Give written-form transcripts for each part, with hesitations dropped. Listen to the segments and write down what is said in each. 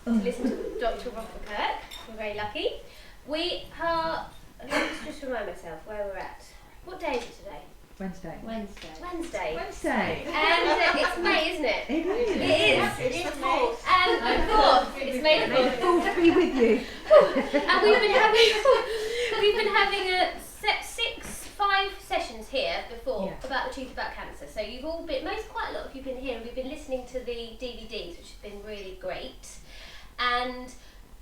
to listen to Dr Rob Verkerk. We're very lucky. We are, let me just remind myself where we're at. What day is it today? Wednesday. Wednesday. And it's May, isn't it? It is. It's the 4th. And the 4th. It's May the 4th. May the 4th be with you. And we've been having five sessions here before about the truth about cancer. So you've all been, quite a lot of you have been here, and we've been listening to the DVDs, which have been really great. And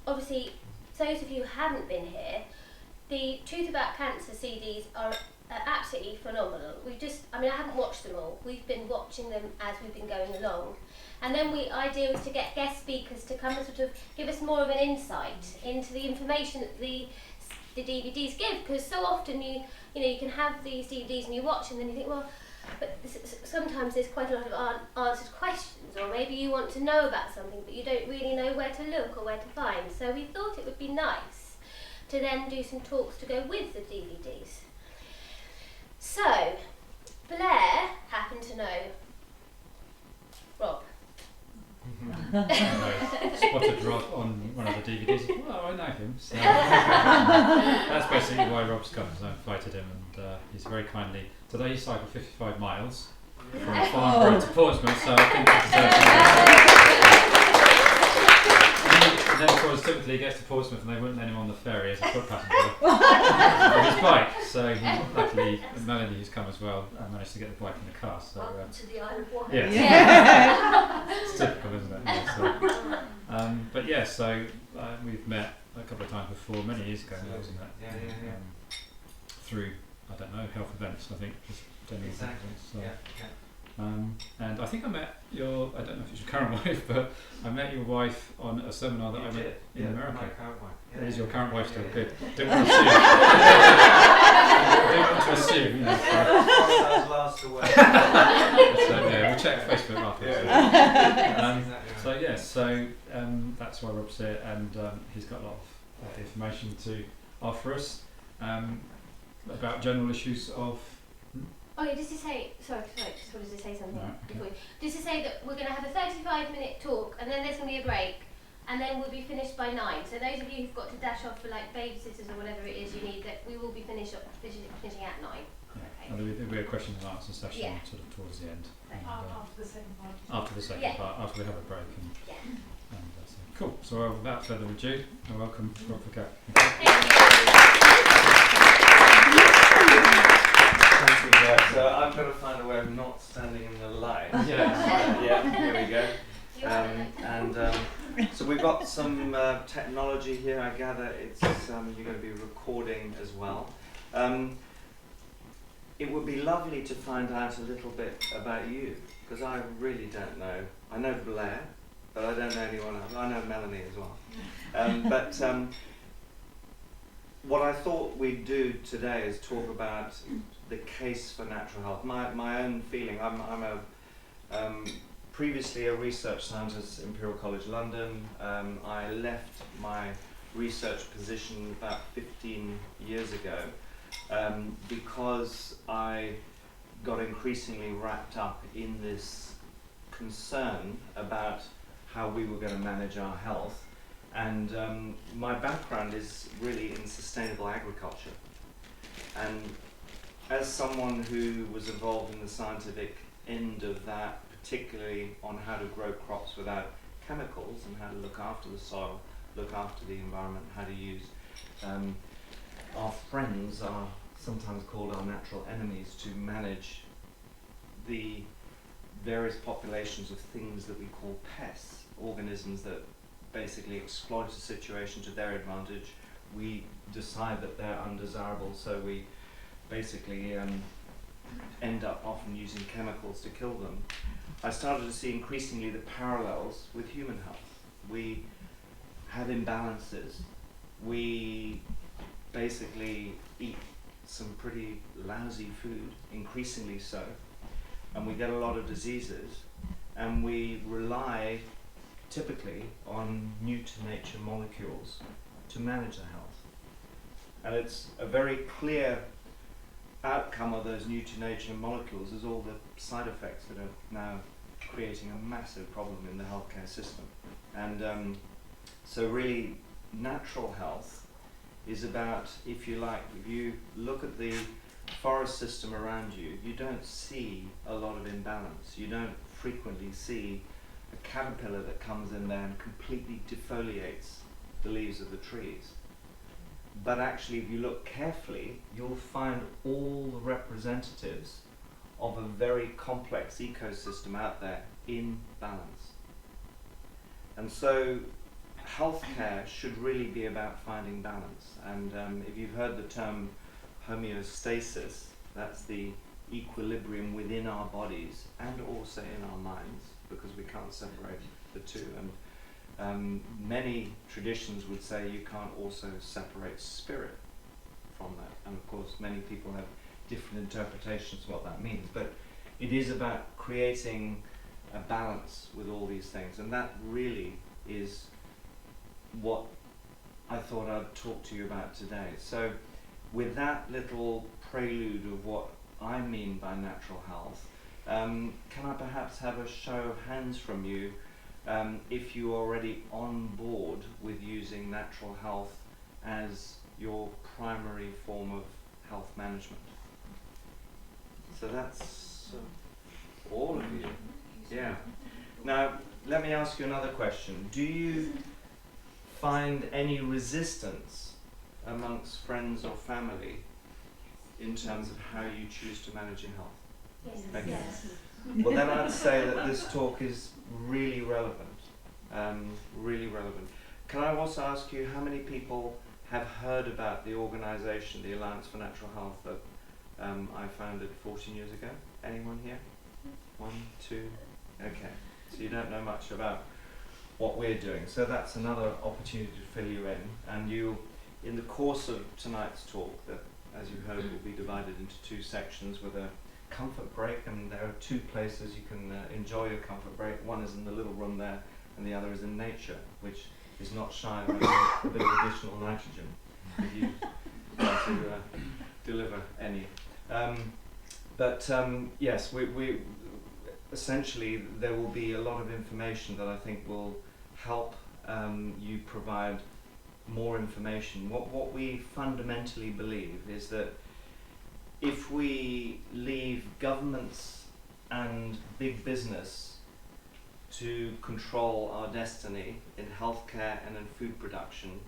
obviously, those of you who haven't been here, the Truth About Cancer CDs are absolutely phenomenal. I haven't watched them all. We've been watching them as we've been going along. And then the idea was to get guest speakers to come and sort of give us more of an insight into the information that the DVDs give, because so often you can have these DVDs and you watch and then you think, well, but sometimes there's quite a lot of unanswered questions, or maybe you want to know about something but you don't really know where to look or where to find. So we thought it would be nice to then do some talks to go with the DVDs. So Blair happened to know Rob. Spotted Rob on one of the DVDs. Well, I know him. So that's basically why Rob's come. So I invited him, and he's very kindly. Today he cycled 55 miles from Farnborough to Portsmouth, so I think he deserves it. And then, of course, typically he gets to Portsmouth and they wouldn't let him on the ferry as a foot passenger on his bike. So luckily, Melanie, who's come as well, managed to get the bike in the car. So to the Isle of Wight. Yeah. It's typical, isn't it? Yeah, so we've met a couple of times before, many years ago now, wasn't it? Yeah. Through, I don't know, health events, I think. Just general Exactly. events. So. Yeah. And I think I met I don't know if it's your current wife, but I met your wife on a seminar that I went in America. My current wife. It is your current wife still? Good. Didn't want to assume. Didn't want to assume, you know. Last away. So we'll check Facebook afterwards. So that's why Rob's here, and he's got a lot of information to offer us about general issues of. Oh yeah, just to say, sorry, just wanted to say something before you. Just to say that we're going to have a 35-minute talk, and then there's going to be a break, and then we'll be finished by 9. So those of you who've got to dash off for like babysitters or whatever it is you need, that we will be finishing at 9. Yeah. Okay. And there'll be a question and answer session sort of towards the end. And, After the second part. after the second part, after we have a break. And so cool. So without further ado, I welcome Rob Verkerk. Thank you, Jack. So I've got to find a way of not standing in the light. Yeah, here we go. So we've got some technology here. I gather it's you're going to be recording as well. It would be lovely to find out a little bit about you, because I really don't know. I know Blair, but I don't know anyone else. I know Melanie as well. What I thought we'd do today is talk about the case for natural health. My own feeling. I'm previously a research scientist at Imperial College London. I left my research position about 15 years ago because I got increasingly wrapped up in this concern about how we were going to manage our health. And my background is really in sustainable agriculture. And as someone who was involved in the scientific end of that, particularly on how to grow crops without chemicals and how to look after the soil, look after the environment, how to use our friends, are sometimes called our natural enemies, to manage the various populations of things that we call pests, organisms that basically exploit a situation to their advantage. We decide that they're undesirable, so we basically end up often using chemicals to kill them. I started to see increasingly the parallels with human health. We have imbalances. We basically eat some pretty lousy food, increasingly so, and we get a lot of diseases, and we rely typically on new-to-nature molecules to manage our health. And it's a very clear outcome of those new-to-nature molecules is all the side effects that are now creating a massive problem in the healthcare system. And So really, natural health is about, if you like, if you look at the forest system around you, you don't see a lot of imbalance. You don't frequently see a caterpillar that comes in there and completely defoliates the leaves of the trees. But actually, if you look carefully, you'll find all the representatives of a very complex ecosystem out there in balance. And so healthcare should really be about finding balance. And if you've heard the term homeostasis, that's the equilibrium within our bodies and also in our minds, because we can't separate the two. And many traditions would say you can't also separate spirit from that. And of course, many people have different interpretations of what that means. But it is about creating a balance with all these things. And that really is what I thought I'd talk to you about today. So with that little prelude of what I mean by natural health, can I perhaps have a show of hands from you if you're already on board with using natural health as your primary form of health management? So that's all of you. Yeah. Now, let me ask you another question. Do you find any resistance amongst friends or family in terms of how you choose to manage your health? Yes. Okay. Yes. Well, then I'd say that this talk is really relevant. Really relevant. Can I also ask you how many people have heard about the organisation, the Alliance for Natural Health, that I founded 14 years ago? Anyone here? 1, 2? Okay. So you don't know much about what we're doing. So that's another opportunity to fill you in. And you, in the course of tonight's talk, that, as you heard, will be divided into 2 sections with a comfort break, and there are 2 places you can enjoy your comfort break. One is in the little room there, and the other is in nature, which is not shy of a bit of additional nitrogen if you want to deliver any. Yes, we essentially there will be a lot of information that I think will help you provide more information. What we fundamentally believe is that if we leave governments and big business to control our destiny in healthcare and in food production,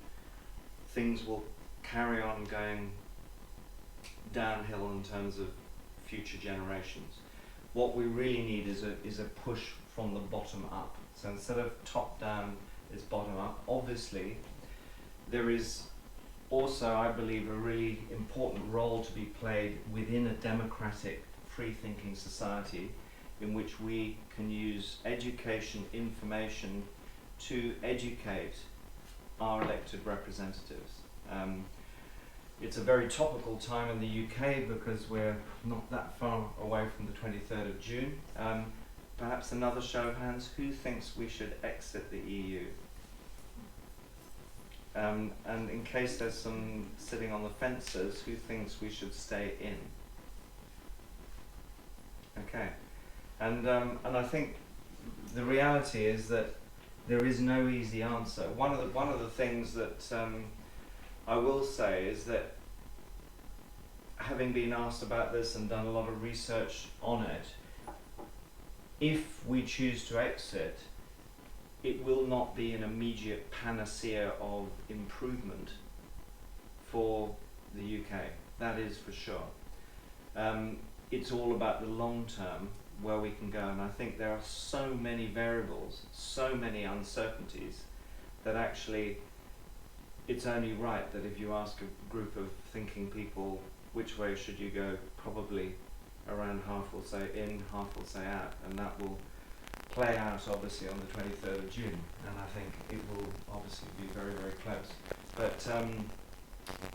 things will carry on going downhill in terms of future generations. What we really need is a push from the bottom up. So instead of top down, it's bottom up. Obviously, there is also, I believe, a really important role to be played within a democratic, free-thinking society in which we can use education, information to educate our elected representatives. It's a very topical time in the UK because we're not that far away from the 23rd of June. Perhaps another show of hands, who thinks we should exit the EU? And in case there's some sitting on the fences, who thinks we should stay in? Okay. And I think the reality is that there is no easy answer. One of the things that I will say is that, having been asked about this and done a lot of research on it, if we choose to exit, it will not be an immediate panacea of improvement for the UK. That is for sure. It's all about the long term, where we can go, and I think there are so many variables, so many uncertainties, that actually it's only right that if you ask a group of thinking people which way should you go, probably around half will say in, half will say out, and that will play out obviously on the 23rd of June, and I think it will obviously be very, very close. But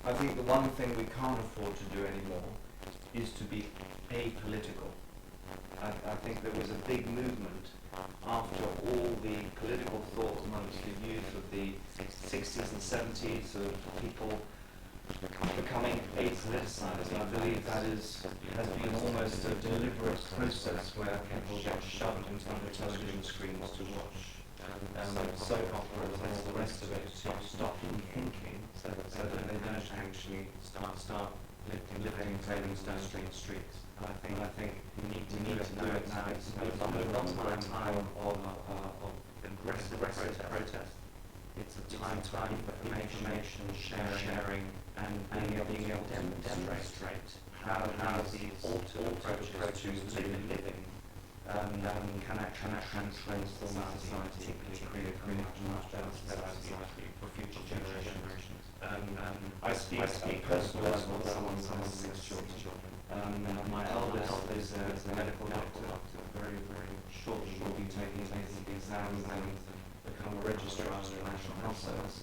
I think the one thing we can't afford to do anymore is to be apolitical. I think there was a big movement after all the political thought amongst the youth of the 60s and 70s of people becoming apoliticized. I believe that has been almost a deliberate process where people get shoved in front of television screens to watch soap operas and all the rest of it to stop thinking, so that they don't actually start lifting tailings down streets. I think we need to do it now. It's no longer a time of aggressive protest. It's a time for information sharing and being able to demonstrate how these altered approaches to living can actually transform society, create a much better society for future generations. I speak personally as well. Someone's 6 children. My eldest is a medical doctor. Very shortly will be taking the exams and become a registrar of the National Health Service.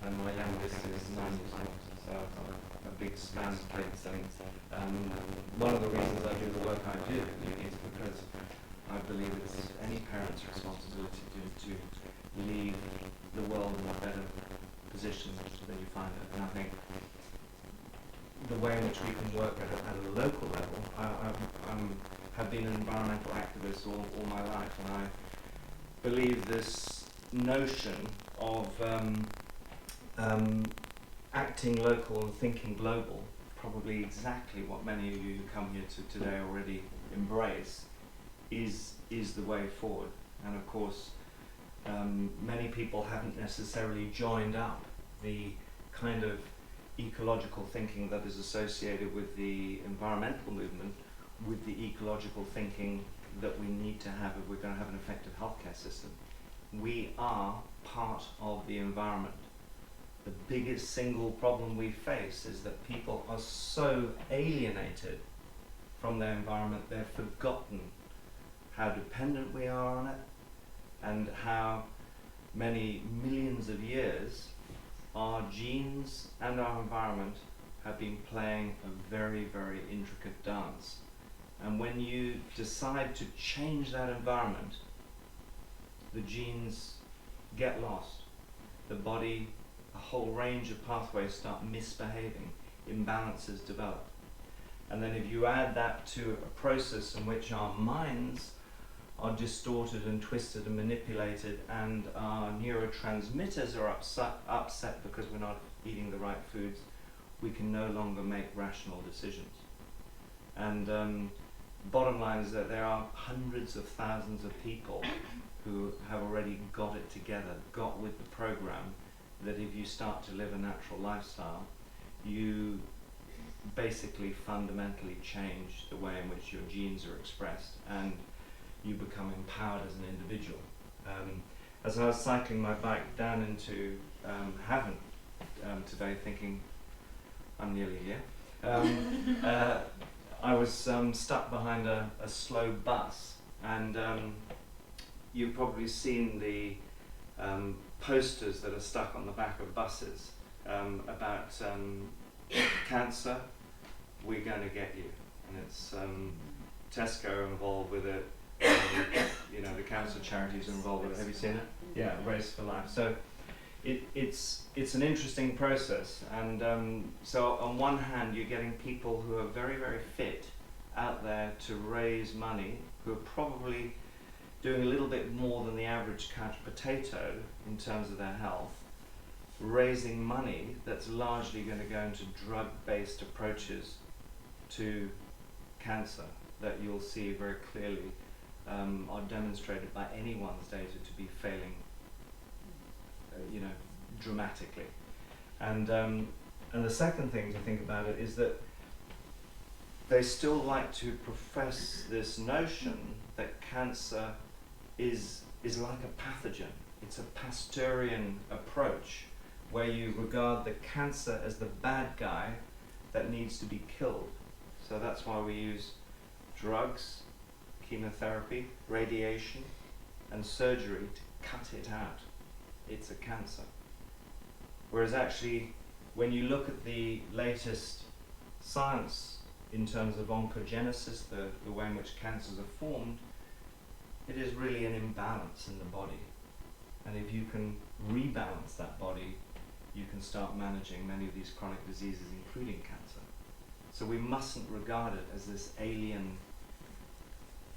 And my youngest is 9 years old. So a big span of plates. One of the reasons I do the work I do is because I believe it's any parent's responsibility to leave the world in a better position than you find it. And I think the way in which we can work at a local level, have been an environmental activist all my life, and I believe this notion of acting local and thinking global, probably exactly what many of you who come here to today already embrace, is the way forward. And of course, many people haven't necessarily joined up the kind of ecological thinking that is associated with the environmental movement with the ecological thinking that we need to have if we're going to have an effective healthcare system. We are part of the environment. The biggest single problem we face is that people are so alienated from their environment, they've forgotten how dependent we are on it and how many millions of years our genes and our environment have been playing a very, very intricate dance. And when you decide to change that environment, the genes get lost. The body, a whole range of pathways start misbehaving, imbalances develop. And then if you add that to a process in which our minds are distorted and twisted and manipulated, and our neurotransmitters are upset because we're not eating the right foods, we can no longer make rational decisions. And bottom line is that there are hundreds of thousands of people who have already got it together, got with the program, that if you start to live a natural lifestyle, you basically fundamentally change the way in which your genes are expressed, and you become empowered as an individual. As I was cycling my bike down into Havant today, thinking I'm nearly here, I was stuck behind a slow bus, and you've probably seen the posters that are stuck on the back of buses about cancer, we're going to get you. And it's Tesco involved with it. You know, the cancer charities are involved with it. Have you seen it? Yeah, Race for Life. So it's an interesting process, and so on one hand you're getting people who are very, very fit out there to raise money, who are probably doing a little bit more than the average couch potato in terms of their health, raising money that's largely going to go into drug-based approaches to cancer that you'll see very clearly are demonstrated by anyone's data to be failing, dramatically. And the second thing to think about it is that they still like to profess this notion that cancer is like a pathogen. It's a Pasteurian approach where you regard the cancer as the bad guy that needs to be killed. So that's why we use drugs, chemotherapy, radiation, and surgery to cut it out. It's a cancer. Whereas actually, when you look at the latest science in terms of oncogenesis, the way in which cancers are formed, it is really an imbalance in the body. And if you can rebalance that body, you can start managing many of these chronic diseases, including cancer. So we mustn't regard it as this alien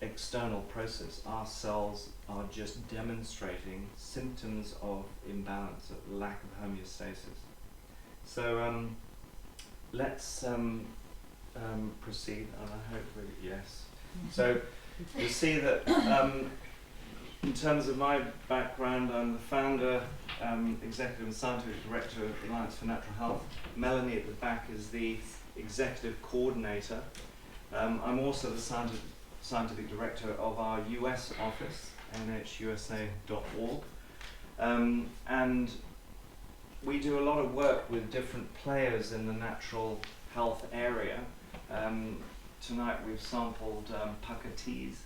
external process. Our cells are just demonstrating symptoms of imbalance, of lack of homeostasis. So let's proceed, and I hope yes. So you'll see that in terms of my background, I'm the founder, executive and scientific director of the Alliance for Natural Health. Melanie at the back is the executive coordinator. I'm also the scientific director of our US office, ANH-USA.org. And we do a lot of work with different players in the natural health area. Tonight we've sampled Pukka teas.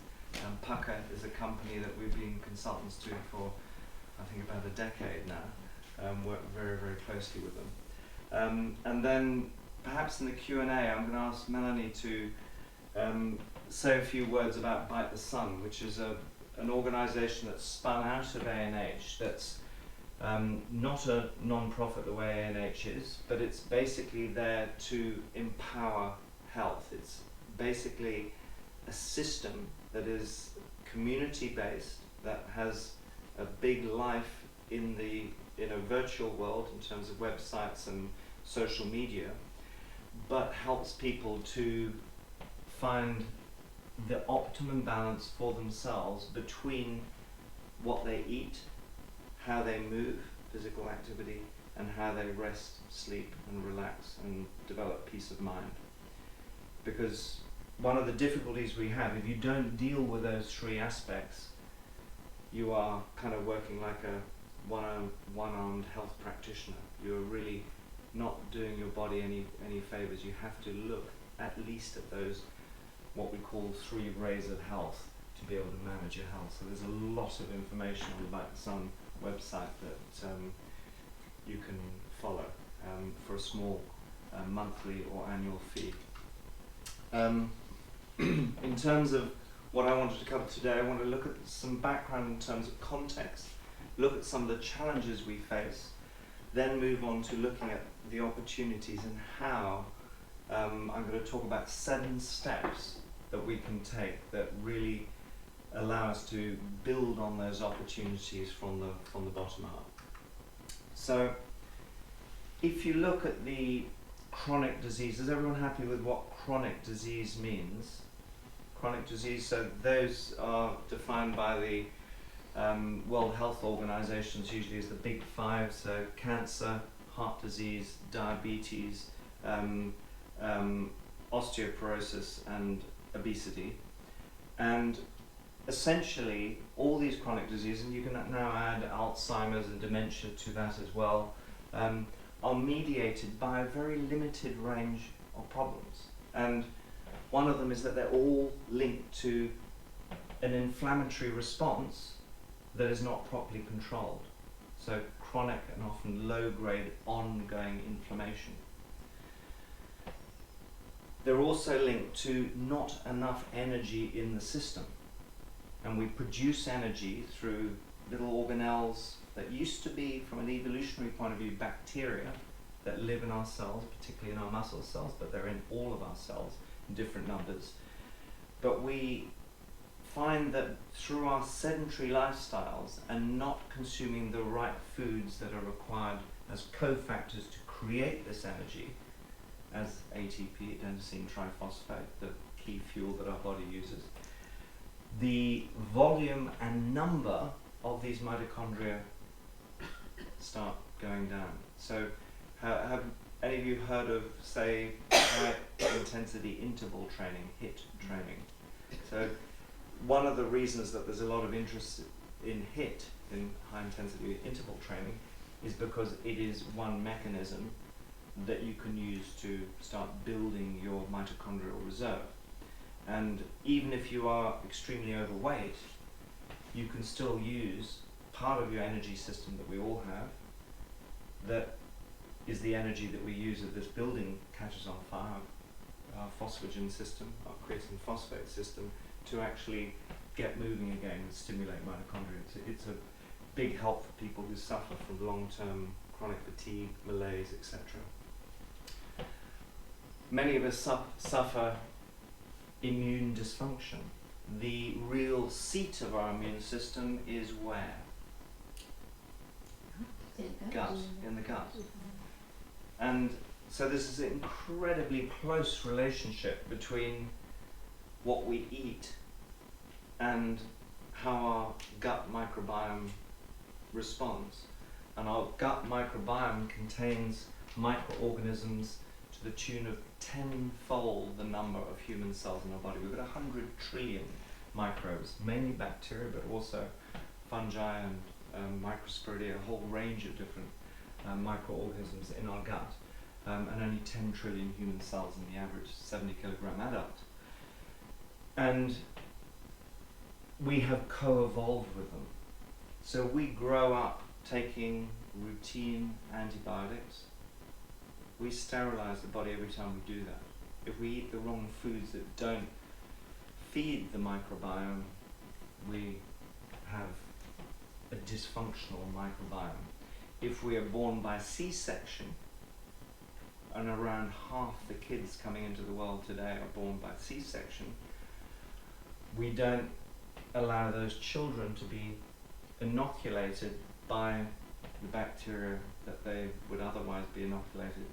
Pukka is a company that we've been consultants to for, I think, about a decade now. Work very, very closely with them. And then perhaps in the Q&A, I'm going to ask Melanie to say a few words about Bite the Sun, which is an organisation that's spun out of ANH, that's not a non-profit the way ANH is, but it's basically there to empower health. It's basically a system that is community-based, that has a big life in a virtual world in terms of websites and social media, but helps people to find the optimum balance for themselves between what they eat, how they move, physical activity, and how they rest, sleep, and relax, and develop peace of mind. Because one of the difficulties we have, if you don't deal with those three aspects, you are kind of working like a one-armed health practitioner. You're really not doing your body any favors. You have to look at least at those, what we call 3 rays of health, to be able to manage your health. So there's a lot of information on the Bite the Sun website that you can follow for a small monthly or annual fee. In terms of what I wanted to cover today, I want to look at some background in terms of context, look at some of the challenges we face, then move on to looking at the opportunities and how I'm going to talk about 7 steps that we can take that really allow us to build on those opportunities from the bottom up. So if you look at the chronic disease, is everyone happy with what chronic disease means? Chronic disease, so those are defined by the World Health Organizations, usually as the big 5, so cancer, heart disease, diabetes, osteoporosis, and obesity. And essentially, all these chronic diseases, and you can now add Alzheimer's and dementia to that as well, are mediated by a very limited range of problems. And one of them is that they're all linked to an inflammatory response that is not properly controlled. So chronic and often low-grade ongoing inflammation. They're also linked to not enough energy in the system. And we produce energy through little organelles that used to be, from an evolutionary point of view, bacteria that live in our cells, particularly in our muscle cells, but they're in all of our cells in different numbers. But we find that through our sedentary lifestyles and not consuming the right foods that are required as cofactors to create this energy, as ATP, adenosine triphosphate, the key fuel that our body uses, the volume and number of these mitochondria start going down. So have any of you heard of, say, high intensity interval training, HIIT training? So one of the reasons that there's a lot of interest in HIIT, in high intensity interval training, is because it is one mechanism that you can use to start building your mitochondrial reserve. And even if you are extremely overweight, you can still use part of your energy system that we all have, that is the energy that we use if this building catches on fire, our phosphagen system, our creatine phosphate system, to actually get moving again and stimulate mitochondria. It's a big help for people who suffer from long-term chronic fatigue, malaise, etc. Many of us suffer immune dysfunction. the real seat of our immune system is where? Gut, in the gut. And so there's this incredibly close relationship between what we eat and how our gut microbiome responds. And our gut microbiome contains microorganisms to the tune of 10-fold the number of human cells in our body. We've got 100 trillion microbes, mainly bacteria, but also fungi and microsporidia, a whole range of different microorganisms in our gut, and only 10 trillion human cells in the average 70 kilogram adult. And we have co-evolved with them. So we grow up taking routine antibiotics. We sterilize the body every time we do that. If we eat the wrong foods that don't feed the microbiome, we have a dysfunctional microbiome. If we are born by C-section, and around half the kids coming into the world today are born by C-section, we don't allow those children to be inoculated by the bacteria that they would otherwise be inoculated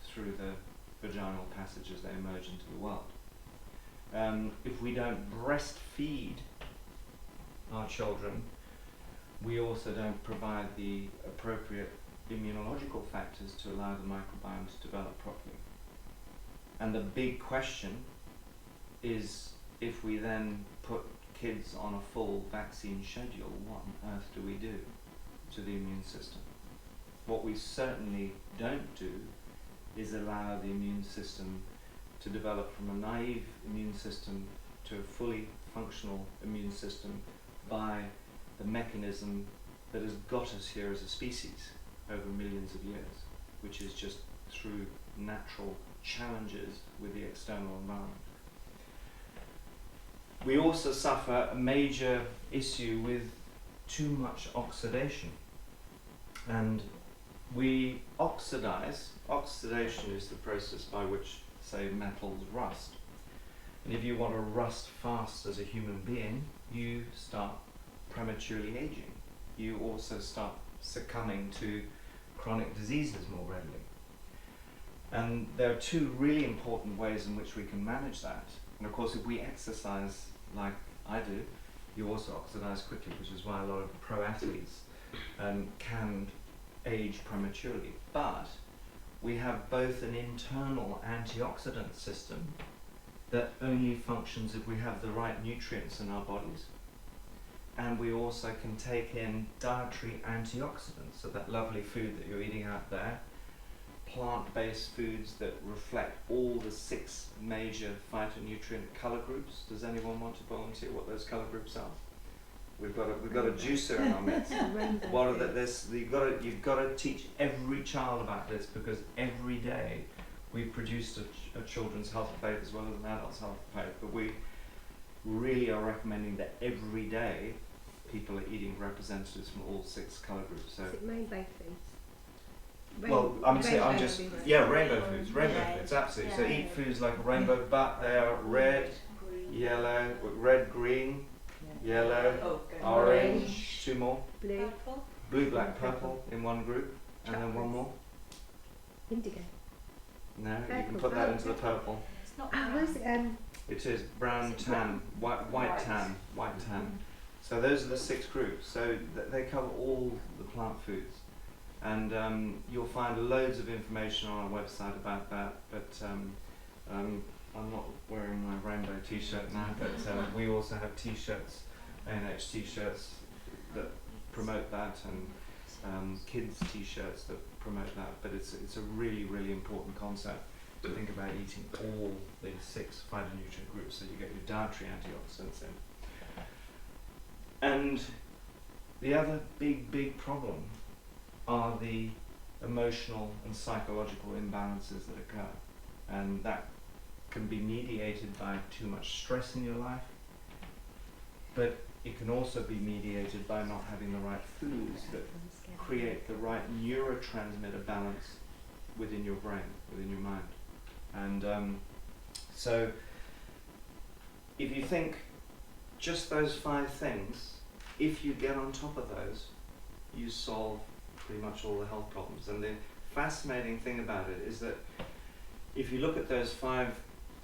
through the vaginal passage as they emerge into the world. If we don't breastfeed our children, we also don't provide the appropriate immunological factors to allow the microbiome to develop properly. And the big question is, if we then put kids on a full vaccine schedule, what on earth do we do to the immune system? What we certainly don't do is allow the immune system to develop from a naive immune system to a fully functional immune system by the mechanism that has got us here as a species over millions of years, which is just through natural challenges with the external environment. We also suffer a major issue with too much oxidation. And we oxidize. Oxidation is the process by which, say, metals rust. And if you want to rust fast as a human being, you start prematurely aging. You also start succumbing to chronic diseases more readily. And there are two really important ways in which we can manage that. And of course, if we exercise like I do, you also oxidize quickly, which is why a lot of pro athletes can age prematurely. But we have both an internal antioxidant system that only functions if we have the right nutrients in our bodies. And we also can take in dietary antioxidants, so that lovely food that you're eating out there, plant-based foods that reflect all the 6 major phytonutrient color groups. Does anyone want to volunteer what those color groups are? We've got a juicer in our midst. What are you've got to teach every child about this, because every day we produce a children's health plate as well as an adult's health plate. But we really are recommending that every day people are eating representatives from all 6 color groups. So is it rainbow foods? rainbow foods, absolutely. So eat foods like a rainbow, but they are red, yellow, red, green, yellow, orange, 2 more, blue, black, purple in one group, and then one more. Indigo. No, you can put that into the purple. It's not What is it? It is brown, tan, white, tan. So those are the 6 groups. So they cover all the plant foods. And you'll find loads of information on our website about that, but I'm not wearing my rainbow t-shirt now, but we also have t-shirts, ANH t-shirts that promote that, and kids t-shirts that promote that, but it's a really, really important concept to think about eating all the 6 phytonutrient groups so you get your dietary antioxidants in. And the other big problem are the emotional and psychological imbalances that occur. And that can be mediated by too much stress in your life, but it can also be mediated by not having the right foods that create the right neurotransmitter balance within your brain, within your mind. And so if you think just those 5 things, if you get on top of those, you solve pretty much all the health problems. And the fascinating thing about it is that if you look at those 5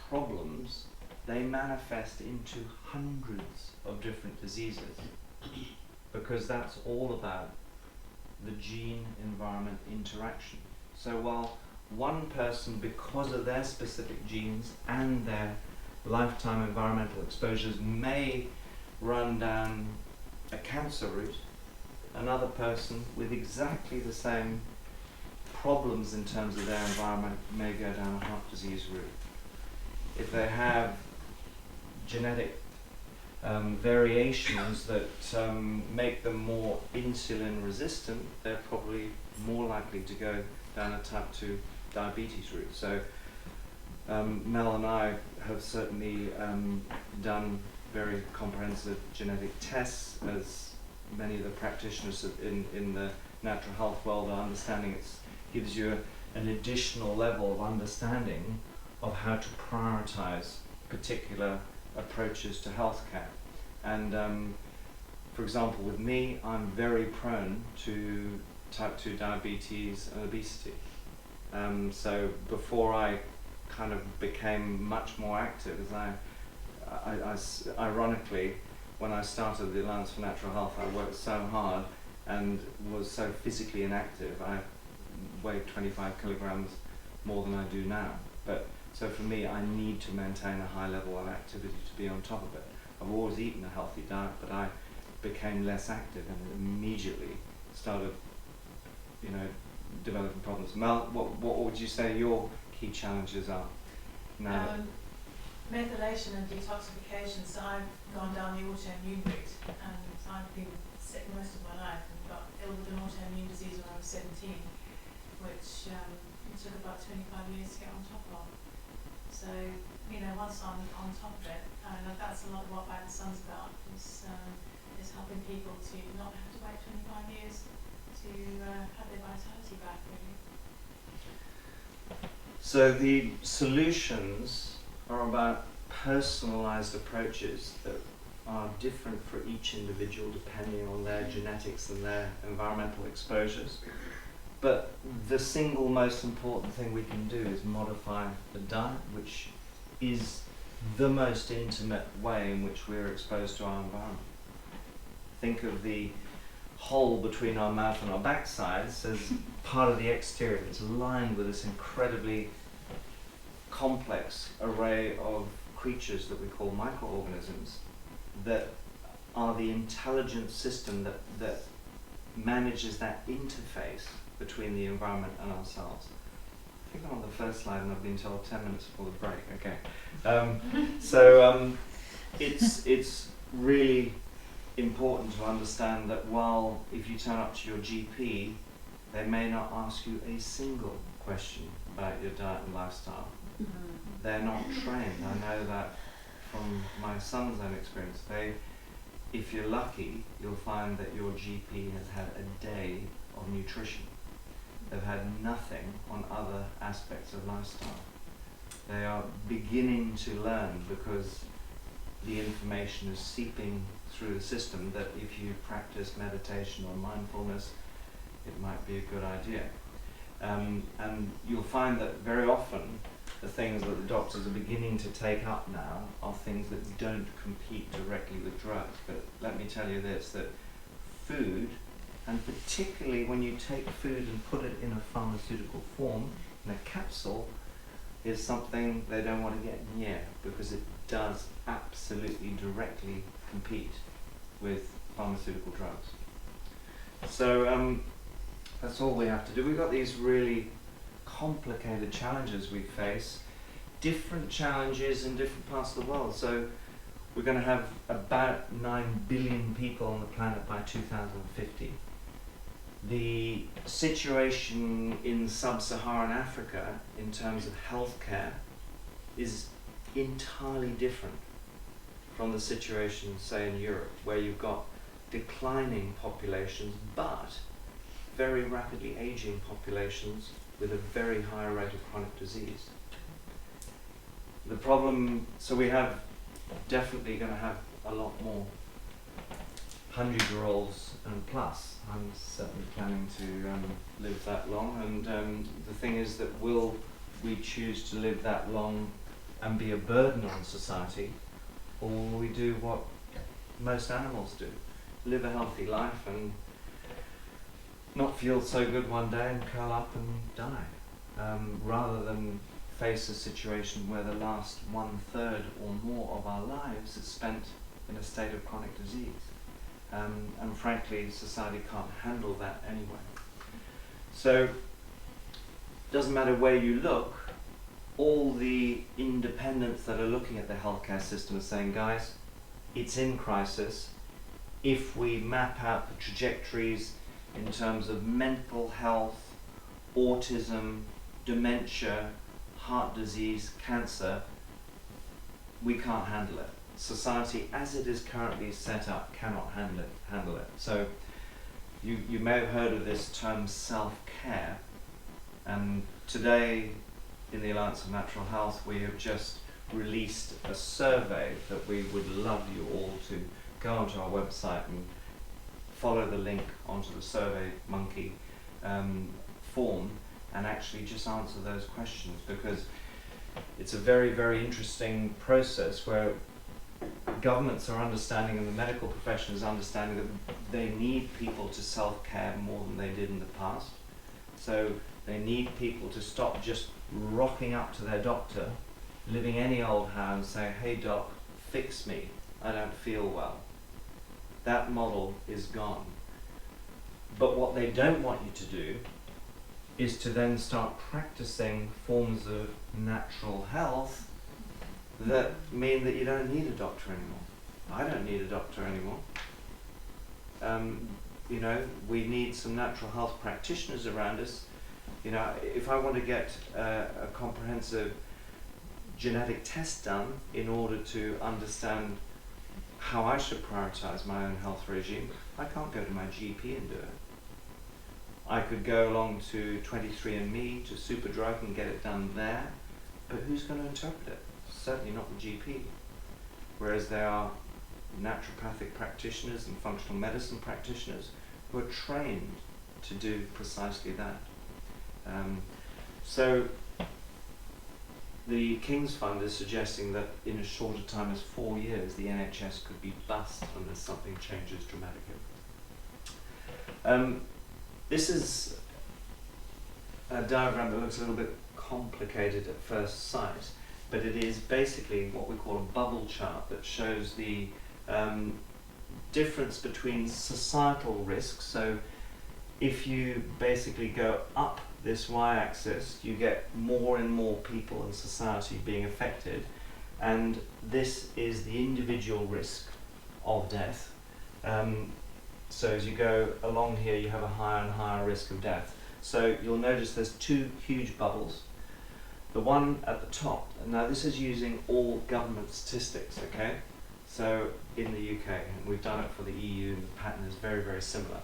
problems, they manifest into hundreds of different diseases, because that's all about the gene-environment interaction. So while one person, because of their specific genes and their lifetime environmental exposures, may run down a cancer route, another person with exactly the same problems in terms of their environment may go down a heart disease route. If they have genetic variations that make them more insulin resistant, they're probably more likely to go down a type 2 diabetes route. So Mel and I have certainly done very comprehensive genetic tests, as many of the practitioners in the natural health world are understanding. It gives you an additional level of understanding of how to prioritize particular approaches to healthcare. And for example, with me, I'm very prone to type 2 diabetes and obesity. So before I kind of became much more active, as I ironically, when I started the Alliance for Natural Health, I worked so hard and was so physically inactive. I weighed 25 kilograms more than I do now. But so for me, I need to maintain a high level of activity to be on top of it. I've always eaten a healthy diet, but I became less active and immediately started, developing problems. Mel, what would you say your key challenges are now? Methylation and detoxification. So I've gone down the autoimmune route, and I've been sick most of my life and got ill with an autoimmune disease when I was 17, which it took about 25 years to get on top of. So, once I'm on top of it, and that's a lot of what Back the Sun's about, is helping people to not have to wait 25 years to have their vitality back, really. So the solutions are about personalized approaches that are different for each individual depending on their genetics and their environmental exposures. But the single most important thing we can do is modify the diet, which is the most intimate way in which we're exposed to our environment. Think of the hole between our mouth and our backsides as part of the exterior. It's lined with this incredibly complex array of creatures that we call microorganisms that are the intelligent system that manages that interface between the environment and ourselves. I think I'm on the first slide and I've been told 10 minutes before the break. Okay. It's really important to understand that while if you turn up to your GP, they may not ask you a single question about your diet and lifestyle. They're not trained. I know that from my son's own experience. If you're lucky, you'll find that your GP has had a day of nutrition. They've had nothing on other aspects of lifestyle. They are beginning to learn because the information is seeping through the system that if you practice meditation or mindfulness, it might be a good idea. And you'll find that very often the things that the doctors are beginning to take up now are things that don't compete directly with drugs. But let me tell you this, that food, and particularly when you take food and put it in a pharmaceutical form, in a capsule, is something they don't want to get near because it does absolutely directly compete with pharmaceutical drugs. So that's all we have to do. We've got these really complicated challenges we face, different challenges in different parts of the world. So we're going to have about 9 billion people on the planet by 2050. The situation in sub-Saharan Africa in terms of healthcare is entirely different from the situation, say, in Europe, where you've got declining populations, but very rapidly aging populations with a very high rate of chronic disease. The problem, so we have definitely going to have a lot more 100-year-olds and plus. I'm certainly planning to live that long, and the thing is that will we choose to live that long and be a burden on society, or will we do what most animals do, live a healthy life and not feel so good one day and curl up and die, rather than face a situation where the last 1/3 or more of our lives is spent in a state of chronic disease. And frankly, society can't handle that anyway. So, doesn't matter where you look, all the independents that are looking at the healthcare system are saying, guys, it's in crisis. If we map out the trajectories in terms of mental health, autism, dementia, heart disease, cancer, we can't handle it. Society, as it is currently set up, cannot handle it. So you may have heard of this term self-care, and today in the Alliance of Natural Health we have just released a survey that we would love you all to go onto our website and follow the link onto the Survey Monkey form and actually just answer those questions, because it's a very, very interesting process where governments are understanding and the medical profession is understanding that they need people to self-care more than they did in the past. So they need people to stop just rocking up to their doctor, living any old how and saying, hey doc, fix me, I don't feel well. That model is gone. But what they don't want you to do is to then start practicing forms of natural health that mean that you don't need a doctor anymore. I don't need a doctor anymore. You know, we need some natural health practitioners around us. You know, if I want to get a comprehensive genetic test done in order to understand how I should prioritize my own health regime, I can't go to my GP and do it. I could go along to 23andMe, to Superdrug and get it done there, but who's going to interpret it? Certainly not the GP. Whereas there are naturopathic practitioners and functional medicine practitioners who are trained to do precisely that. So the King's Fund is suggesting that in as short a time as 4 years the NHS could be bust unless something changes dramatically. This is a diagram that looks a little bit complicated at first sight, but it is basically what we call a bubble chart that shows the difference between societal risks. So if you basically go up this y-axis, you get more and more people in society being affected, and this is the individual risk of death. So as you go along here, you have a higher and higher risk of death. So you'll notice there's two huge bubbles. The one at the top, and now this is using all government statistics, okay? So in the UK, and we've done it for the EU, and the pattern is very, very similar.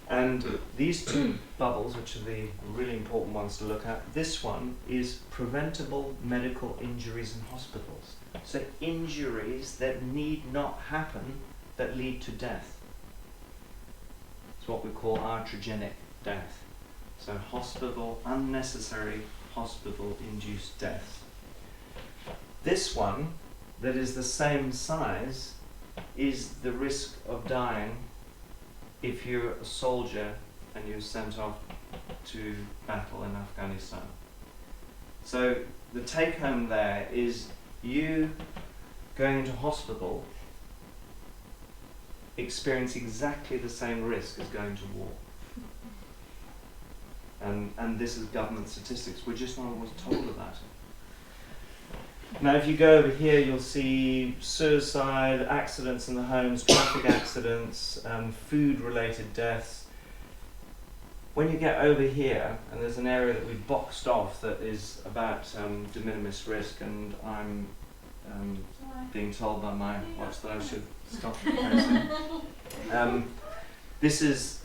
And these two bubbles, which are the really important ones to look at, this one is preventable medical injuries in hospitals. So injuries that need not happen that lead to death. It's what we call iatrogenic death. So unnecessary hospital-induced deaths. This one, that is the same size, is the risk of dying if you're a soldier and you're sent off to battle in Afghanistan. So the take home there is you going into hospital experience exactly the same risk as going to war. And this is government statistics. We're just not always told about it. Now if you go over here, you'll see suicide, accidents in the homes, traffic accidents, food-related deaths. When you get over here, and there's an area that we've boxed off that is about de minimis risk, and I'm being told by my watch that I should stop pressing. This is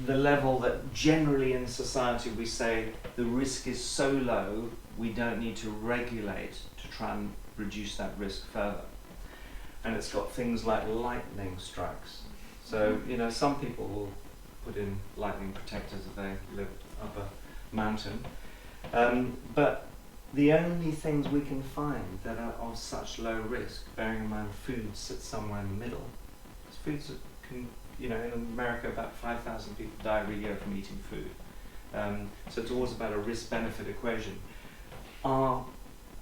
the level that generally in society we say the risk is so low we don't need to regulate to try and reduce that risk further. and it's got things like lightning strikes. So, you know, some people will put in lightning protectors if they live up a mountain. But the only things we can find that are of such low risk, bearing in mind food sits somewhere in the middle, foods that can, you know, in America about 5,000 people die every year from eating food. So it's always about a risk-benefit equation. Are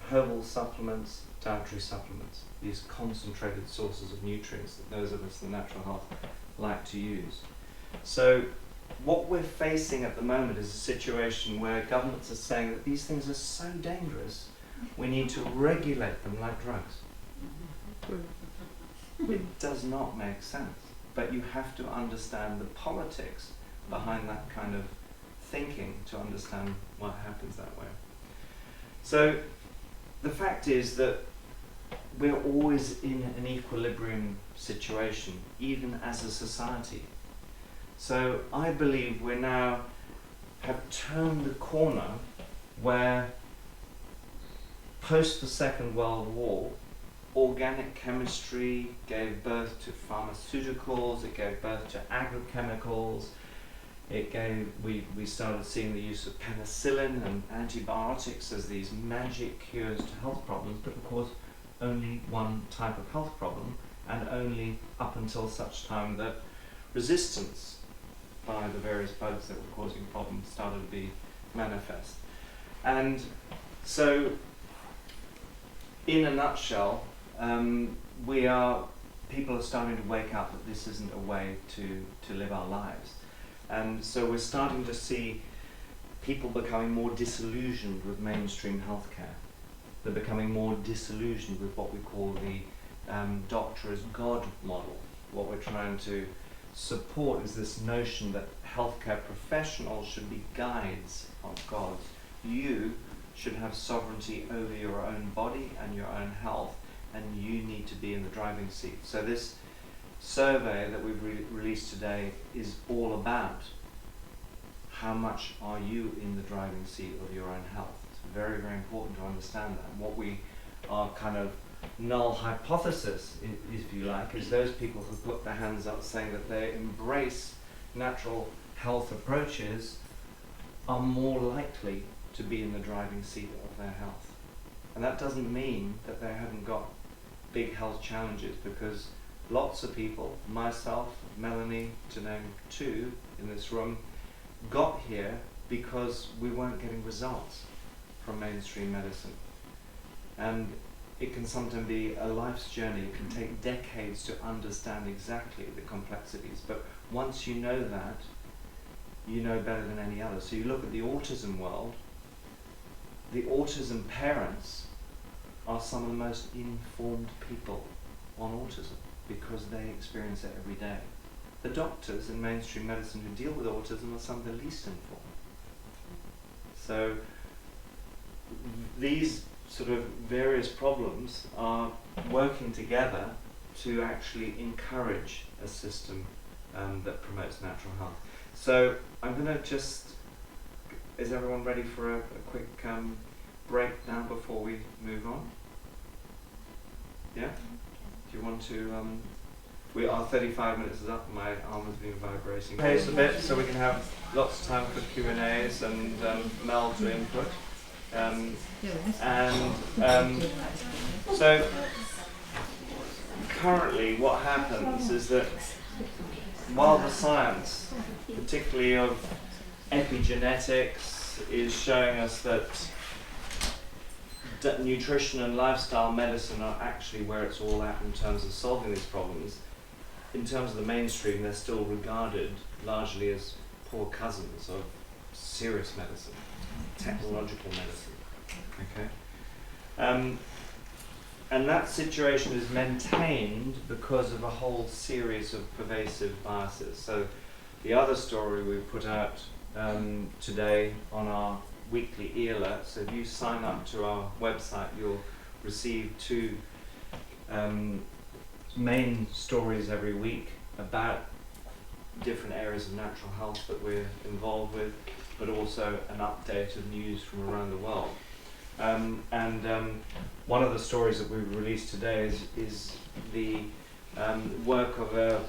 herbal supplements, dietary supplements, these concentrated sources of nutrients that those of us in natural health like to use? So what we're facing at the moment is a situation where governments are saying that these things are so dangerous, we need to regulate them like drugs. It does not make sense, but you have to understand the politics behind that kind of thinking to understand what happens that way. So the fact is that we're always in an equilibrium situation, even as a society. So I believe we now have turned the corner where post the Second World War, organic chemistry gave birth to pharmaceuticals, it gave birth to agrochemicals, we started seeing the use of penicillin and antibiotics as these magic cures to health problems, but of course only one type of health problem, and only up until such time that resistance by the various bugs that were causing problems started to be manifest. And so, in a nutshell, people are starting to wake up that this isn't a way to live our lives. And so we're starting to see people becoming more disillusioned with mainstream healthcare. They're becoming more disillusioned with what we call the doctor as God model. What we're trying to support is this notion that healthcare professionals should be guides of gods. You should have sovereignty over your own body and your own health, and you need to be in the driving seat. So this survey that we've released today is all about how much are you in the driving seat of your own health. It's very, very important to understand that. And what we are kind of null hypothesis, if you like, is those people who put their hands up saying that they embrace natural health approaches are more likely to be in the driving seat of their health. And that doesn't mean that they haven't got big health challenges, because lots of people, myself, Melanie, to name two in this room, got here because we weren't getting results from mainstream medicine. And it can sometimes be a life's journey. It can take decades to understand exactly the complexities. But once you know that, you know better than any other. So you look at the autism world, the autism parents are some of the most informed people on autism because they experience it every day. The doctors in mainstream medicine who deal with autism are some of the least informed. So these sort of various problems are working together to actually encourage a system that promotes natural health. So I'm going to just, is everyone ready for a quick break now before we move on? Yeah? Do you want to, our 35 minutes is up and my arm has been vibrating. Pace a bit so we can have lots of time for Q&As and Mel to input. So currently what happens is that while the science, particularly of epigenetics, is showing us that nutrition and lifestyle medicine are actually where it's all at in terms of solving these problems, in terms of the mainstream, they're still regarded largely as poor cousins of serious medicine, technological medicine. Okay? And that situation is maintained because of a whole series of pervasive biases. So the other story we put out today on our weekly e-alert, so if you sign up to our website, you'll receive two main stories every week about different areas of natural health that we're involved with, but also an update of news from around the world. One of the stories that we've released today is the work of a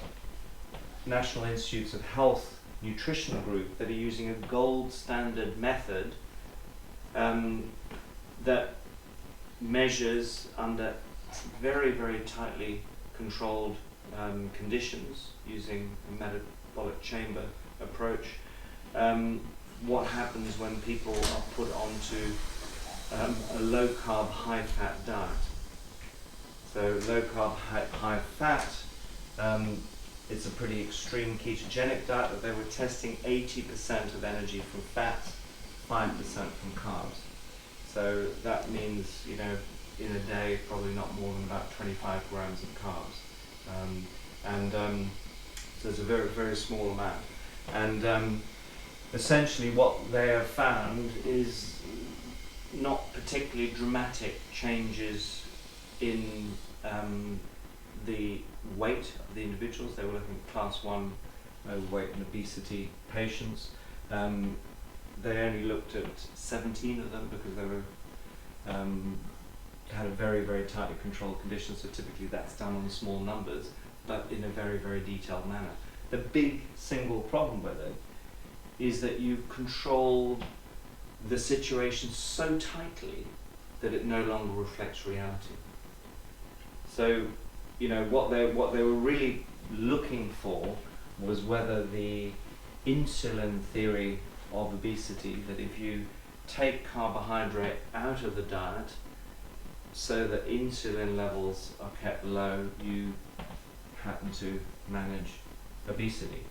National Institutes of Health nutrition group that are using a gold standard method that measures under very, very tightly controlled conditions using a metabolic chamber approach, what happens when people are put onto a low carb, high fat diet. So low carb, high fat, it's a pretty extreme ketogenic diet that they were testing 80% of energy from fat, 5% from carbs. So that means, you know, in a day, probably not more than about 25 grams of carbs. So it's a very, very small amount. And essentially what they have found is not particularly dramatic changes in the weight of the individuals. They were looking at class 1 overweight and obesity patients. They only looked at 17 of them because they were had a very, very tightly controlled condition, so typically that's done on small numbers, but in a very, very detailed manner. The big single problem with it is that you control the situation so tightly that it no longer reflects reality. So, you know, what they were really looking for was whether the insulin theory of obesity, that if you take carbohydrate out of the diet so that insulin levels are kept low, you happen to manage obesity.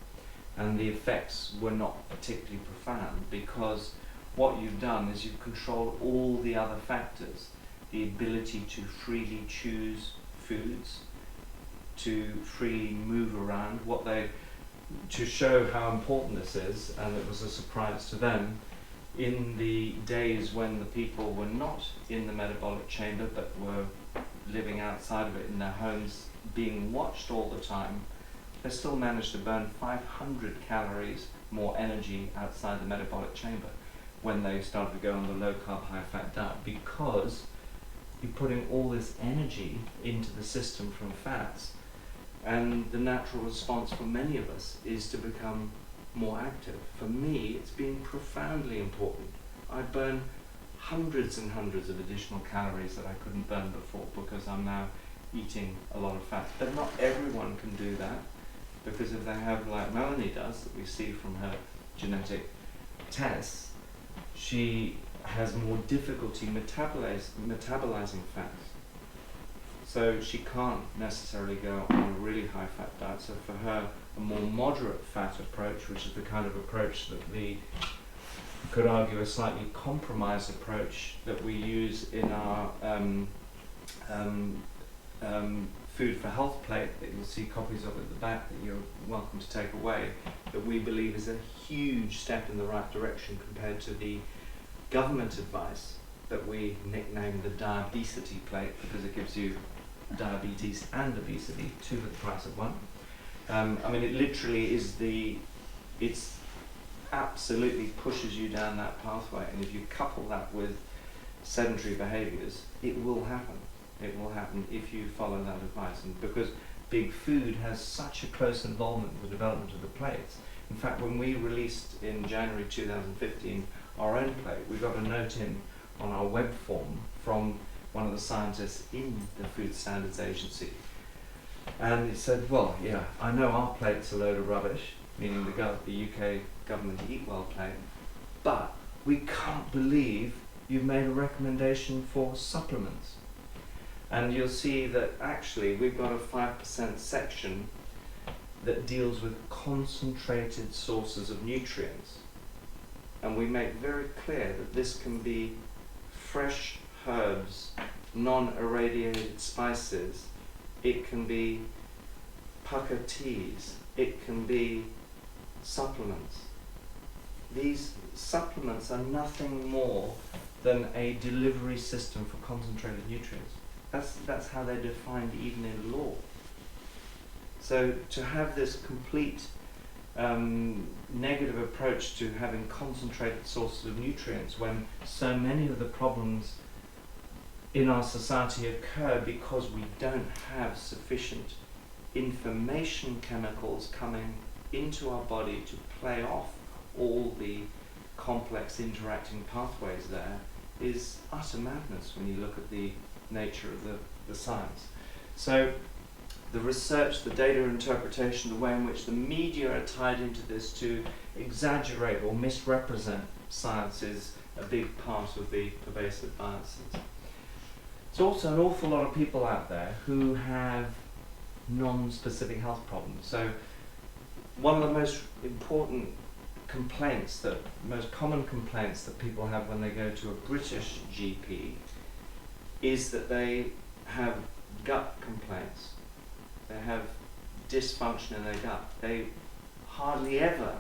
And the effects were not particularly profound, because what you've done is you've controlled all the other factors, the ability to freely choose foods, to freely move around. To show how important this is, and it was a surprise to them, in the days when the people were not in the metabolic chamber but were living outside of it in their homes, being watched all the time, they still managed to burn 500 calories more energy outside the metabolic chamber when they started to go on the low carb, high fat diet, because you're putting all this energy into the system from fats. And the natural response for many of us is to become more active. For me, it's been profoundly important. I burn hundreds and hundreds of additional calories that I couldn't burn before because I'm now eating a lot of fat. But not everyone can do that, because if they have, like Melanie does, that we see from her genetic tests, she has more difficulty metabolizing fats. So she can't necessarily go on a really high fat diet. So for her, a more moderate fat approach, which is the kind of approach that we could argue a slightly compromised approach that we use in our food for health plate that you'll see copies of at the back that you're welcome to take away, that we believe is a huge step in the right direction compared to the government advice that we nicknamed the diabesity plate, because it gives you diabetes and obesity, 2 for the price of 1. I mean, it literally is it's absolutely pushes you down that pathway, and if you couple that with sedentary behaviours, it will happen. It will happen if you follow that advice, and because big food has such a close involvement with the development of the plates. In fact, when we released in January 2015 our own plate, we got a note in on our web form from one of the scientists in the Food Standards Agency, and it said, well, yeah, I know our plate's a load of rubbish, meaning the UK government Eat Well plate, but we can't believe you've made a recommendation for supplements. And you'll see that actually we've got a 5% section that deals with concentrated sources of nutrients. And we make very clear that this can be fresh herbs, non-irradiated spices, it can be pucker teas, it can be supplements. These supplements are nothing more than a delivery system for concentrated nutrients. That's how they're defined even in law. So to have this complete negative approach to having concentrated sources of nutrients, when so many of the problems in our society occur because we don't have sufficient information chemicals coming into our body to play off all the complex interacting pathways there, is utter madness when you look at the nature of the science. So the research, the data interpretation, the way in which the media are tied into this to exaggerate or misrepresent science is a big part of the pervasive biases. There's also an awful lot of people out there who have non-specific health problems. So one of the most important complaints, the most common complaints that people have when they go to a British GP is that they have gut complaints. They have dysfunction in their gut. They hardly ever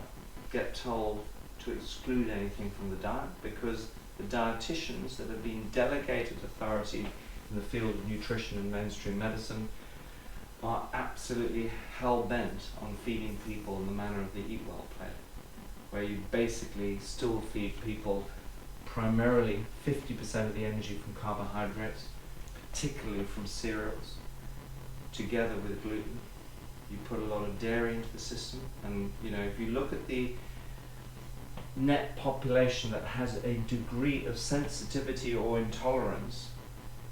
get told to exclude anything from the diet, because the dietitians that have been delegated authority in the field of nutrition and mainstream medicine are absolutely hell-bent on feeding people in the manner of the Eat Well plate, where you basically still feed people primarily 50% of the energy from carbohydrates, particularly from cereals, together with gluten. You put a lot of dairy into the system, and if you look at the net population that has a degree of sensitivity or intolerance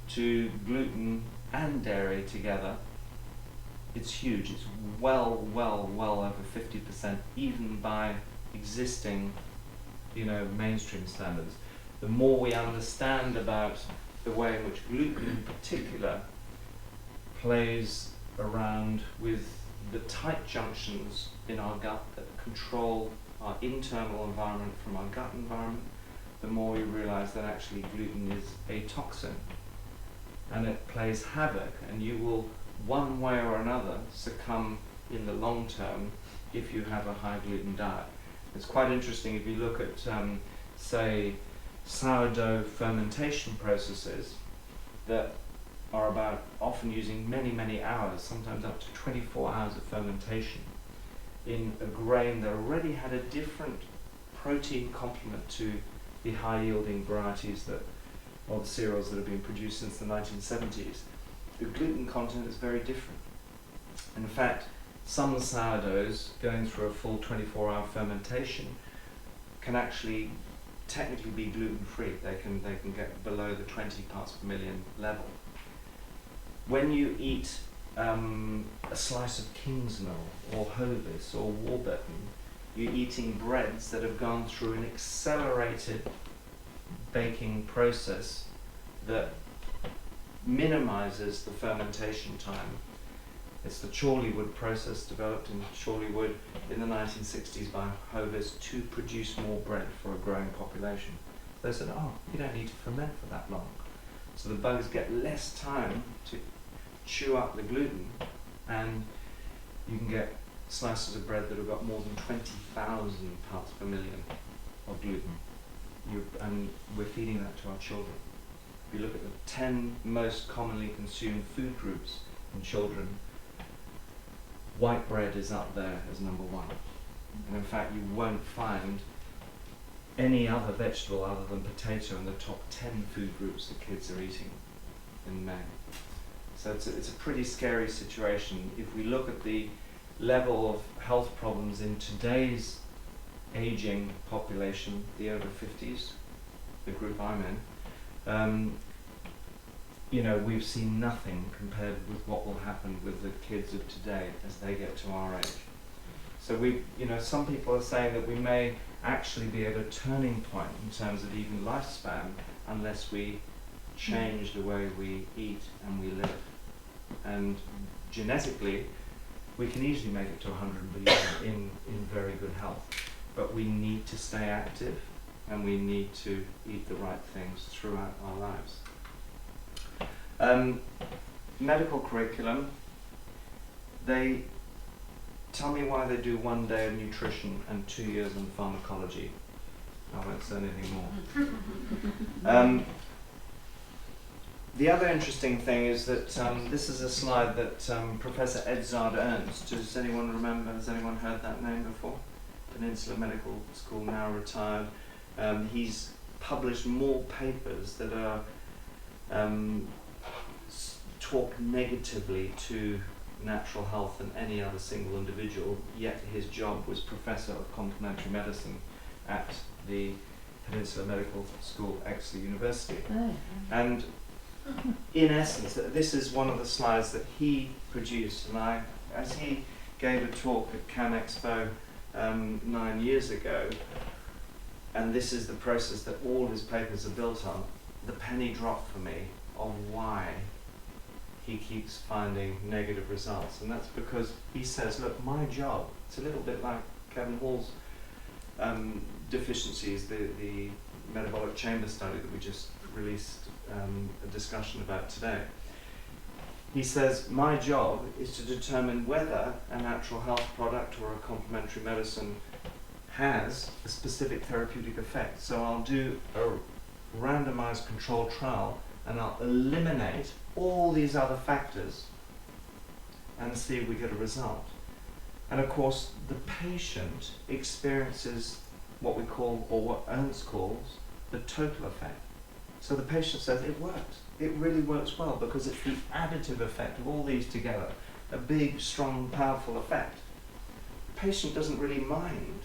to gluten and dairy together, it's huge. It's well over 50%, even by existing, mainstream standards. The more we understand about the way in which gluten in particular plays around with the tight junctions in our gut that control our internal environment from our gut environment, the more we realize that actually gluten is a toxin and it plays havoc, and you will one way or another succumb in the long term if you have a high gluten diet. It's quite interesting if you look at say sourdough fermentation processes that are about often using many hours, sometimes up to 24 hours of fermentation in a grain that already had a different protein complement to the high yielding varieties of the cereals that have been produced since the 1970s. The gluten content is very different. In fact, some sourdoughs going through a full 24-hour fermentation can actually technically be gluten-free. They can get below the 20 parts per million level. When you eat a slice of Kingsmill or Hovis or Warburton, you're eating breads that have gone through an accelerated baking process that minimizes the fermentation time. It's the Chorleywood process developed in Chorleywood in the 1960s by Hovis to produce more bread for a growing population. They said, you don't need to ferment for that long. So the bugs get less time to chew up the gluten, and you can get slices of bread that have got more than 20,000 parts per million of gluten. And we're feeding that to our children. If you look at the 10 most commonly consumed food groups in children, white bread is up there as number one. And in fact, you won't find any other vegetable other than potato in the top 10 food groups that kids are eating in May. So it's a pretty scary situation. If we look at the level of health problems in today's aging population, the over 50s, the group I'm in, we've seen nothing compared with what will happen with the kids of today as they get to our age. So some people are saying that we may actually be at a turning point in terms of even lifespan unless we change the way we eat and we live. And genetically, we can easily make it to 100 billion in very good health. But we need to stay active, and we need to eat the right things throughout our lives. Medical curriculum, they tell me why they do 1 day of nutrition and 2 years in pharmacology. I won't say anything more. The other interesting thing is that this is a slide that Professor Edzard Ernst, does anyone remember, has anyone heard that name before? Peninsula Medical School, now retired. He's published more papers that are talk negatively to natural health than any other single individual, yet his job was Professor of Complementary Medicine at the Peninsula Medical School, Exeter University. And in essence, this is one of the slides that he produced, and as he gave a talk at Can Expo 9 years ago, and this is the process that all his papers are built on, the penny dropped for me on why he keeps finding negative results. And that's because he says, look, my job, it's a little bit like Kevin Hall's deficiencies, the metabolic chamber study that we just released a discussion about today. He says, my job is to determine whether a natural health product or a complementary medicine has a specific therapeutic effect. So I'll do a randomized controlled trial and I'll eliminate all these other factors and see if we get a result. And of course, the patient experiences what we call, or what Ernst calls, the total effect. So the patient says, it works. It really works well because it's the additive effect of all these together, a big, strong, powerful effect. The patient doesn't really mind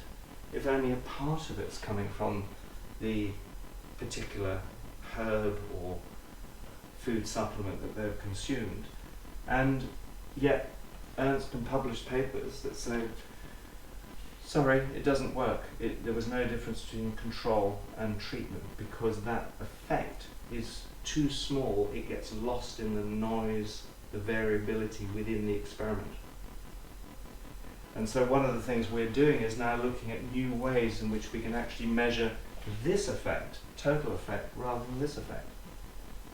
if only a part of it's coming from the particular herb or food supplement that they've consumed. And yet Ernst can publish papers that say, sorry, it doesn't work. There was no difference between control and treatment because that effect is too small. It gets lost in the noise, the variability within the experiment. And so one of the things we're doing is now looking at new ways in which we can actually measure this effect, total effect, rather than this effect.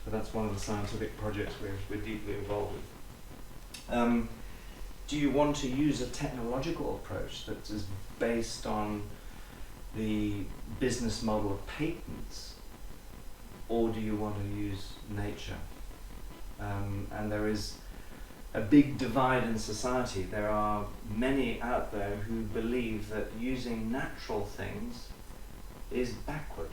So that's one of the scientific projects we're deeply involved with. Do you want to use a technological approach that is based on the business model of patents, or do you want to use nature? And there is a big divide in society. There are many out there who believe that using natural things is backward.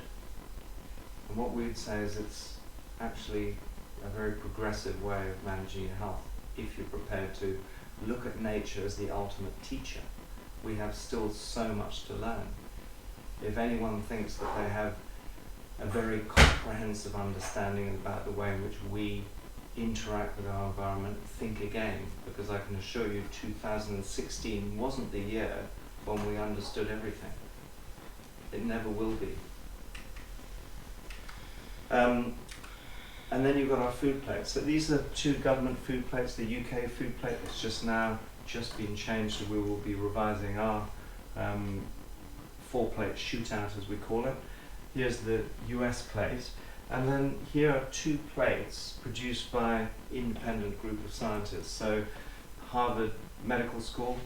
And what we would say is it's actually a very progressive way of managing your health if you're prepared to look at nature as the ultimate teacher. We have still so much to learn. If anyone thinks that they have a very comprehensive understanding about the way in which we interact with our environment, think again, because I can assure you 2016 wasn't the year when we understood everything. It never will be. And then you've got our food plates. So these are 2 government food plates. The UK food plate has just been changed, so we will be revising our 4-plate shootout, as we call it. Here's the US plate. And then here are 2 plates produced by an independent group of scientists. So Harvard Medical School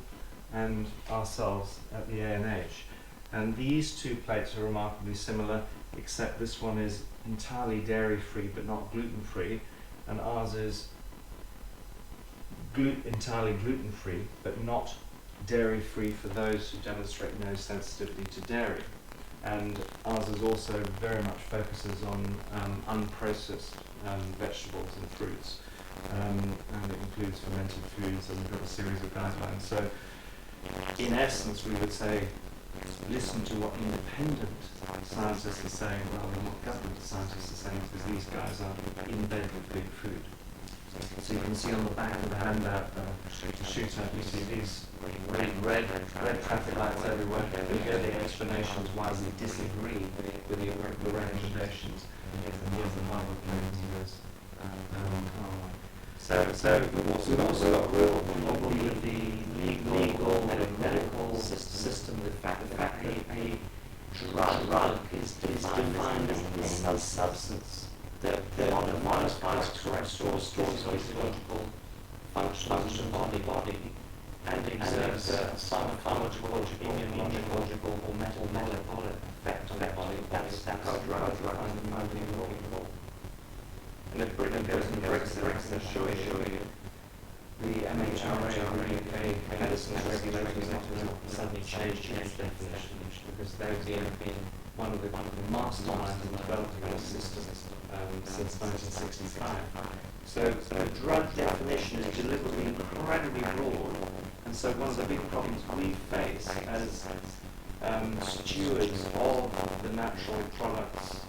and ourselves at the ANH. And these 2 plates are remarkably similar, except this one is entirely dairy-free but not gluten-free, and ours is entirely gluten-free but not dairy-free for those who demonstrate no sensitivity to dairy. And ours is also very much focuses on unprocessed vegetables and fruits, and it includes fermented foods, and we've got a series of guidelines. So in essence we would say, listen to what independent scientists are saying rather than what government scientists are saying, because these guys are in bed with good food. So you can see on the back of the handout, the shootout, you see these red traffic lights everywhere. Here are the explanations why we disagree with the recommendations. And here's the Harvard plans. So we've also got real problem with the legal medical system, the fact that a drug is defined as a substance that modifies to restore physiological function of the body and exerts a pharmacological, immunological or metabolic effect on the body. That's how drugs are involved. And if Britain goes and breaks the show you, the MHRA medicines regulators not to suddenly change its definition, because they've been one of the masterminds in developing a system since 1965. So the drug definition is deliberately incredibly broad, and so one of the big problems we face as stewards of the natural products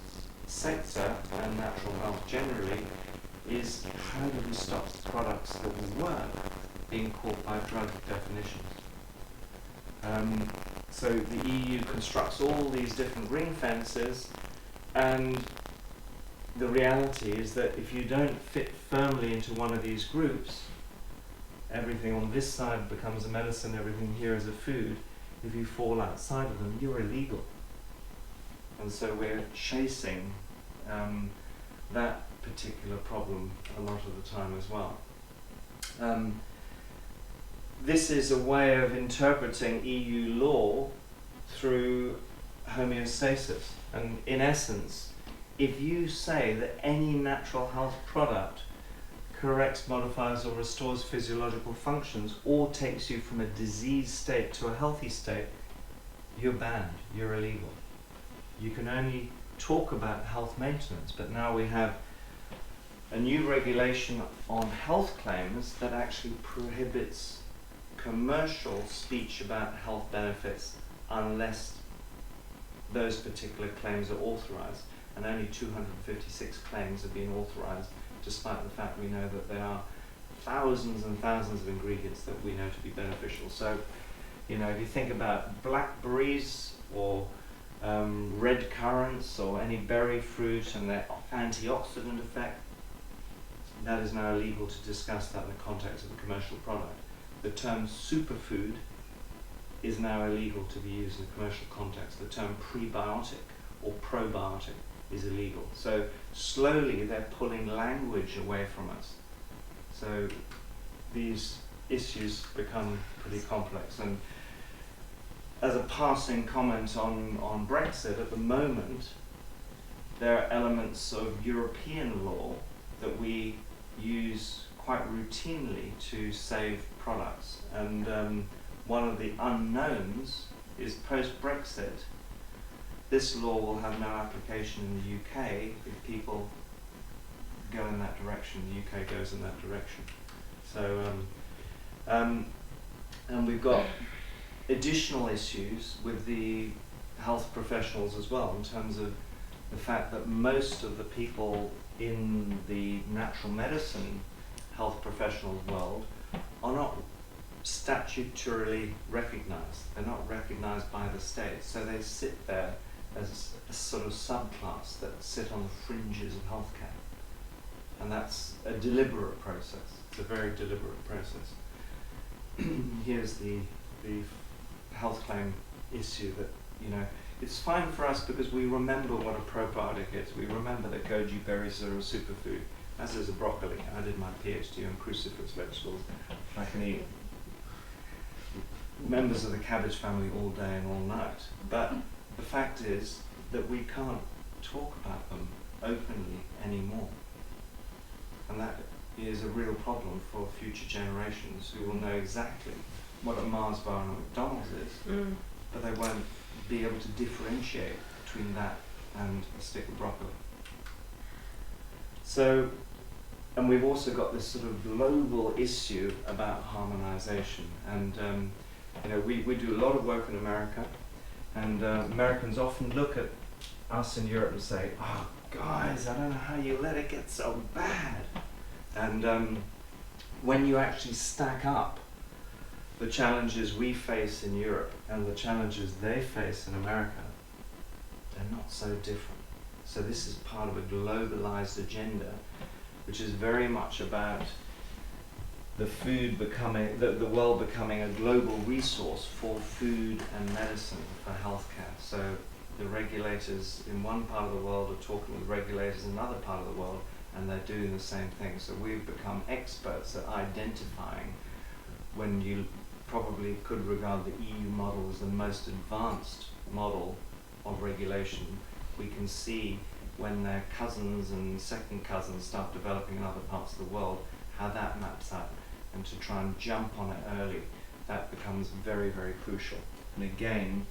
sector and natural health generally is how do we stop products that work being caught by drug definitions. So the EU constructs all these different ring fences, and the reality is that if you don't fit firmly into one of these groups, everything on this side becomes a medicine, everything here is a food. If you fall outside of them, you're illegal. And so we're chasing that particular problem a lot of the time as well. This is a way of interpreting EU law through homeostasis. And in essence, if you say that any natural health product corrects, modifies, or restores physiological functions, or takes you from a diseased state to a healthy state, you're banned, you're illegal. You can only talk about health maintenance, but now we have a new regulation on health claims that actually prohibits commercial speech about health benefits unless those particular claims are authorized, and only 256 claims have been authorized, despite the fact we know that there are thousands and thousands of ingredients that we know to be beneficial. So, you know, if you think about blackberries or red currants or any berry fruit and their antioxidant effect, that is now illegal to discuss that in the context of a commercial product. The term superfood is now illegal to be used in a commercial context. The term prebiotic or probiotic is illegal. So slowly they're pulling language away from us. So these issues become pretty complex. And as a passing comment on Brexit, at the moment there are elements of European law that we use quite routinely to save products. And one of the unknowns is post-Brexit, this law will have no application in the UK if people go in that direction, the UK goes in that direction. So, and we've got additional issues with the health professionals as well, in terms of the fact that most of the people in the natural medicine health professional world are not statutorily recognized. They're not recognized by the state, so they sit there as a sort of subclass that sit on the fringes of healthcare. And that's a deliberate process. It's a very deliberate process. Here's the health claim issue that, you know, it's fine for us because we remember what a probiotic is. We remember that goji berries are a superfood, as is a broccoli. I did my PhD on cruciferous vegetables. I can eat members of the cabbage family all day and all night. But the fact is that we can't talk about them openly anymore. And that is a real problem for future generations who will know exactly what a Mars bar and a McDonald's is, but they won't be able to differentiate between that and a stick of broccoli. So, and we've also got this sort of global issue about harmonization. And you know, we do a lot of work in America, and Americans often look at us in Europe and say, "Oh, guys, I don't know how you let it get so bad." And when you actually stack up the challenges we face in Europe and the challenges they face in America, they're not so different. So this is part of a globalized agenda, which is very much about the food becoming, the world becoming a global resource for food and medicine, for healthcare. So the regulators in one part of the world are talking with regulators in another part of the world, and they're doing the same thing. So we've become experts at identifying, when you probably could regard the EU model as the most advanced model of regulation, we can see when their cousins and second cousins start developing in other parts of the world, how that maps out. And to try and jump on it early, that becomes very, very crucial. And again,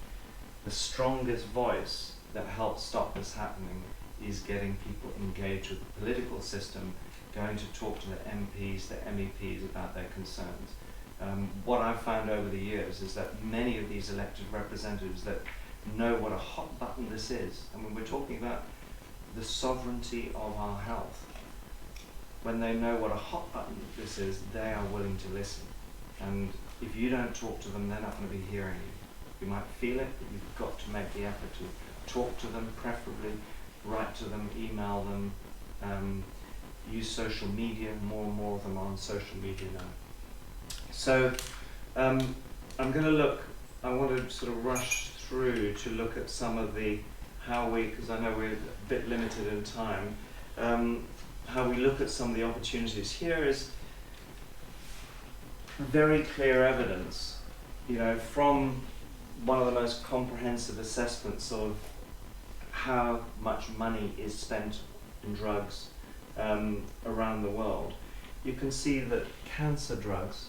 the strongest voice that helps stop this happening is getting people engaged with the political system, going to talk to the MPs, the MEPs about their concerns. What I've found over the years is that many of these elected representatives that know what a hot button this is, and when we're talking about the sovereignty of our health, when they know what a hot button this is, they are willing to listen. And if you don't talk to them, they're not going to be hearing you. You might feel it, but you've got to make the effort to talk to them, preferably write to them, email them, use social media. More and more of them are on social media now. So I'm going to look, I want to sort of rush through to look at some of the, how we, because I know we're a bit limited in time, how we look at some of the opportunities. Here is very clear evidence, you know, from one of the most comprehensive assessments of how much money is spent in drugs around the world. You can see that cancer drugs,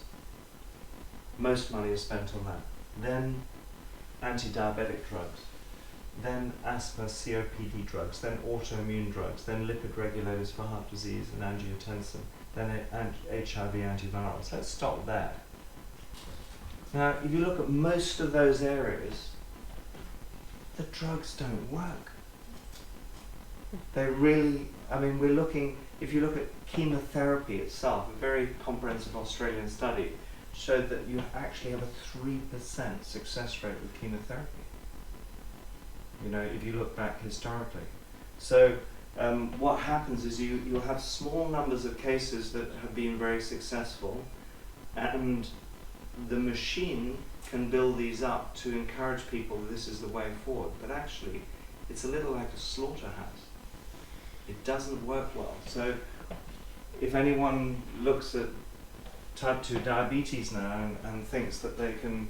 most money is spent on that. Then anti-diabetic drugs, then asthma, COPD drugs, then autoimmune drugs, then lipid regulators for heart disease and angiotensin, then HIV antivirals. Let's stop there. Now, if you look at most of those areas, the drugs don't work. They really, I mean, we're looking, if you look at chemotherapy itself, a very comprehensive Australian study showed that you actually have a 3% success rate with chemotherapy. You know, if you look back historically. So what happens is you'll have small numbers of cases that have been very successful, and the machine can build these up to encourage people that this is the way forward. But actually, it's a little like a slaughterhouse. It doesn't work well. So if anyone looks at type 2 diabetes now and thinks that they can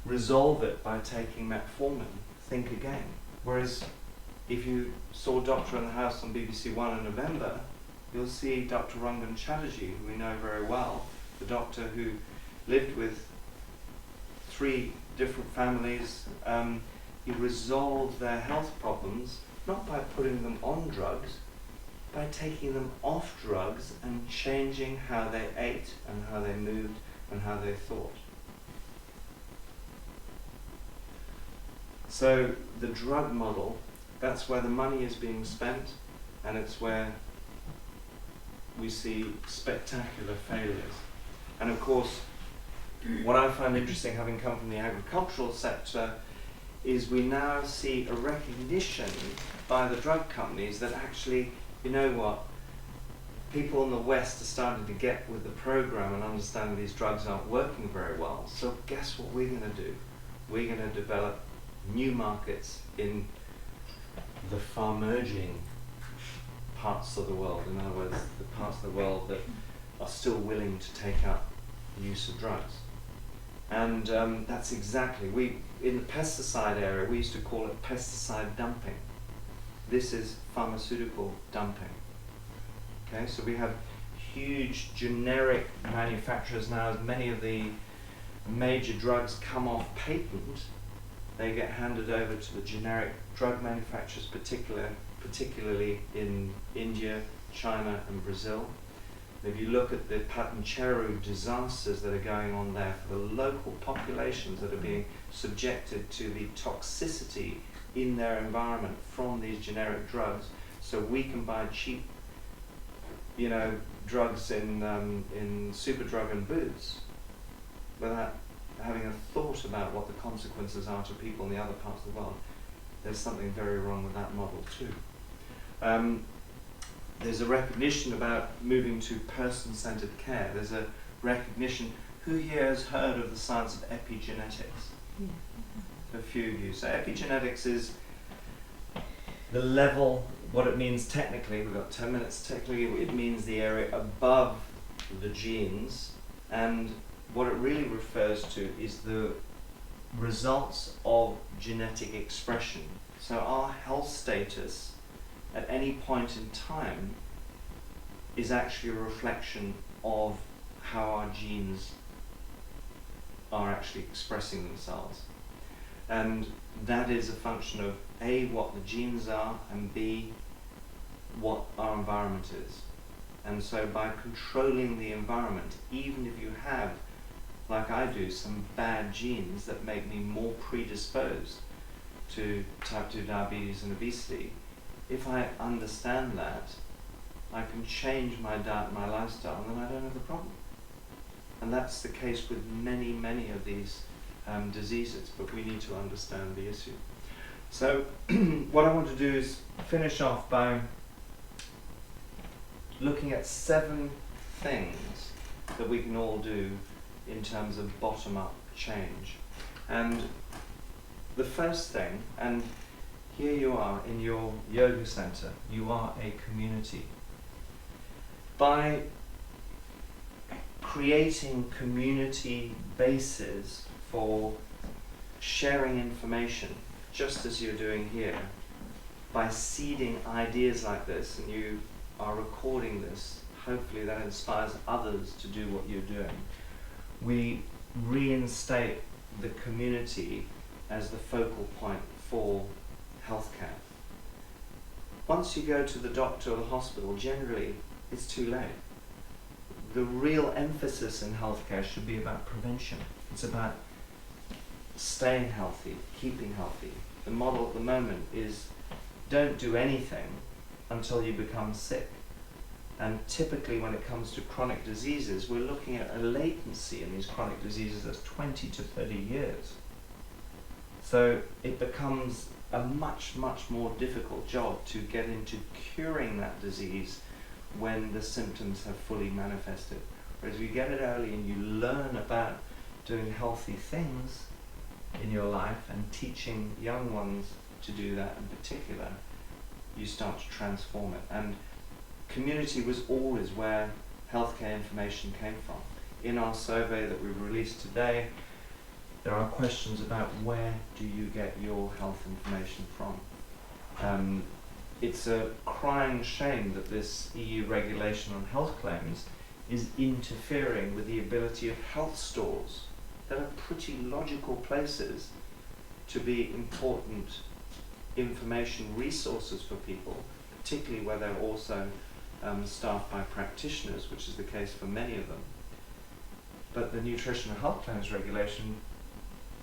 resolve it by taking metformin, think again. Whereas if you saw Doctor in the House on BBC One in November, you'll see Dr Rangan Chatterjee, who we know very well, the doctor who lived with 3 different families. He resolved their health problems not by putting them on drugs, by taking them off drugs and changing how they ate and how they moved and how they thought. So the drug model, that's where the money is being spent, and it's where we see spectacular failures. And of course, what I find interesting, having come from the agricultural sector, is we now see a recognition by the drug companies that actually, you know what, people in the West are starting to get with the program and understanding these drugs aren't working very well. So guess what we're going to do? We're going to develop new markets in the farm-emerging parts of the world. In other words, the parts of the world that are still willing to take up the use of drugs. And that's exactly, in the pesticide area, we used to call it pesticide dumping. This is pharmaceutical dumping. Okay, so we have huge generic manufacturers now. As many of the major drugs come off patent, they get handed over to the generic drug manufacturers, particularly in India, China and Brazil. If you look at the Patancheru disasters that are going on there for the local populations that are being subjected to the toxicity in their environment from these generic drugs, so we can buy cheap, you know, drugs in Superdrug and Boots without having a thought about what the consequences are to people in the other parts of the world. There's something very wrong with that model too. There's a recognition about moving to person-centered care. There's a recognition. Who here has heard of the science of epigenetics? Yeah. A few of you. So epigenetics is the level, what it means technically, we've got 10 minutes technically, it means the area above the genes, and what it really refers to is the results of genetic expression. So our health status at any point in time is actually a reflection of how our genes are actually expressing themselves. And that is a function of A, what the genes are, and B, what our environment is. And so by controlling the environment, even if you have, like I do, some bad genes that make me more predisposed to type 2 diabetes and obesity, if I understand that, I can change my diet and my lifestyle, and then I don't have a problem. And that's the case with many, many of these diseases, but we need to understand the issue. So what I want to do is finish off by looking at 7 things that we can all do in terms of bottom-up change. And the first thing, and here you are in your yoga center, you are a community. By creating community bases for sharing information, just as you're doing here, by seeding ideas like this, and you are recording this, hopefully that inspires others to do what you're doing. We reinstate the community as the focal point for healthcare. Once you go to the doctor or the hospital, generally it's too late. The real emphasis in healthcare should be about prevention. It's about staying healthy, keeping healthy. The model at the moment is don't do anything until you become sick. And typically when it comes to chronic diseases, we're looking at a latency in these chronic diseases that's 20 to 30 years. So it becomes a much, much more difficult job to get into curing that disease when the symptoms have fully manifested. Whereas if you get it early and you learn about doing healthy things in your life and teaching young ones to do that in particular, you start to transform it. And community was always where healthcare information came from. In our survey that we released today, there are questions about where do you get your health information from. It's a crying shame that this EU regulation on health claims is interfering with the ability of health stores that are pretty logical places to be important information resources for people, particularly where they're also staffed by practitioners, which is the case for many of them. But the nutritional health claims regulation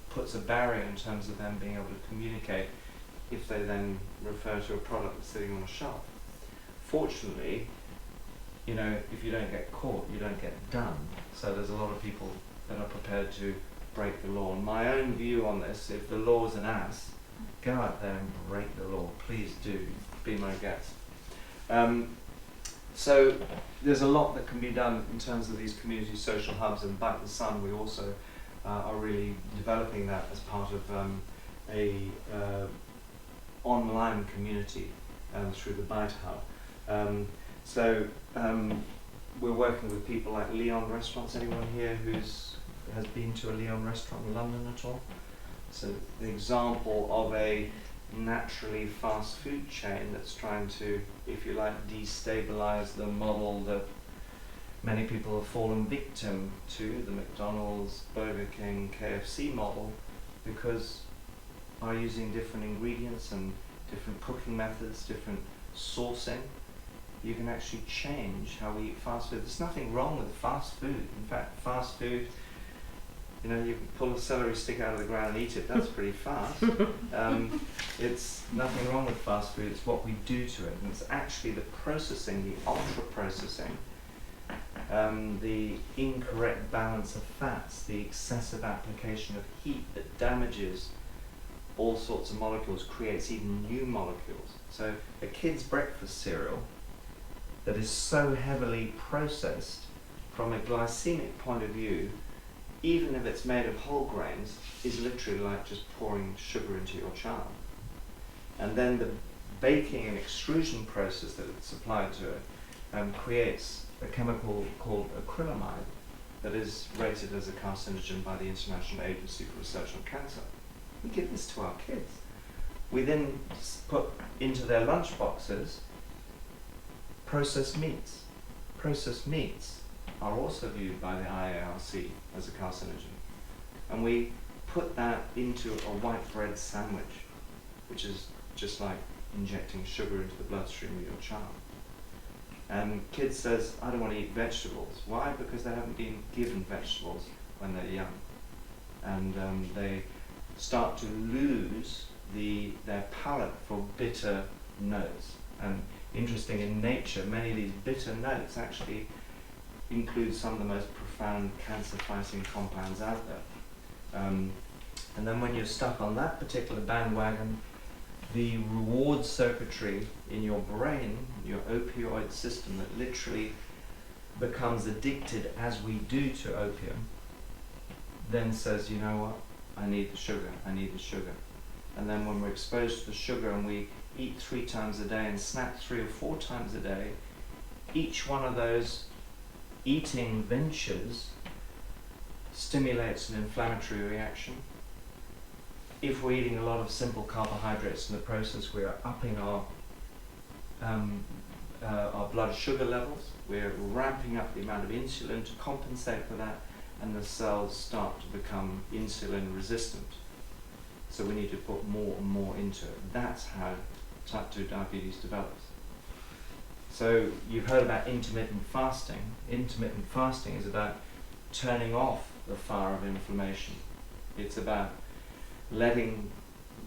puts a barrier in terms of them being able to communicate if they then refer to a product that's sitting on a shelf. Fortunately, you know, if you don't get caught, you don't get done. So there's a lot of people that are prepared to break the law. And my own view on this, if the law is an ass, go out there and break the law. Please do. Be my guest. So there's a lot that can be done in terms of these community social hubs, and Bite the Sun, we also are really developing that as part of a online community through the Bite Hub. We're working with people like Leon Restaurants. Anyone here has been to a Leon restaurant in London at all? So the example of a naturally fast food chain that's trying to, if you like, destabilize the model that many people have fallen victim to, the McDonald's, Burger King, KFC model, because by using different ingredients and different cooking methods, different sourcing, you can actually change how we eat fast food. There's nothing wrong with fast food. In fact, fast food, you know, you can pull a celery stick out of the ground and eat it. That's pretty fast. It's nothing wrong with fast food. It's what we do to it. And it's actually the processing, the ultra processing, the incorrect balance of fats, the excessive application of heat that damages all sorts of molecules, creates even new molecules. So a kid's breakfast cereal that is so heavily processed from a glycemic point of view, even if it's made of whole grains, is literally like just pouring sugar into your child. And then the baking and extrusion process that it's applied to it creates a chemical called acrylamide that is rated as a carcinogen by the International Agency for Research on Cancer. We give this to our kids. We then put into their lunch boxes processed meats. Processed meats are also viewed by the IARC as a carcinogen. And we put that into a white bread sandwich, which is just like injecting sugar into the bloodstream of your child. And kid says, I don't want to eat vegetables. Why? Because they haven't been given vegetables when they're young. And they start to lose their palate for bitter notes. And interesting, in nature, many of these bitter notes actually include some of the most profound cancer-fighting compounds out there. And then when you're stuck on that particular bandwagon, the reward circuitry in your brain, your opioid system that literally becomes addicted as we do to opium, then says, you know what, I need the sugar, I need the sugar. And then when we're exposed to the sugar and we eat 3 times a day and snack 3 or 4 times a day, each one of those eating ventures stimulates an inflammatory reaction. If we're eating a lot of simple carbohydrates in the process, we are upping our blood sugar levels. We're ramping up the amount of insulin to compensate for that, and the cells start to become insulin resistant. So we need to put more and more into it. That's how type 2 diabetes develops. So you've heard about intermittent fasting. Intermittent fasting is about turning off the fire of inflammation. It's about letting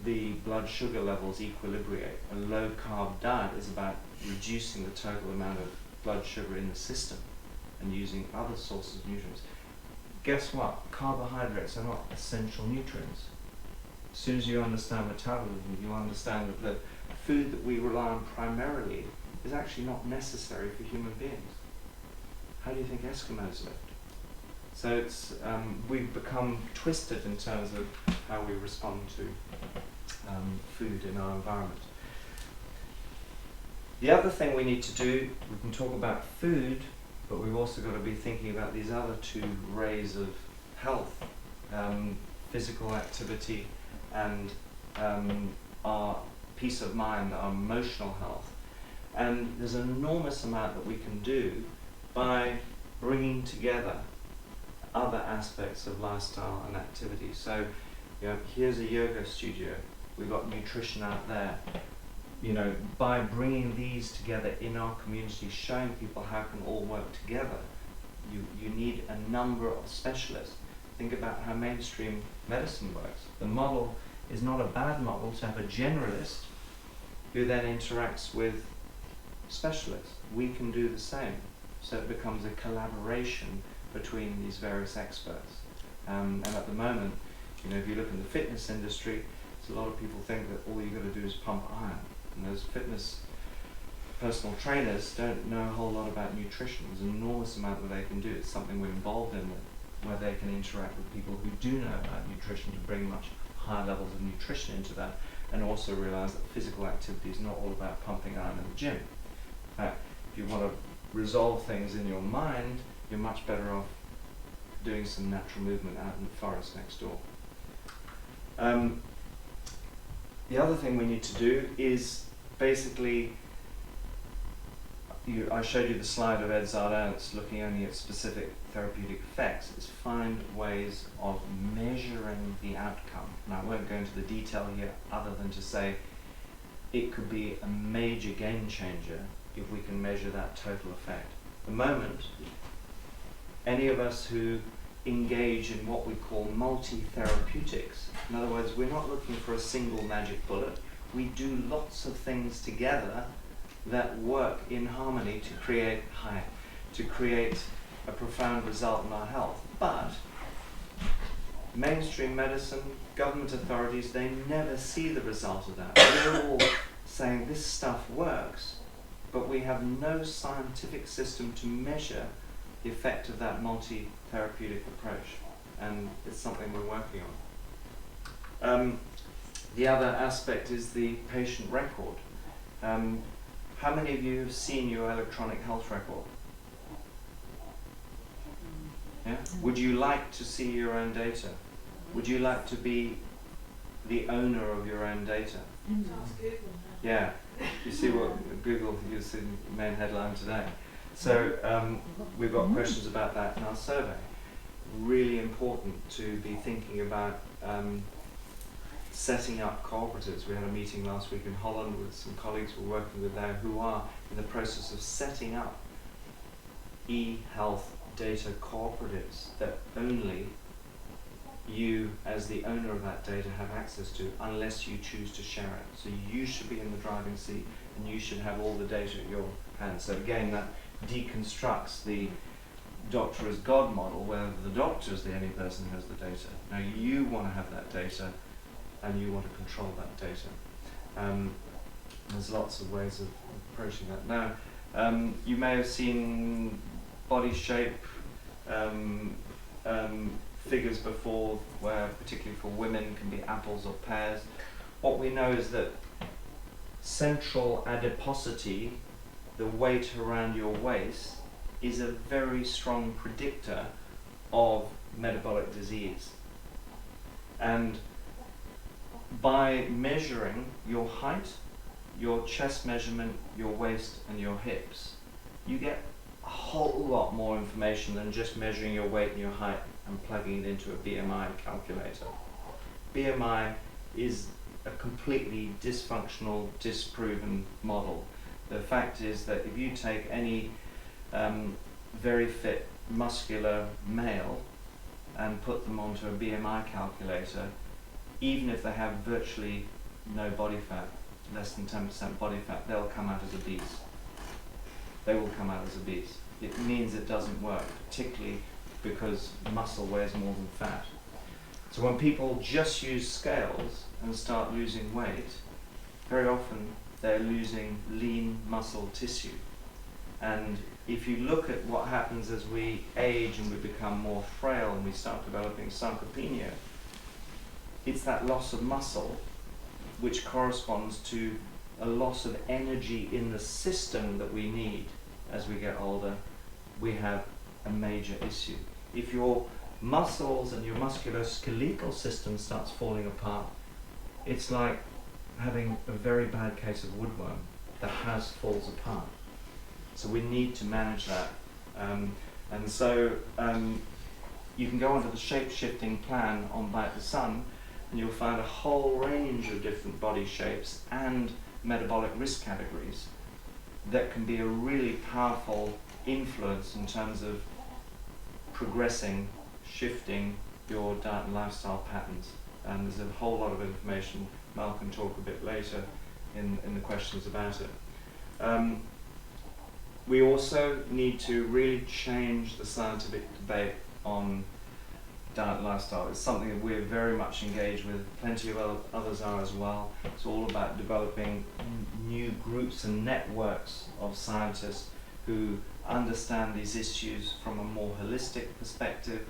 the blood sugar levels equilibrate. A low carb diet is about reducing the total amount of blood sugar in the system and using other sources of nutrients. Guess what? Carbohydrates are not essential nutrients. As soon as you understand metabolism, you understand that the food that we rely on primarily is actually not necessary for human beings. How do you think Eskimos lived? So it's we've become twisted in terms of how we respond to food in our environment. The other thing we need to do, we can talk about food, but we've also got to be thinking about these other 2 rays of health, physical activity and our peace of mind, our emotional health. And there's an enormous amount that we can do by bringing together other aspects of lifestyle and activity. So, you know, here's a yoga studio. We've got nutrition out there. You know, by bringing these together in our community, showing people how can all work together, you need a number of specialists. Think about how mainstream medicine works. The model is not a bad model to have a generalist who then interacts with specialists. We can do the same. So it becomes a collaboration between these various experts. And at the moment, you know, if you look in the fitness industry, a lot of people think that all you've got to do is pump iron. And those fitness personal trainers don't know a whole lot about nutrition. There's an enormous amount that they can do. It's something we're involved in, where they can interact with people who do know about nutrition to bring much higher levels of nutrition into that, and also realize that physical activity is not all about pumping iron in the gym. In fact, if you want to resolve things in your mind, you're much better off doing some natural movement out in the forest next door. The other thing we need to do is basically, I showed you the slide of Ed Zardance looking only at specific therapeutic effects, is find ways of measuring the outcome. And I won't go into the detail here other than to say it could be a major game changer if we can measure that total effect. At the moment, any of us who engage in what we call multi-therapeutics, in other words, we're not looking for a single magic bullet, we do lots of things together that work in harmony to create a profound result in our health. But mainstream medicine, government authorities, they never see the result of that. We're all saying this stuff works, but we have no scientific system to measure the effect of that multi-therapeutic approach, and it's something we're working on. The other aspect is the patient record. How many of you have seen your electronic health record? Yeah? Would you like to see your own data? Would you like to be the owner of your own data? Ask Google now. Yeah, you see what Google, you see the main headline today. So we've got questions about that in our survey. Really important to be thinking about setting up cooperatives. We had a meeting last week in Holland with some colleagues we're working with there who are in the process of setting up e-health data cooperatives that only you as the owner of that data have access to unless you choose to share it. So you should be in the driving seat and you should have all the data at your hands. So again, that deconstructs the doctor as God model where the doctor is the only person who has the data. Now you want to have that data and you want to control that data. There's lots of ways of approaching that. Now, you may have seen body shape figures before where particularly for women can be apples or pears. What we know is that central adiposity, the weight around your waist, is a very strong predictor of metabolic disease. And by measuring your height, your chest measurement, your waist and your hips, you get a whole lot more information than just measuring your weight and your height and plugging it into a BMI calculator. BMI is a completely dysfunctional, disproven model. The fact is that if you take any very fit, muscular male and put them onto a BMI calculator, even if they have virtually no body fat, less than 10% body fat, they'll come out as obese. They will come out as obese. It means it doesn't work, particularly because muscle weighs more than fat. So when people just use scales and start losing weight, very often they're losing lean muscle tissue. And if you look at what happens as we age and we become more frail and we start developing sarcopenia, it's that loss of muscle which corresponds to a loss of energy in the system that we need as we get older. We have a major issue. If your muscles and your musculoskeletal system starts falling apart, it's like having a very bad case of woodworm. The house falls apart. So we need to manage that. And so you can go onto the shape-shifting plan on Bite the Sun and you'll find a whole range of different body shapes and metabolic risk categories that can be a really powerful influence in terms of progressing, shifting your diet and lifestyle patterns. And there's a whole lot of information. Mal can talk a bit later in the questions about it. We also need to really change the scientific debate on diet and lifestyle. It's something that we're very much engaged with. Plenty of others are as well. It's all about developing new groups and networks of scientists who understand these issues from a more holistic perspective.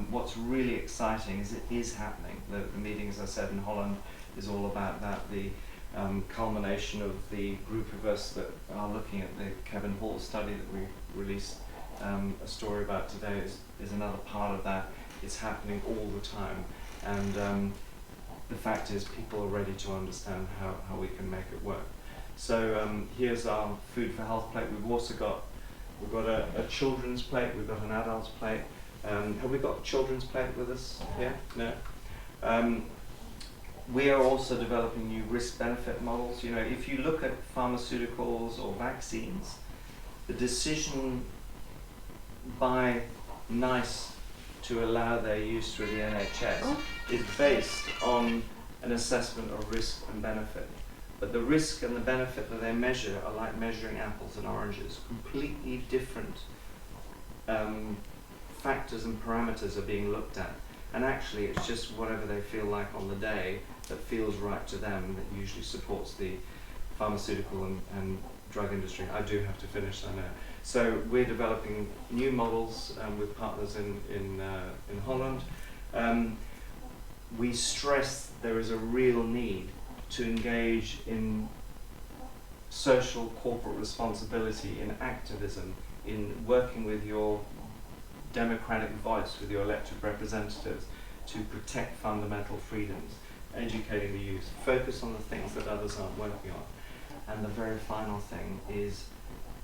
What's really exciting is it is happening. The meeting, as I said, in Holland is all about that. The culmination of the group of us that are looking at the Kevin Hall study that we released a story about today is another part of that. It's happening all the time, and the fact is people are ready to understand how we can make it work. So here's our food for health plate. We've also got a children's plate, we've got an adult's plate. Have we got a children's plate with us? Yeah? No? We are also developing new risk-benefit models. You know, if you look at pharmaceuticals or vaccines, the decision by NICE to allow their use through the NHS is based on an assessment of risk and benefit. But the risk and the benefit that they measure are like measuring apples and oranges. Completely different factors and parameters are being looked at. And actually it's just whatever they feel like on the day that feels right to them that usually supports the pharmaceutical and drug industry. I do have to finish, I know. So we're developing new models with partners in Holland. We stress there is a real need to engage in social corporate responsibility, in activism, in working with your democratic voice, with your elected representatives to protect fundamental freedoms, educating the youth, focus on the things that others aren't working on. And the very final thing is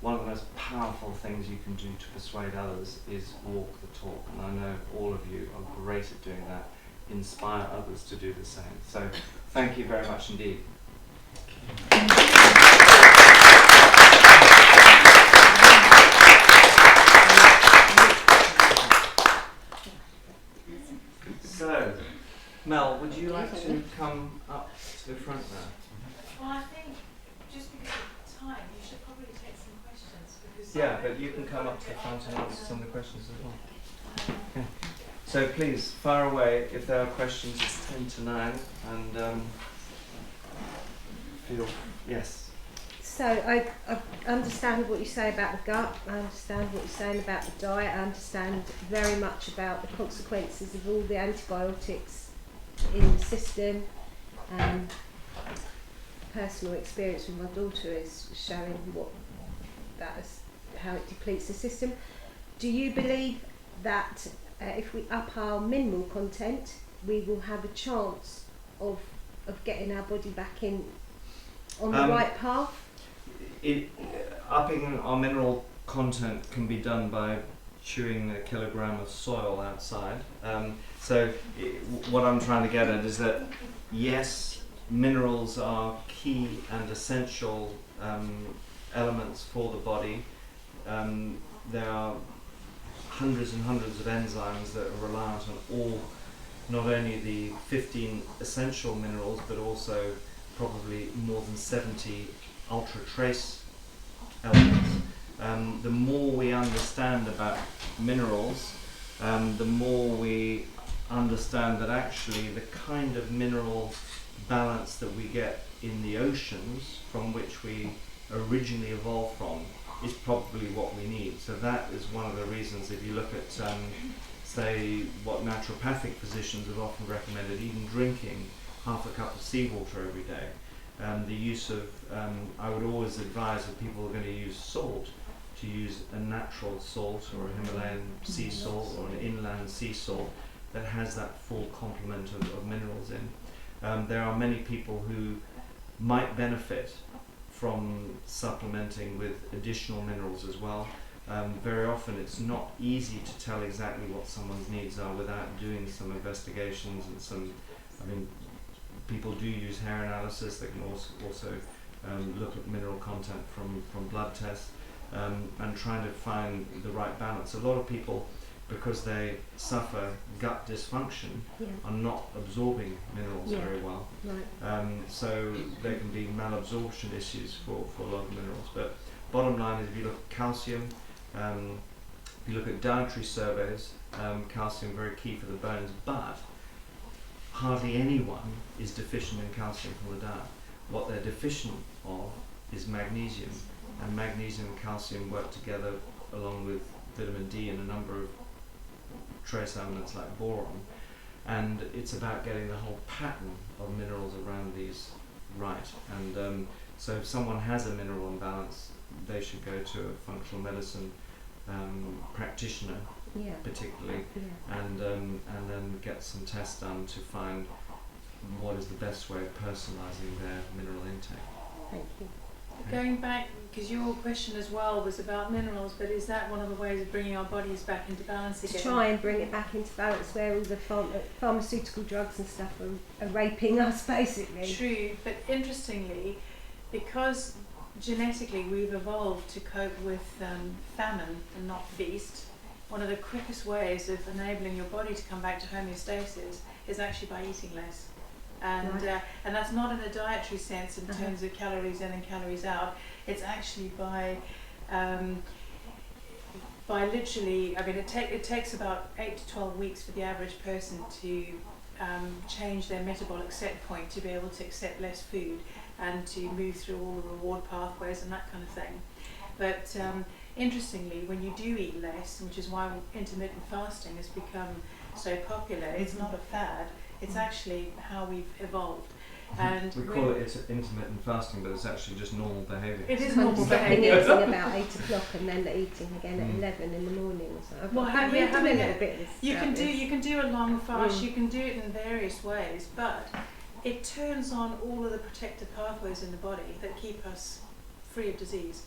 one of the most powerful things you can do to persuade others is walk the talk. And I know all of you are great at doing that inspire others to do the same. So thank you very much indeed. So, Mel, would you like to come up to the front now? Well, I think just because of time, you should probably take some questions. Because Yeah, but you can come up to the front and answer some of the questions as well. Okay. So please, fire away. If there are questions, it's 10 to 9. And feel, yes. So I understand what you say about the gut, I understand what you're saying about the diet, I understand very much about the consequences of all the antibiotics in the system. Personal experience with my daughter is showing how it depletes the system. Do you believe that if we up our mineral content, we will have a chance of getting our body back in on the right path? Upping our mineral content can be done by chewing a kilogram of soil outside. What I'm trying to get at is that yes, minerals are key and essential elements for the body. There are hundreds and hundreds of enzymes that are reliant on all, not only the 15 essential minerals, but also probably more than 70 ultra trace elements. The more we understand about minerals, the more we understand that actually the kind of mineral balance that we get in the oceans, from which we originally evolved from, is probably what we need. So that is one of the reasons, if you look at say what naturopathic physicians have often recommended, even drinking half a cup of seawater every day. The use of, I would always advise if people are going to use salt, to use a natural salt or a Himalayan sea salt or an inland sea salt that has that full complement of minerals in. There are many people who might benefit from supplementing with additional minerals as well. Very often it's not easy to tell exactly what someone's needs are without doing some investigations and some, people do use hair analysis. They can also look at mineral content from blood tests and trying to find the right balance. A lot of people, because they suffer gut dysfunction, are not absorbing minerals very well. Right. So there can be malabsorption issues for a lot of minerals. But bottom line is, if you look at calcium, if you look at dietary surveys, calcium very key for the bones, but hardly anyone is deficient in calcium from the diet. What they're deficient of is magnesium, and magnesium and calcium work together along with vitamin D and a number of trace elements like boron, and it's about getting the whole pattern of minerals around these right. And so if someone has a mineral imbalance, they should go to a functional medicine practitioner, particularly, and then get some tests done to find what is the best way of personalising their mineral intake. Thank you. Going back, because your question as well was about minerals, but is that one of the ways of bringing our bodies back into balance again? To try and bring it back into balance, where all the pharmaceutical drugs and stuff are raping us, basically. True, but interestingly, because genetically we've evolved to cope with famine and not feast, one of the quickest ways of enabling your body to come back to homeostasis is actually by eating less. And that's not in a dietary sense in terms of calories in and calories out. It's actually by literally, it takes about 8 to 12 weeks for the average person to change their metabolic set point to be able to accept less food and to move through all the reward pathways and that kind of thing. But interestingly, when you do eat less, which is why intermittent fasting has become so popular, it's not a fad. It's actually how we've evolved. And we call it intermittent fasting, but it's actually just normal behaviour. It is normal Stopping behaviour. eating about 8 o'clock and then eating again at 11 in the morning. So You can do a long fast. You can do it in various ways, but it turns on all of the protective pathways in the body that keep us free of disease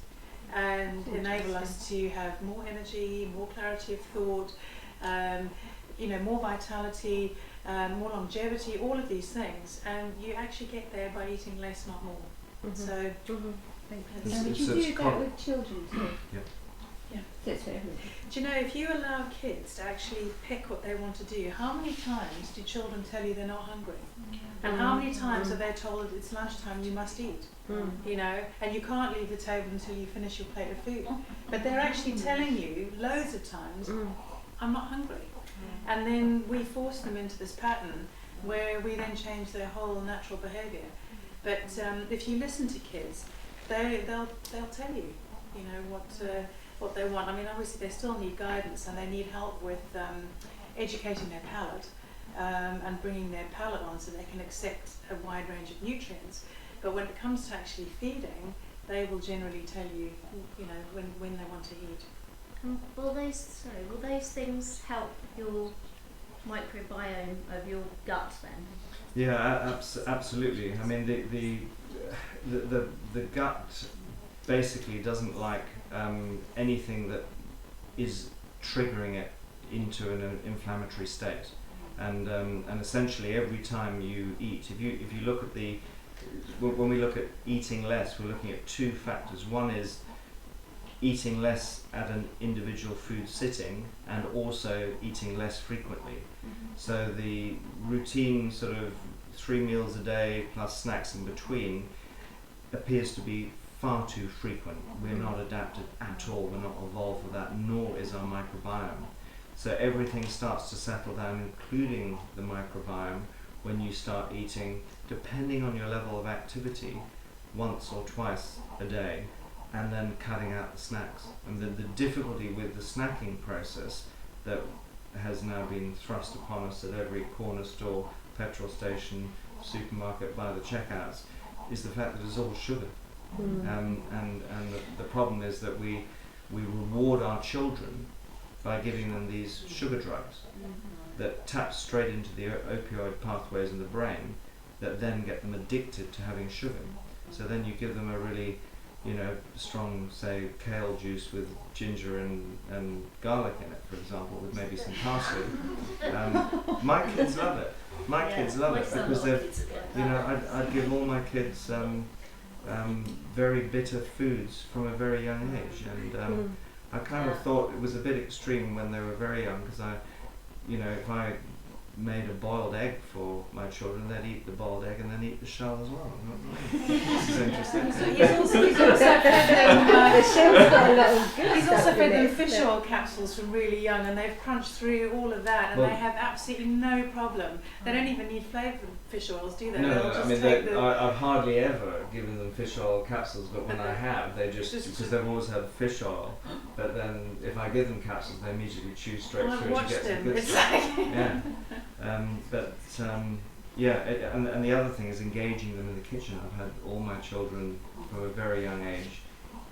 and enable us to have more energy, more clarity of thought, more vitality. more longevity, all of these things, and you actually get there by eating less, not more. So, Would you do that with children too? Yeah. Yeah. That's for everyone. Do you know, if you allow kids to actually pick what they want to do, how many times do children tell you they're not hungry? And how many times are they told it's lunchtime, you must eat? You know, and you can't leave the table until you finish your plate of food. But they're actually telling you loads of times, I'm not hungry. And then we force them into this pattern where we then change their whole natural behaviour. But if you listen to kids, they'll tell you, you know, what they want. I mean, obviously they still need guidance and they need help with educating their palate and bringing their palate on so they can accept a wide range of nutrients. But when it comes to actually feeding, they will generally tell you, you know, when they want to eat. Will those things help your microbiome of your gut then? Yeah, absolutely. I mean, the gut basically doesn't like anything that is triggering it into an inflammatory state, and essentially every time you eat, if you look at when we look at eating less, we're looking at two factors. One is eating less at an individual food sitting, and also eating less frequently. So the routine sort of 3 meals a day plus snacks in between appears to be far too frequent. We're not adapted at all, we're not evolved for that, nor is our microbiome. So everything starts to settle down, including the microbiome, when you start eating, depending on your level of activity, once or twice a day, and then cutting out the snacks. And the difficulty with the snacking process that has now been thrust upon us at every corner store, petrol station, supermarket, by the checkouts, is the fact that it's all sugar. And the problem is that we reward our children by giving them these sugar drugs that tap straight into the opioid pathways in the brain that then get them addicted to having sugar. So then you give them a really, you know, strong, say, kale juice with ginger and garlic in it, for example, with maybe some parsley. My kids love it. My kids love it because they've, you know, I'd give all my kids very bitter foods from a very young age, and I kind of thought it was a bit extreme when they were very young, because you know, if I made a boiled egg for my children, they'd eat the boiled egg and then eat the shell as well. This is interesting. So he's also fed them fish oil capsules from really young, and they've crunched through all of that, and they have absolutely no problem. They don't even need flavoured fish oils, do they? No, I mean, I've hardly ever given them fish oil capsules, but when I have, they just because they've always had fish oil. But then if I give them capsules, they immediately chew straight through to get some good stuff. Yeah. And the other thing is engaging them in the kitchen. I've had all my children from a very young age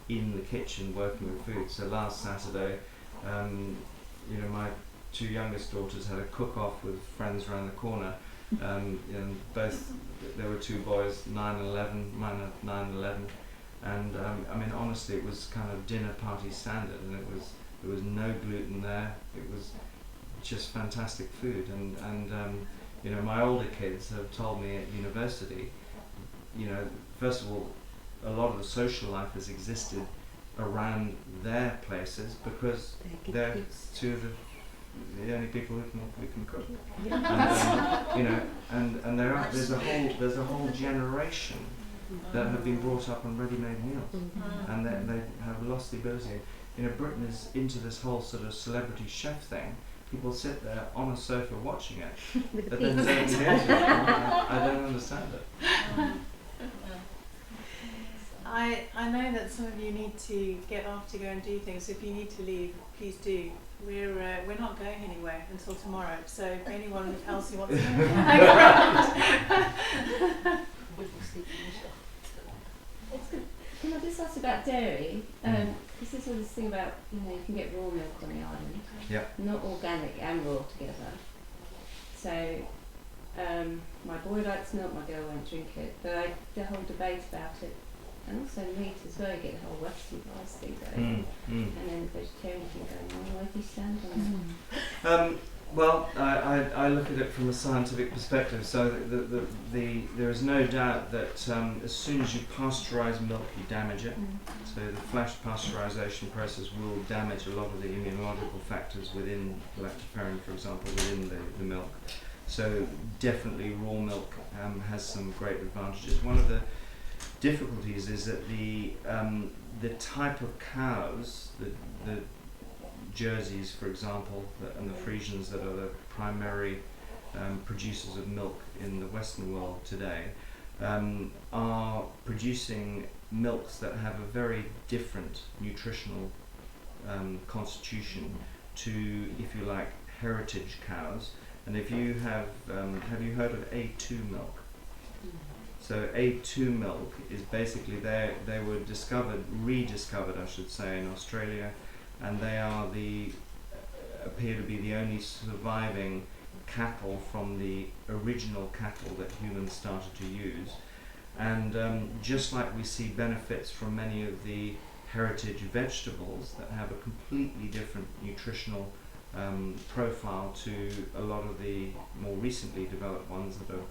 in the kitchen working with food. So last Saturday, you know, my 2 youngest daughters had a cook-off with friends around the corner. And both, there were 2 boys, 9 and 11, mine are 9 and 11. And I mean, honestly, it was kind of dinner party standard, and there was no gluten there. It was just fantastic food, and you know, my older kids have told me at university, you know, first of all, a lot of the social life has existed around their places because they're 2 of the only people who can cook. And, you know, and there's a whole generation that have been brought up on ready-made meals, and they have lost the ability. You know, Britain is into this whole sort of celebrity chef thing. People sit there on a sofa watching it, but then don't engage it. I don't understand it. I know that some of you need to get off to go and do things. So if you need to leave, please do. We're not going anywhere until tomorrow. So if anyone else who wants to hang around. Can I just ask about dairy? Because there's all this thing about, you know, you can get raw milk on the island. Yeah. Not organic and raw together. So my boy likes milk, my girl won't drink it. But the whole debate about it, and also meat as well, you get the whole Western price thing going, and then the vegetarian thing going on. Where do you stand on that? Well, I look at it from a scientific perspective. So there is no doubt that as soon as you pasteurize milk, you damage it. So the flash pasteurization process will damage a lot of the immunological factors within lactoferrin, for example, within the milk. So definitely raw milk has some great advantages. One of the difficulties is that the type of cows, the Jerseys, for example, and the Friesians that are the primary producers of milk in the Western world today, are producing milks that have a very different nutritional constitution to, if you like, heritage cows. And if you have you heard of A2 milk? So A2 milk is basically they were rediscovered, I should say, in Australia, and they are appear to be the only surviving cattle from the original cattle that humans started to use. And just like we see benefits from many of the heritage vegetables that have a completely different nutritional profile to a lot of the more recently developed ones that are,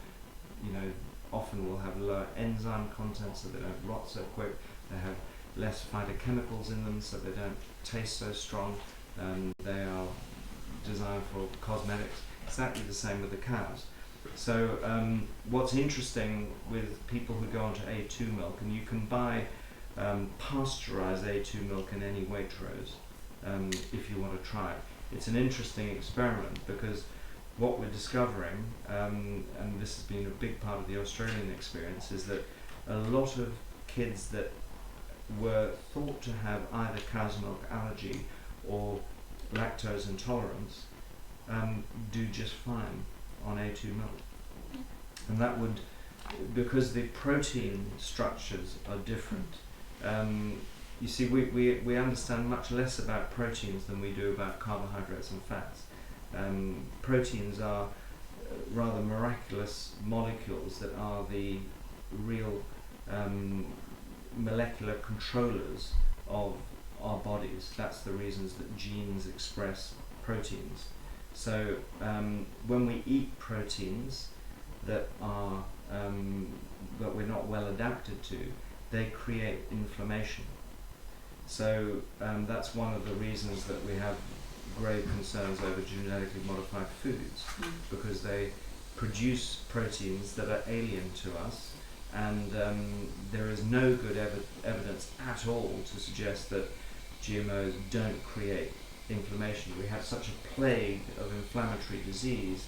often will have lower enzyme content so they don't rot so quick. They have less phytochemicals in them so they don't taste so strong. They are designed for cosmetics. Exactly the same with the cows. So what's interesting with people who go onto A2 milk, and you can buy pasteurized A2 milk in any Waitrose if you want to try it. It's an interesting experiment because what we're discovering, and this has been a big part of the Australian experience, is that a lot of kids that were thought to have either cow's milk allergy or lactose intolerance do just fine on A2 milk. And that would, because the protein structures are different. You see, we understand much less about proteins than we do about carbohydrates and fats. Proteins are rather miraculous molecules that are the real molecular controllers of our bodies. That's the reasons that genes express proteins. So when we eat proteins that are that we're not well adapted to, they create inflammation. So that's one of the reasons that we have grave concerns over genetically modified foods, because they produce proteins that are alien to us, and there is no good evidence at all to suggest that GMOs don't create inflammation. We have such a plague of inflammatory disease.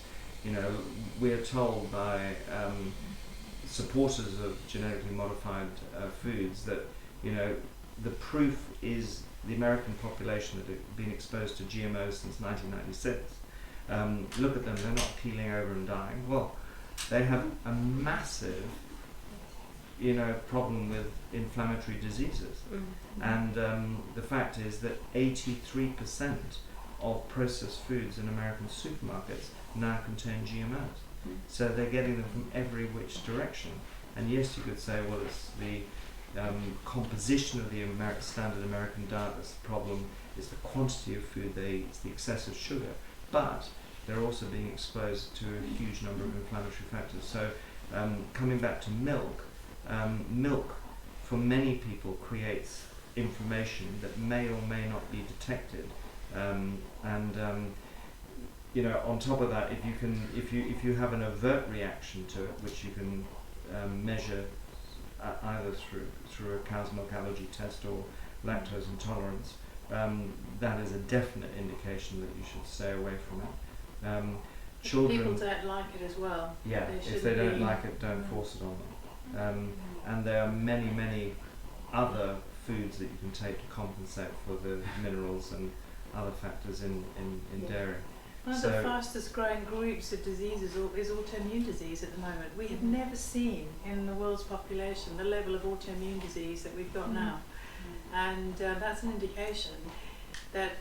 We are told by supporters of genetically modified foods that the proof is the American population that have been exposed to GMOs since 1996. Look at them, they're not keeling over and dying. Well, they have a massive problem with inflammatory diseases. And the fact is that 83% of processed foods in American supermarkets now contain GMOs. So they're getting them from every which direction. And yes, you could say, well, it's the composition of the standard American diet that's the problem, it's the quantity of food they eat, it's the excessive sugar. But they're also being exposed to a huge number of inflammatory factors. So coming back to milk, milk for many people creates inflammation that may or may not be detected. On top of that, if you have an overt reaction to it, which you can measure either through a cow's milk allergy test or lactose intolerance, that is a definite indication that you should stay away from it. Children, people don't like it as well. Yeah, if they don't like it, don't force it on them. And there are many, many other foods that you can take to compensate for the minerals and other factors in dairy. One of the fastest growing groups of diseases is autoimmune disease at the moment. We have never seen in the world's population the level of autoimmune disease that we've got now. And that's an indication that,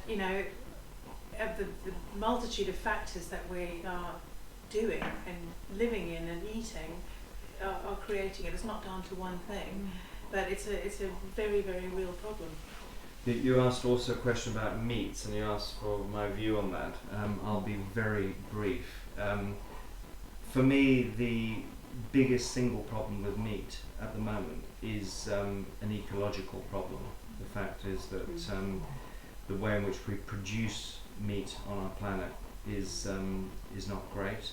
of the multitude of factors that we are doing and living in and eating are creating it. It's not down to one thing, but it's a very, very real problem. You asked also a question about meats, and you asked for my view on that. I'll be very brief. For me, the biggest single problem with meat at the moment is an ecological problem. The fact is that the way in which we produce meat on our planet is not great.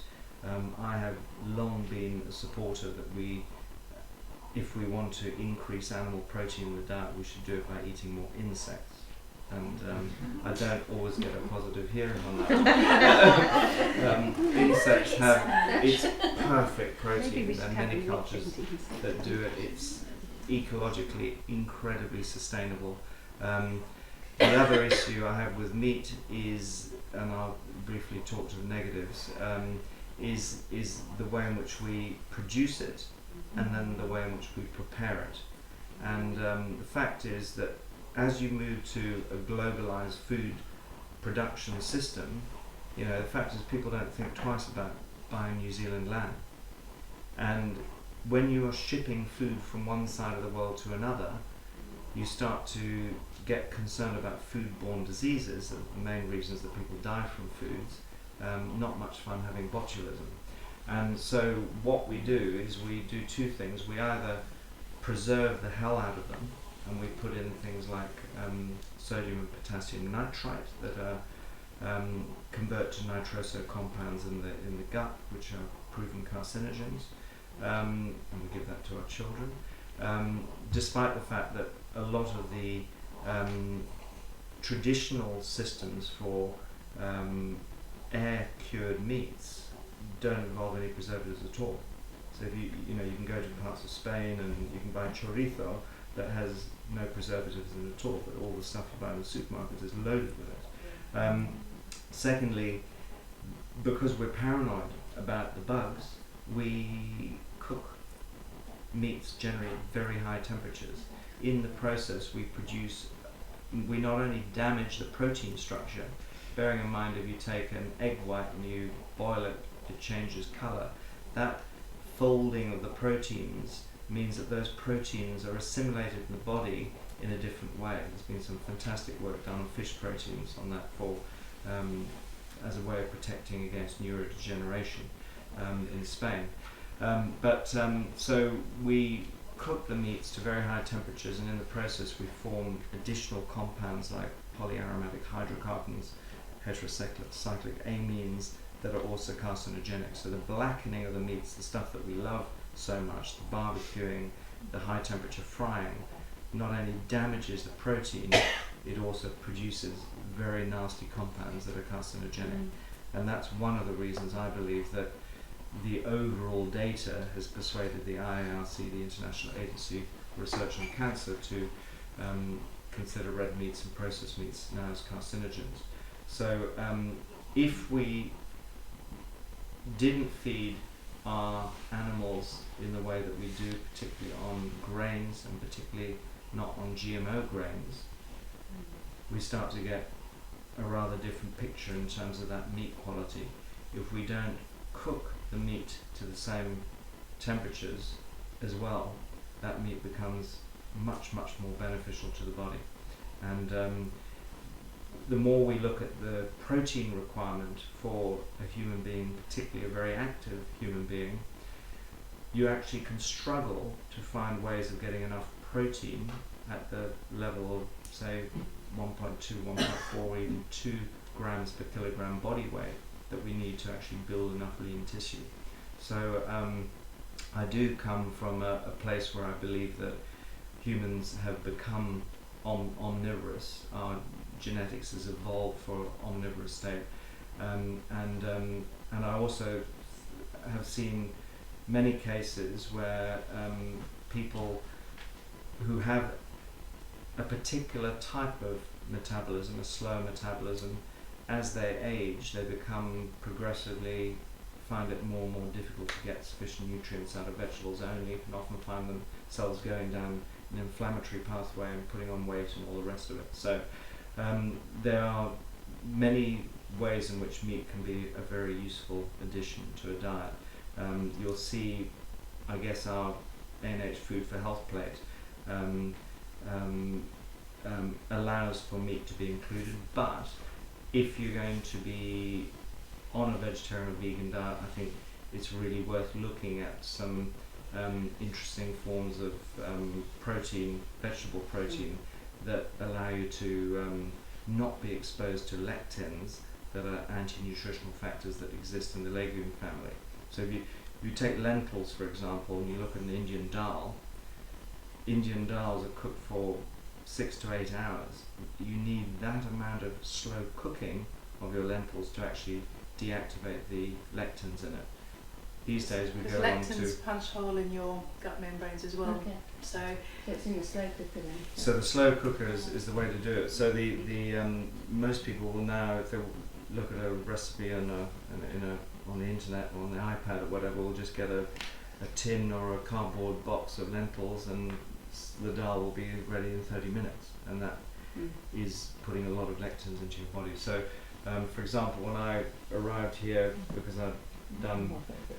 I have long been a supporter that if we want to increase animal protein in the diet, we should do it by eating more insects. And I don't always get a positive hearing on that. Insects have its perfect protein. There are many cultures that do it. It's ecologically incredibly sustainable. The other issue I have with meat is, and I'll briefly talk to the negatives, is the way in which we produce it, and then the way in which we prepare it. And the fact is that as you move to a globalized food production system, the fact is people don't think twice about buying New Zealand lamb. And when you are shipping food from one side of the world to another, you start to get concerned about foodborne diseases, the main reasons that people die from foods. Not much fun having botulism. And so what we do is we do two things. We either preserve the hell out of them, and we put in things like sodium and potassium nitrite that convert to nitroso compounds in the gut, which are proven carcinogens, and we give that to our children. Despite the fact that a lot of the traditional systems for air-cured meats don't involve any preservatives at all. So if you can go to parts of Spain and you can buy chorizo that has no preservatives in it at all, but all the stuff you buy in the supermarket is loaded with it. Secondly, because we're paranoid about the bugs, we cook meats generally at very high temperatures. In the process, we not only damage the protein structure, bearing in mind if you take an egg white and you boil it, it changes colour. That folding of the proteins means that those proteins are assimilated in the body in a different way. There's been some fantastic work done on fish proteins on that as a way of protecting against neurodegeneration in Spain. So we cook the meats to very high temperatures, and in the process we form additional compounds like polyaromatic hydrocarbons, heterocyclic amines, that are also carcinogenic. So the blackening of the meats, the stuff that we love so much, the barbecuing, the high temperature frying, not only damages the protein, it also produces very nasty compounds that are carcinogenic. And that's one of the reasons I believe that the overall data has persuaded the IARC, the International Agency for Research on Cancer, to consider red meats and processed meats now as carcinogens. So if we didn't feed our animals in the way that we do, particularly on grains and particularly not on GMO grains, we start to get a rather different picture in terms of that meat quality. If we don't cook the meat to the same temperatures as well, that meat becomes much, much more beneficial to the body. And the more we look at the protein requirement for a human being, particularly a very active human being, you actually can struggle to find ways of getting enough protein at the level of, say, 1.2, 1.4, or even 2 grams per kilogram body weight that we need to actually build enough lean tissue. So I do come from a place where I believe that humans have become omnivorous. Our genetics has evolved for omnivorous state, and I also have seen many cases where people who have a particular type of metabolism, a slow metabolism, as they age, they become progressively find it more and more difficult to get sufficient nutrients out of vegetables only, and often find themselves going down an inflammatory pathway and putting on weight and all the rest of it. So there are many ways in which meat can be a very useful addition to a diet. You'll see, I guess, our ANH Food for Health plate allows for meat to be included, but if you're going to be on a vegetarian or vegan diet, I think it's really worth looking at some interesting forms of protein, vegetable protein, that allow you to not be exposed to lectins that are anti-nutritional factors that exist in the legume family. So if you take lentils, for example, and you look at an Indian dal, Indian dals are cooked for 6 to 8 hours. You need that amount of slow cooking of your lentils to actually deactivate the lectins in it. These days we go on to... lectins punch hole in your gut membranes as well. Okay. So it's in the slow cooker then. So the slow cooker is the way to do it. So the most people will now, if they look at a recipe on the internet or on the iPad or whatever, will just get a tin or a cardboard box of lentils, and the dal will be ready in 30 minutes, and that is putting a lot of lectins into your body. So for example, when I arrived here, because I'd done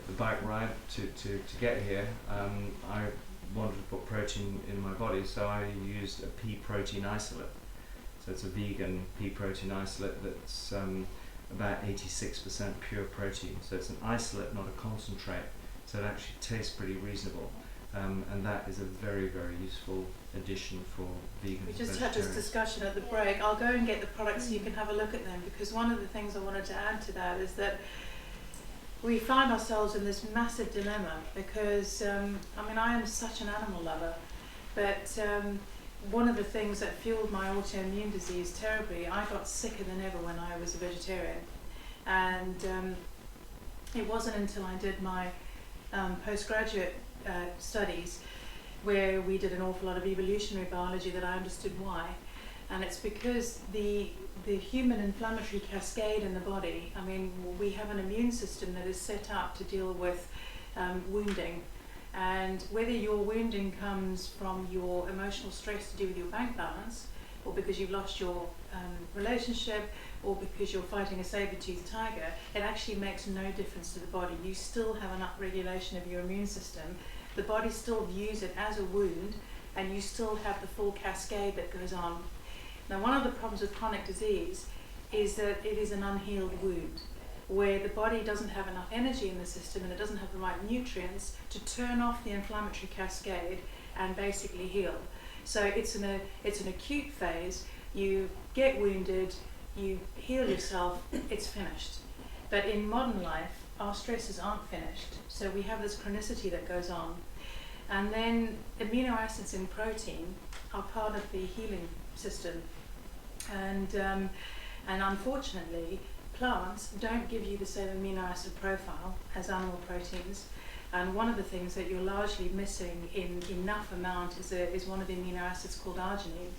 the bike ride to get here, I wanted to put protein in my body, so I used a pea protein isolate. So it's a vegan pea protein isolate that's about 86% pure protein. So it's an isolate, not a concentrate, so it actually tastes pretty reasonable. And that is a very, very useful addition for vegans. we just had this discussion at the break. I'll go and get the products so you can have a look at them, because one of the things I wanted to add to that is that we find ourselves in this massive dilemma, because I mean, I am such an animal lover, but one of the things that fueled my autoimmune disease terribly, I got sicker than ever when I was a vegetarian. And it wasn't until I did my postgraduate studies, where we did an awful lot of evolutionary biology, that I understood why. And it's because the human inflammatory cascade in the body, I mean, we have an immune system that is set up to deal with wounding. And whether your wounding comes from your emotional stress to do with your bank balance, or because you've lost your relationship, or because you're fighting a saber-toothed tiger, it actually makes no difference to the body. You still have an upregulation of your immune system. The body still views it as a wound, and you still have the full cascade that goes on. Now, one of the problems with chronic disease is that it is an unhealed wound, where the body doesn't have enough energy in the system, and it doesn't have the right nutrients to turn off the inflammatory cascade and basically heal. So it's an acute phase. You get wounded, you heal yourself, it's finished. But in modern life, our stresses aren't finished. So we have this chronicity that goes on. And then amino acids in protein are part of the healing system. And unfortunately, plants don't give you the same amino acid profile as animal proteins. And one of the things that you're largely missing in enough amount is one of the amino acids called arginine.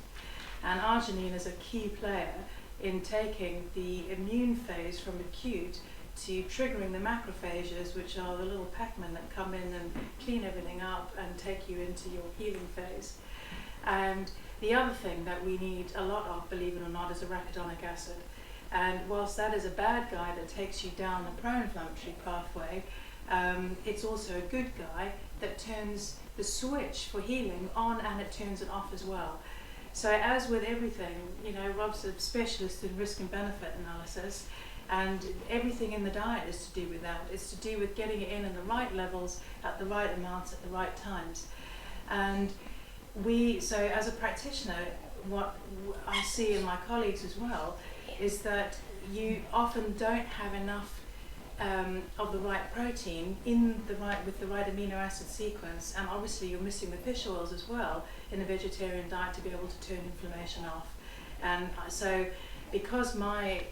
And arginine is a key player in taking the immune phase from acute to triggering the macrophages, which are the little Pac-Men that come in and clean everything up and take you into your healing phase. And the other thing that we need a lot of, believe it or not, is arachidonic acid. And whilst that is a bad guy that takes you down the pro-inflammatory pathway, it's also a good guy that turns the switch for healing on, and it turns it off as well. So as with everything, you know, Rob's a specialist in risk and benefit analysis, and everything in the diet is to do with that. It's to do with getting it in the right levels, at the right amounts, at the right times. And so as a practitioner, what I see in my colleagues as well is that you often don't have enough of the right protein with the right amino acid sequence, and obviously you're missing the fish oils as well in a vegetarian diet to be able to turn inflammation off. And so because my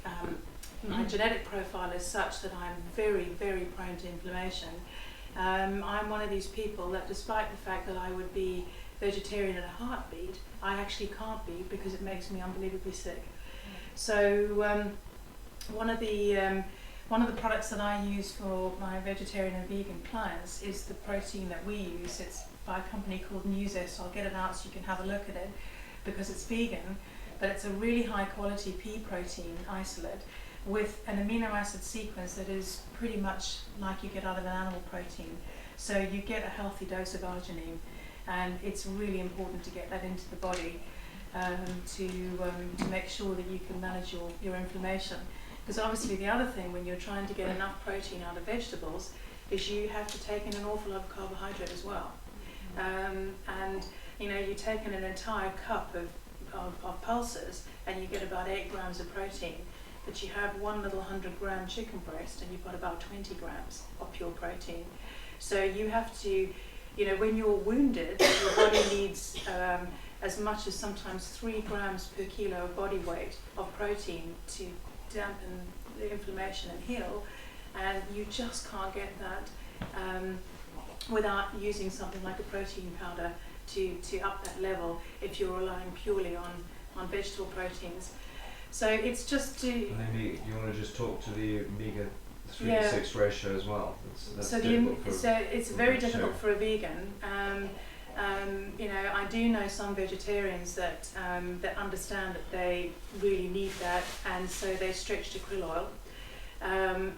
genetic profile is such that I'm very, very prone to inflammation, I'm one of these people that, despite the fact that I would be vegetarian in a heartbeat, I actually can't be, because it makes me unbelievably sick. So one of the products that I use for my vegetarian and vegan clients is the protein that we use. It's by a company called Newzest. I'll get it out so you can have a look at it, because it's vegan, but it's a really high quality pea protein isolate with an amino acid sequence that is pretty much like you get out of an animal protein. So you get a healthy dose of arginine, and it's really important to get that into the body. to make sure that you can manage your inflammation. Because obviously the other thing when you're trying to get enough protein out of vegetables is you have to take in an awful lot of carbohydrate as well. And you know, you take in an entire cup of pulses and you get about 8 grams of protein, but you have one little 100-gram chicken breast and you've got about 20 grams of pure protein. So you have to, you know, when you're wounded, your body needs as much as sometimes 3 grams per kilo of body weight of protein to dampen the inflammation and heal, and you just can't get that without using something like a protein powder to up that level if you're relying purely on vegetable proteins. So it's just to... Maybe you want to just talk to the omega-3 Yeah. to 6 ratio as well. That's So, it's very difficult for a vegan. You know, I do know some vegetarians that understand that they really need that, and so they stretch to krill oil.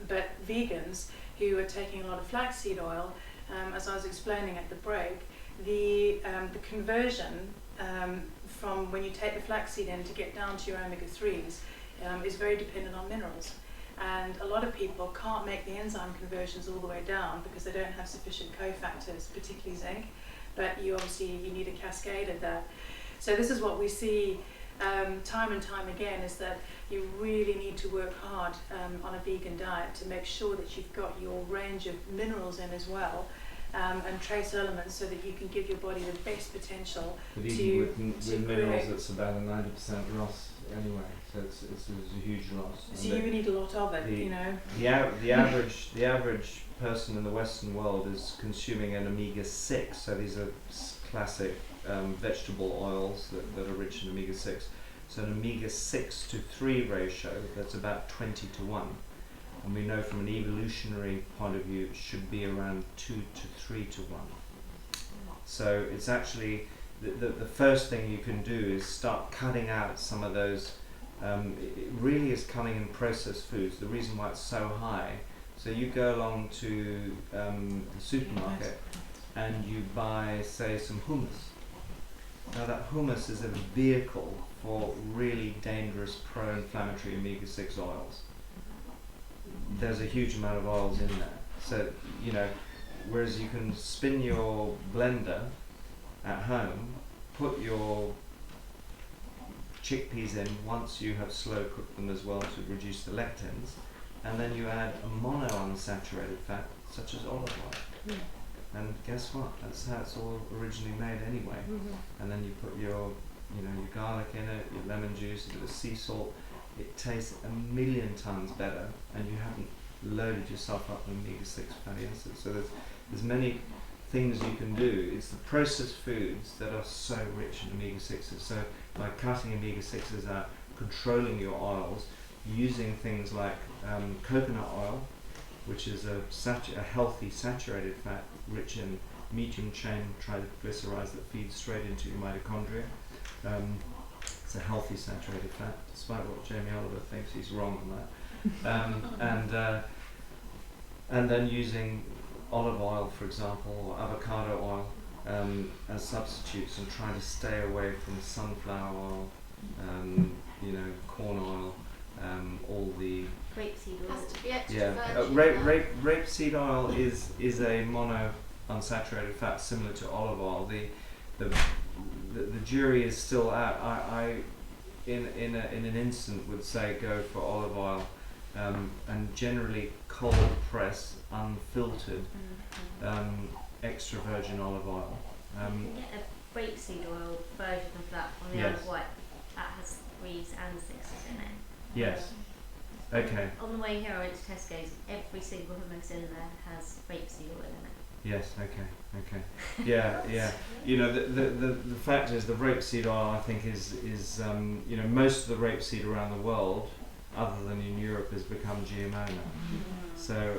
But vegans who are taking a lot of flaxseed oil, as I was explaining at the break, the conversion from when you take the flaxseed in to get down to your omega-3s is very dependent on minerals. And a lot of people can't make the enzyme conversions all the way down because they don't have sufficient cofactors, particularly zinc. But you need a cascade of that. So this is what we see time and time again, is that you really need to work hard on a vegan diet to make sure that you've got your range of minerals in as well, and trace elements, so that you can give your body the best potential But to even with minerals, create. it's about a 90% loss anyway, so it's a huge loss. So And you need a lot of it, the- you know. the average person in the Western world is consuming an omega-6, so these are classic vegetable oils that are rich in omega-6. So an omega-6 to 3 ratio, that's about 20 to 1. And we know from an evolutionary point of view, it should be around 2 to 3 to 1. So it's actually, the first thing you can do is start cutting out some of those, it really is cutting in processed foods. The reason why it's so high, so you go along to the supermarket and you buy, say, some hummus. Now that hummus is a vehicle for really dangerous pro-inflammatory omega-6 oils. There's a huge amount of oils in there. So, you know, whereas you can spin your blender at home, put your chickpeas in once you have slow cooked them as well to reduce the lectins, and then you add a monounsaturated fat such as olive oil. And guess what? That's how it's all originally made anyway. And then you put your garlic in it, your lemon juice, a bit of sea salt. It tastes 1,000,000 times better, and you haven't loaded yourself up with omega-6 fatty acids. So there's many things you can do. It's the processed foods that are so rich in omega-6s. So by cutting omega-6s out, controlling your oils, using things like coconut oil, which is a healthy saturated fat rich in medium chain triglycerides that feed straight into your mitochondria. It's a healthy saturated fat, despite what Jamie Oliver thinks. He's wrong on that. And then using olive oil, for example, or avocado oil as substitutes, and trying to stay away from sunflower oil, corn oil, all the Rapeseed oil. Has to be extra virgin. Rapeseed oil is a monounsaturated fat similar to olive oil. The jury is still out. I in an instant would say go for olive oil, and generally cold press, unfiltered, extra virgin olive oil. You can get a rapeseed oil version of that on the Isle of Wight. That has 3s and 6s in it. Yes. Okay. On the way here, I went to Tesco's. Every single hummus in there has rapeseed oil in it. Yes. Okay. Yeah. You know, the fact is, the rapeseed oil, I think, is most of the rapeseed around the world, other than in Europe, has become GMO now. So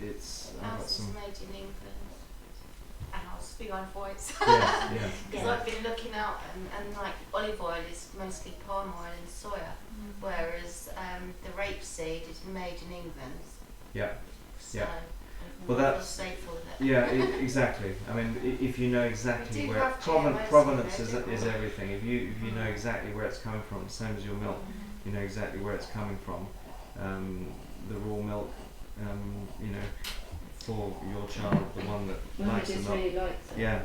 it's. I've got Ours is some. made in England. And I will speak on voice. Yes. Because I've been looking out, and like olive oil is mostly palm oil and soya, whereas the rapeseed is made in England. Yeah. So, Yeah. Well, feel that's safer with it. yeah, exactly. I mean, if you know exactly We do where have provenance GMOs is in there, don't we? everything. If you know exactly where it's coming from, same as your milk, you know exactly where it's coming from. The raw milk, you know, for your child, the one that likes the just milk. really likes it. Yeah,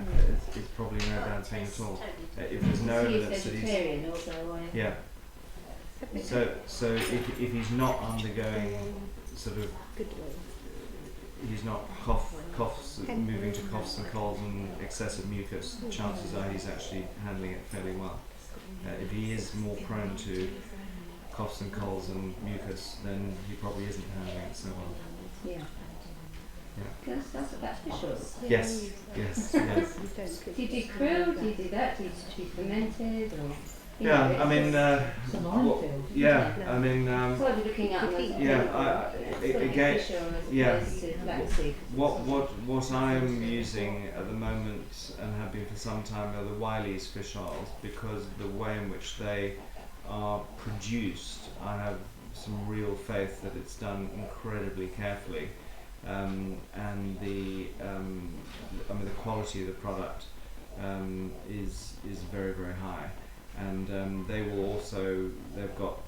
it's probably no bad thing at all. If there's no He's evidence that he's vegetarian also, yeah. So if he's not undergoing sort of he's not coughs moving to coughs and colds and excessive mucus, chances are he's actually handling it fairly well. If he is more prone to coughs and colds and mucus, then he probably isn't handling it so well. Yeah. That's for sure. Yes. Did you krill? Did you do that? Did you be fermented? Or, yeah, I mean, yeah, I mean, so I'll be looking at again, yeah. What I'm using at the moment and have been for some time are the Wiley's fish oils, because the way in which they are produced, I have some real faith that it's done incredibly carefully, and the quality of the product is very, very high. And they will also, they've got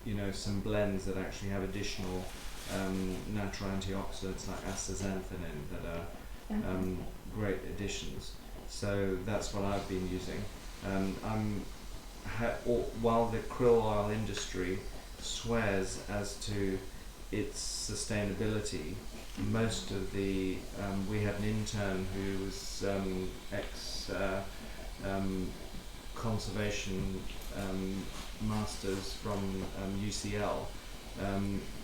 you know, some blends that actually have additional natural antioxidants like astaxanthin in that are great additions. So that's what I've been using. While the krill oil industry swears as to its sustainability, most of the we had an intern who was ex conservation masters from UCL,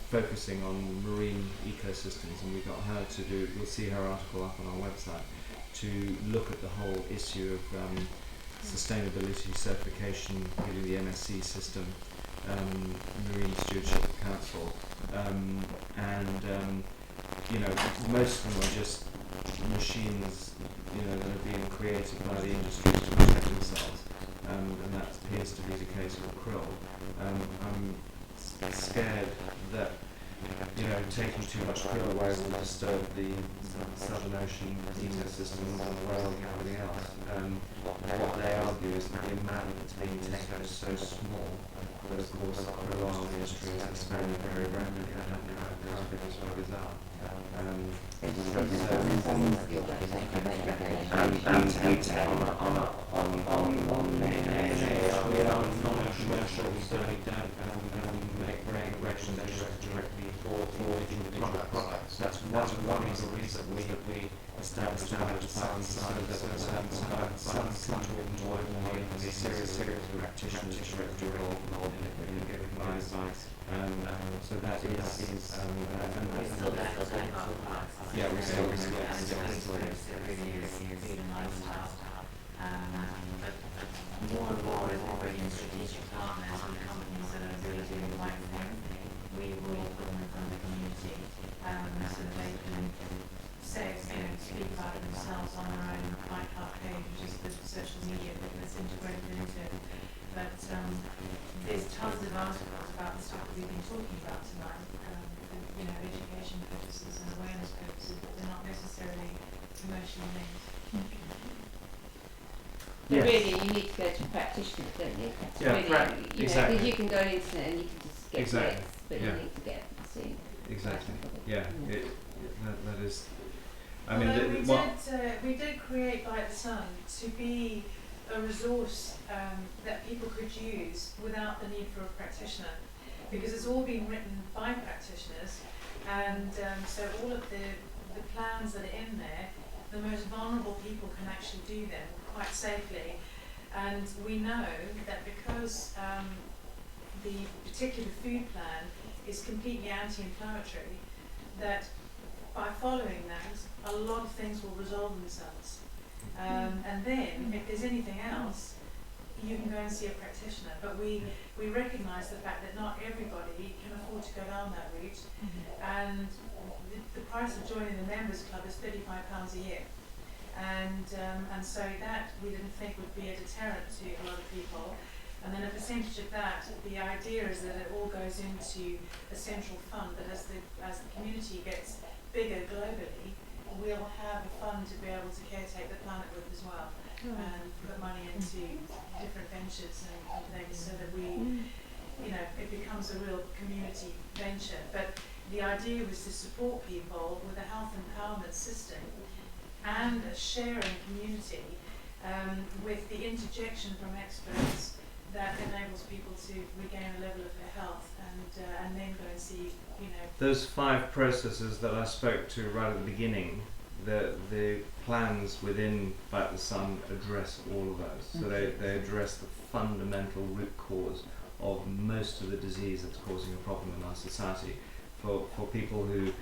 focusing on marine ecosystems, and we got her to do, we'll see her article up on our website, to look at the whole issue of sustainability certification, giving the MSC system, Marine Stewardship Council, and you know, most of them are just machines, you know, that are being created by the industry to protect themselves, and that appears to be the case with krill. I'm scared that, you know, taking too much krill away will disturb the Southern Ocean ecosystems and whales and everything else. What they argue is that the amount that's being taken is so small that, of course, the krill oil industry is expanding very rapidly. I don't know how big these figures are. We are non-commercial, so we don't make recommendations directly for individual products. That's one of the reasons that we established some serious practitioners directly involved in giving advice. So that is yeah, we still more and more as we bring in strategic partners and companies that are really doing the right thing, we will put them in front of the community so that they can say, speak about it themselves on their own Bike Club page, which is the social media that's integrated into it. But there's tons of articles about the stuff that we've been talking about tonight, you know, education purposes and awareness purposes, but they're not necessarily commercially linked. But really, you need to go to practitioners, don't you? Yeah, really, exactly. Because you can go on the internet and you can just get Exactly. clicks, but Yeah. you need to get seen. Exactly. Yeah. That is. I Although mean, we did create By the Sun to be a resource that people could use without the need for a practitioner, because it's all been written by practitioners, and so all of the plans that are in there, the most vulnerable people can actually do them quite safely. And we know that because the particular food plan is completely anti-inflammatory, that by following that, a lot of things will resolve themselves. And then, if there's anything else, you can go and see a practitioner. But we recognise the fact that not everybody can afford to go down that route, and the price of joining the members club is £35 a year. And so that we didn't think would be a deterrent to a lot of people. And then a percentage of that, the idea is that it all goes into a central fund, that as the community gets bigger globally, we'll have a fund to be able to caretake the planet with as well, and put money into different ventures and things, so that we, you know, it becomes a real community venture. But the idea was to support people with a health empowerment system and a sharing community, with the interjection from experts that enables people to regain a level of their health, and then go and see, you know. Those 5 processes that I spoke to right at the beginning, the plans within Bite the Sun address all of those. So they address the fundamental root cause of most of the disease that's causing a problem in our society. For people who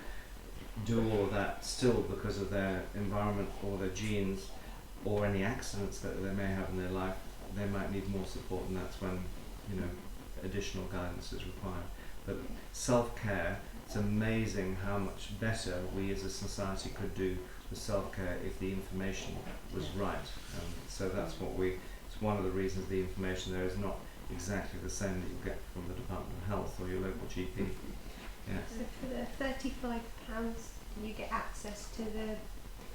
do all of that still because of their environment or their genes or any accidents that they may have in their life, they might need more support, and that's when, you know, additional guidance is required. But self-care, it's amazing how much better we as a society could do with self-care if the information was right. So that's what it's one of the reasons the information there is not exactly the same that you get from the Department of Health or your local GP. Yeah. So for the £35, you get access to the.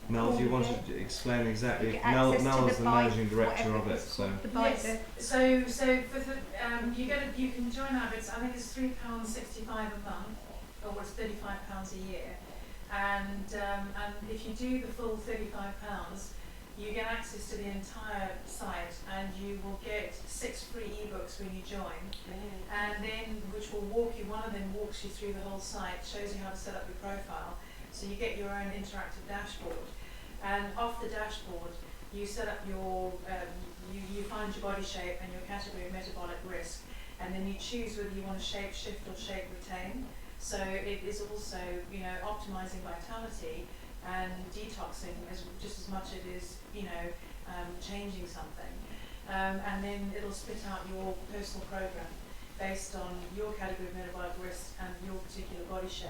Mel, do you want to explain exactly? You get Mel access to is the the bike, managing director whatever of it, it's so. called, the bike, Yes. So for the you can join up. I think it's £3.65 a month, or it's £35 a year, and if you do the full £35, you get access to the entire site, and you will get 6 free ebooks when you join, and then which will walk you. One of them walks you through the whole site, shows you how to set up your profile. So you get your own interactive dashboard, and off the dashboard you set up your, you find your body shape and your category of metabolic risk, and then you choose whether you want to shape shift or shape retain. So it is also, you know, optimizing vitality and detoxing just as much as it is, you know, changing something. And then it'll spit out your personal program based on your category of metabolic risk and your particular body shape.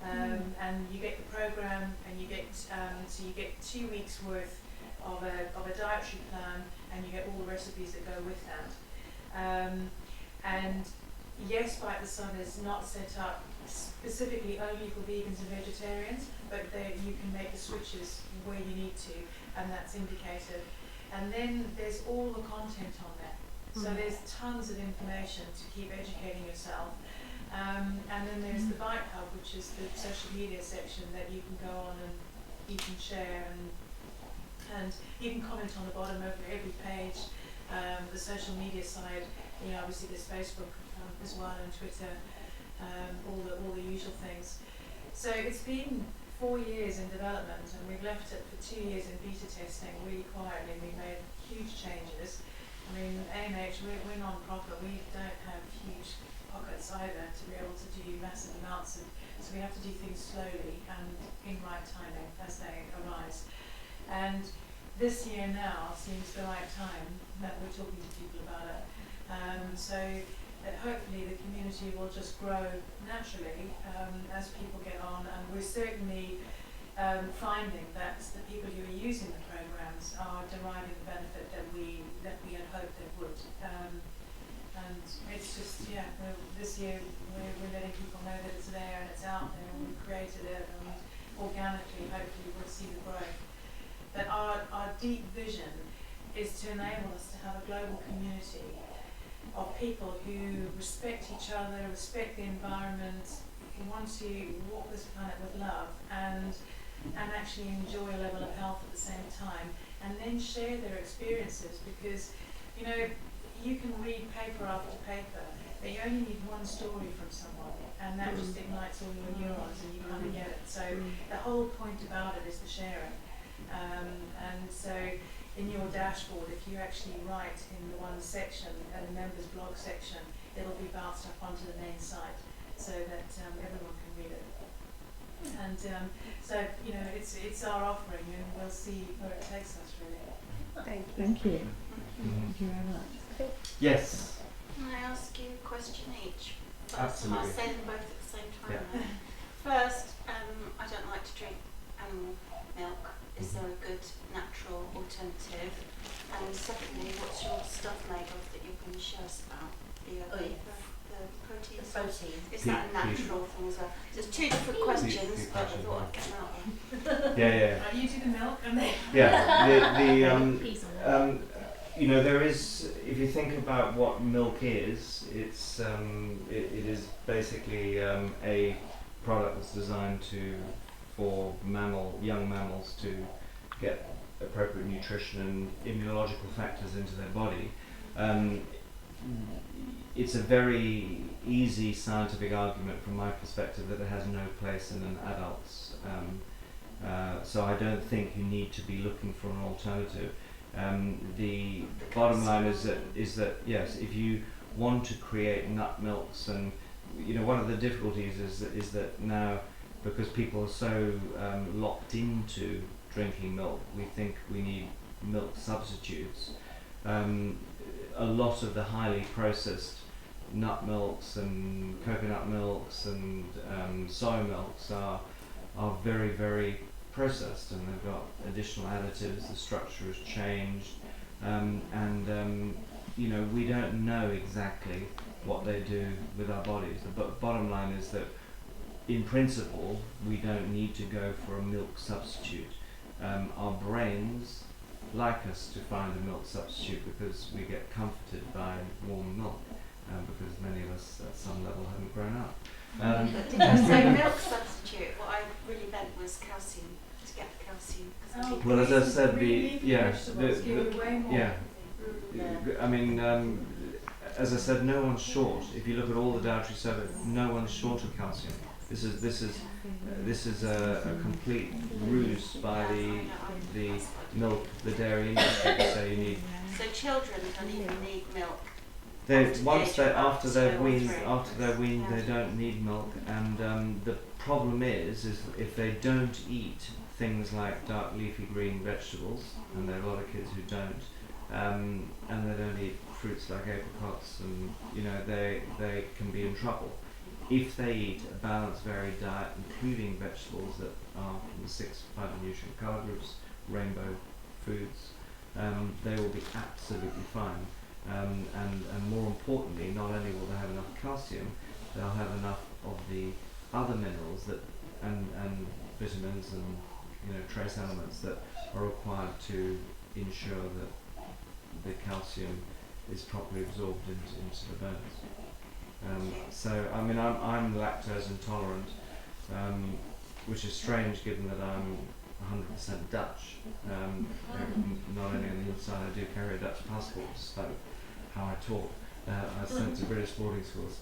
And you get the program, and you get so you get 2 weeks worth of a dietary plan, and you get all the recipes that go with that. And yes, Bite the Sun is not set up specifically only for vegans and vegetarians, but you can make the switches where you need to, and that's indicated. And then there's all the content on there. So there's tons of information to keep educating yourself. And then there's the Bite Hub, which is the social media section that you can go on and you can share, and you can comment on the bottom of every page. The social media side, you know, obviously there's Facebook as well, and Twitter, all the usual things. So it's been 4 years in development, and we've left it for 2 years in beta testing really quietly. We made huge changes. I mean, ANH, we're non-profit, we don't have huge pockets either to be able to do massive amounts of, so we have to do things slowly and in right timing as they arise. And this year now seems the right time that we're talking to people about it. So that hopefully the community will just grow naturally as people get on, and we're certainly finding that the people who are using the programs are deriving the benefit that we had hoped they would. And it's just, yeah, this year we're letting people know that it's there and it's out there, and we've created it, and organically hopefully we'll see the growth. But our deep vision is to enable us to have a global community of people who respect each other, respect the environment, who want to walk this planet with love, and actually enjoy a level of health at the same time, and then share their experiences. Because, you know, you can read paper after paper, but you only need one story from someone, and that just ignites all your neurons, and you kind of get it. So the whole point about it is the sharing. And so in your dashboard, if you actually write in the one section, the members blog section, it'll be bounced up onto the main site so that everyone can read it. And so, you know, it's our offering, and we'll see where it takes us, really. Thank you. Thank you. Thank you very much. Yes. Can I ask you a question each? Absolutely. I'll say them both at the same time. Yeah. First, I don't like to drink animal milk. Is there a good natural alternative? And secondly, what's your stuff made of that you're going to show us about? The proteins? The protein. Is that a natural thing as well? There's 2 different questions, but actually. thought I'd get out. Yeah. Right, you do the milk and then. Yeah. You know, there is. If you think about what milk is, it is basically a product that's designed for young mammals to get appropriate nutrition and immunological factors into their body. It's a very easy scientific argument from my perspective that it has no place in an adult's. So I don't think you need to be looking for an alternative. The bottom line is that yes, if you want to create nut milks, and you know, one of the difficulties is that now, because people are so locked into drinking milk, we think we need milk substitutes. A lot of the highly processed nut milks and coconut milks and soy milks are very, very processed, and they've got additional additives. The structure has changed, and you know, we don't know exactly what they do with our bodies. The bottom line is that in principle we don't need to go for a milk substitute. Our brains like us to find a milk substitute because we get comforted by warm milk, because many of us at some level haven't grown up. Did I say milk substitute? What I really meant was calcium, to get the calcium. Well, as I said, I mean, as I said, no one's short. If you look at all the dietary survey, no one's short of calcium. This is a complete ruse by the milk, the dairy industry to say you need. So children don't even need milk. After they're weaned, they don't need milk, and the problem is if they don't eat things like dark leafy green vegetables, and there are a lot of kids who don't, and they don't eat fruits like apricots, and you know, they can be in trouble. If they eat a balanced, varied diet, including vegetables that are from the 6 phytonutrient color groups, rainbow foods, they will be absolutely fine. And more importantly, not only will they have enough calcium, they'll have enough of the other minerals and vitamins and, you know, trace elements that are required to ensure that the calcium is properly absorbed into the bones. So I mean, I'm lactose intolerant, which is strange given that I'm 100% Dutch. Not only on the inside, I do carry a Dutch passport, despite how I talk. I was sent to British boarding schools.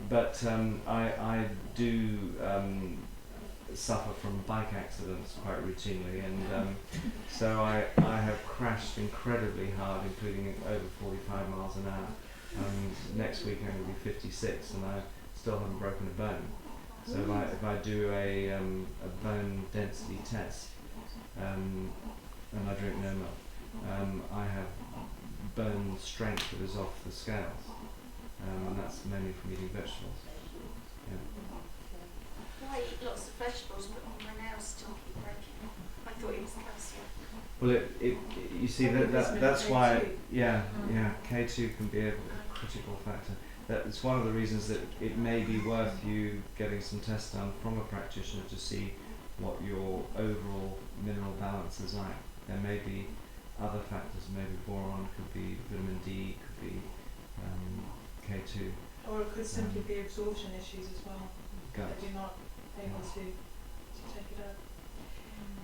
But I do suffer from bike accidents quite routinely, and so I have crashed incredibly hard, including over 45 miles an hour. Next week I'm going to be 56, and I still haven't broken a bone. So if I do a bone density test, and I drink no milk, I have bone strength that is off the scales, and that's mainly from eating vegetables. Yeah. I eat lots of vegetables, but my nails still keep breaking. I thought it was calcium. Well, you see that's why K2 can be a critical factor. That's one of the reasons that it may be worth you getting some tests done from a practitioner to see what your overall mineral balance is like. There may be other factors, maybe boron, could be vitamin D, could be K2. Or it could simply be absorption issues as well, Gut. that you're not able to take it up.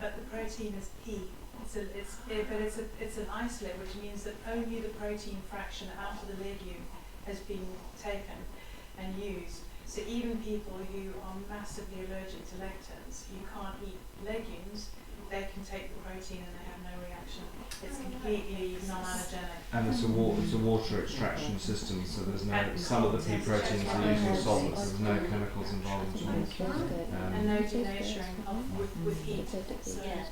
But the protein is key. It's an isolate, which means that only the protein fraction out of the legume has been taken and used. So even people who are massively allergic to lectins, who can't eat legumes, they can take the protein and they have no reaction. It's completely non-allergenic. And it's a water extraction system, so there's no, some of the pea proteins are using solvents, there's no chemicals involved at all. And no denaturing with heat. So Yeah.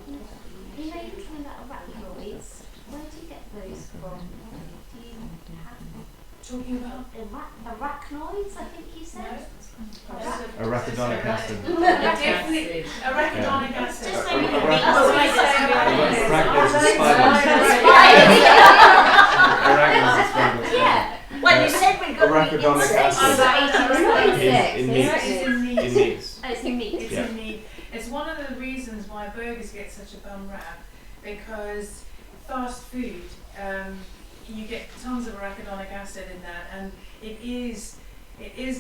You know, you're talking about arachnoids. Where do you get those from? Do you have talking about arachnoids, I think you said? Arachidonic acid. definitely arachidonic acid. Just so we can Yeah. Well, you said we got arachidonic acid in meats. Oh, such a bum rap, because fast food, you get tons of arachidonic acid in that, and it is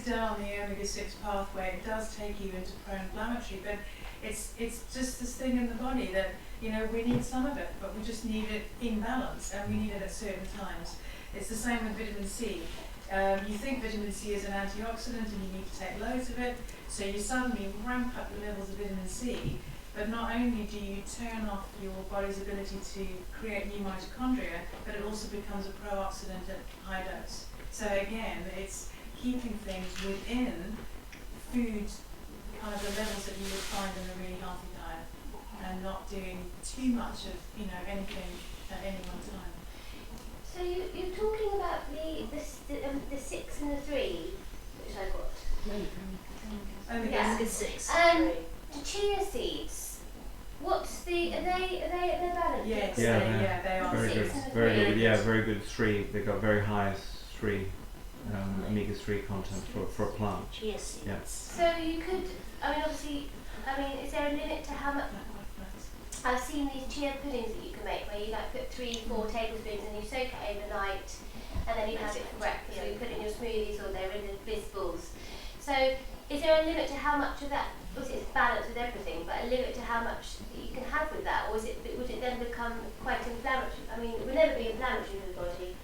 down the omega-6 pathway. It does take you into pro-inflammatory, but it's just this thing in the body that, you know, we need some of it, but we just need it in balance, and we need it at certain times. It's the same with vitamin C. You think vitamin C is an antioxidant and you need to take loads of it, so you suddenly ramp up the levels of vitamin C, but not only do you turn off your body's ability to create new mitochondria, but it also becomes a pro-oxidant at high dose. So again, it's keeping things within food, kind of the levels that you would find in a really healthy diet, and not doing too much of, you know, anything at any one time. So you're talking about the 6 and the 3, which I got. Omega-6. The chia seeds. What's the? Are they balanced? Yes, Yeah, they are. Very good. Very good. Yeah, very good. 3. They've got very high 3 omega-3 content for a plant. Yes. Yeah. So you could. I mean, obviously. I mean, is there a limit to how much? I've seen these chia puddings that you can make where you like put 3-4 tablespoons and you soak it overnight, and then you have it for breakfast. Or you put it in your smoothies, or they're in the fizz balls. So is there a limit to how much of that? Obviously, it's balanced with everything, but a limit to how much you can have with that, or would it then become quite inflammatory? I mean, it would never be inflammatory for the body.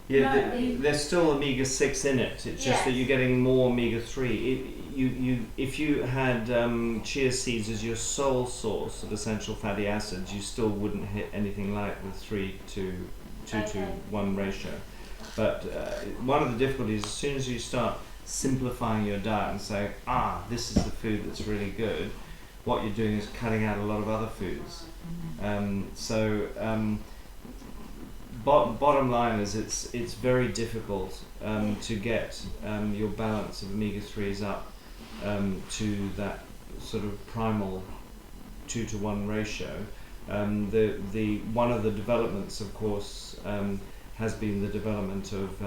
Yeah, No. there's still omega-6 in it. It's just that you're getting more omega-3. If you had chia seeds as your sole source of essential fatty acids, you still wouldn't hit anything like the 3 to 2 to 1 ratio. But one of the difficulties, as soon as you start simplifying your diet and say, this is the food that's really good, what you're doing is cutting out a lot of other foods. Bottom line is it's very difficult to get your balance of omega-3s up to that sort of primal 2 to 1 ratio. The one of the developments, of course, has been the development of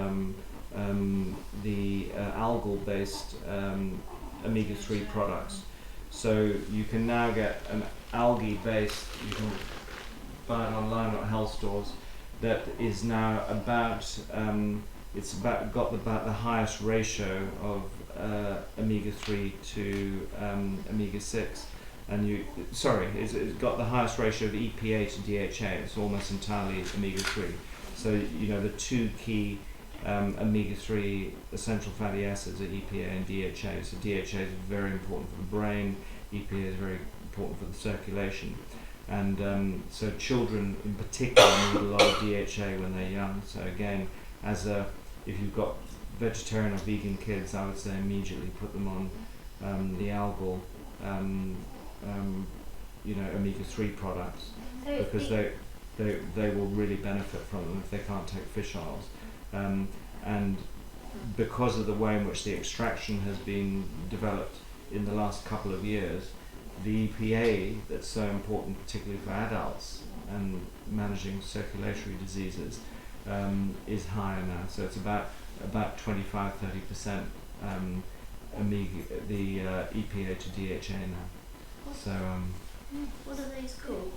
the algal-based omega-3 products. So you can now get an algae-based, you can buy it online at health stores, that is now about got the highest ratio of omega-3 to omega-6, and it's got the highest ratio of EPA to DHA. It's almost entirely omega-3. So you know the 2 key omega-3 essential fatty acids are EPA and DHA. So DHA is very important for the brain. EPA is very important for the circulation. And so children in particular need a lot of DHA when they're young. So again, if you've got vegetarian or vegan kids, I would say immediately put them on the algal, omega-3 products, because they will really benefit from them if they can't take fish oils. And because of the way in which the extraction has been developed in the last couple of years, the EPA that's so important, particularly for adults and managing circulatory diseases, is higher now. So it's about 25-30% the EPA to DHA now. So what are these called?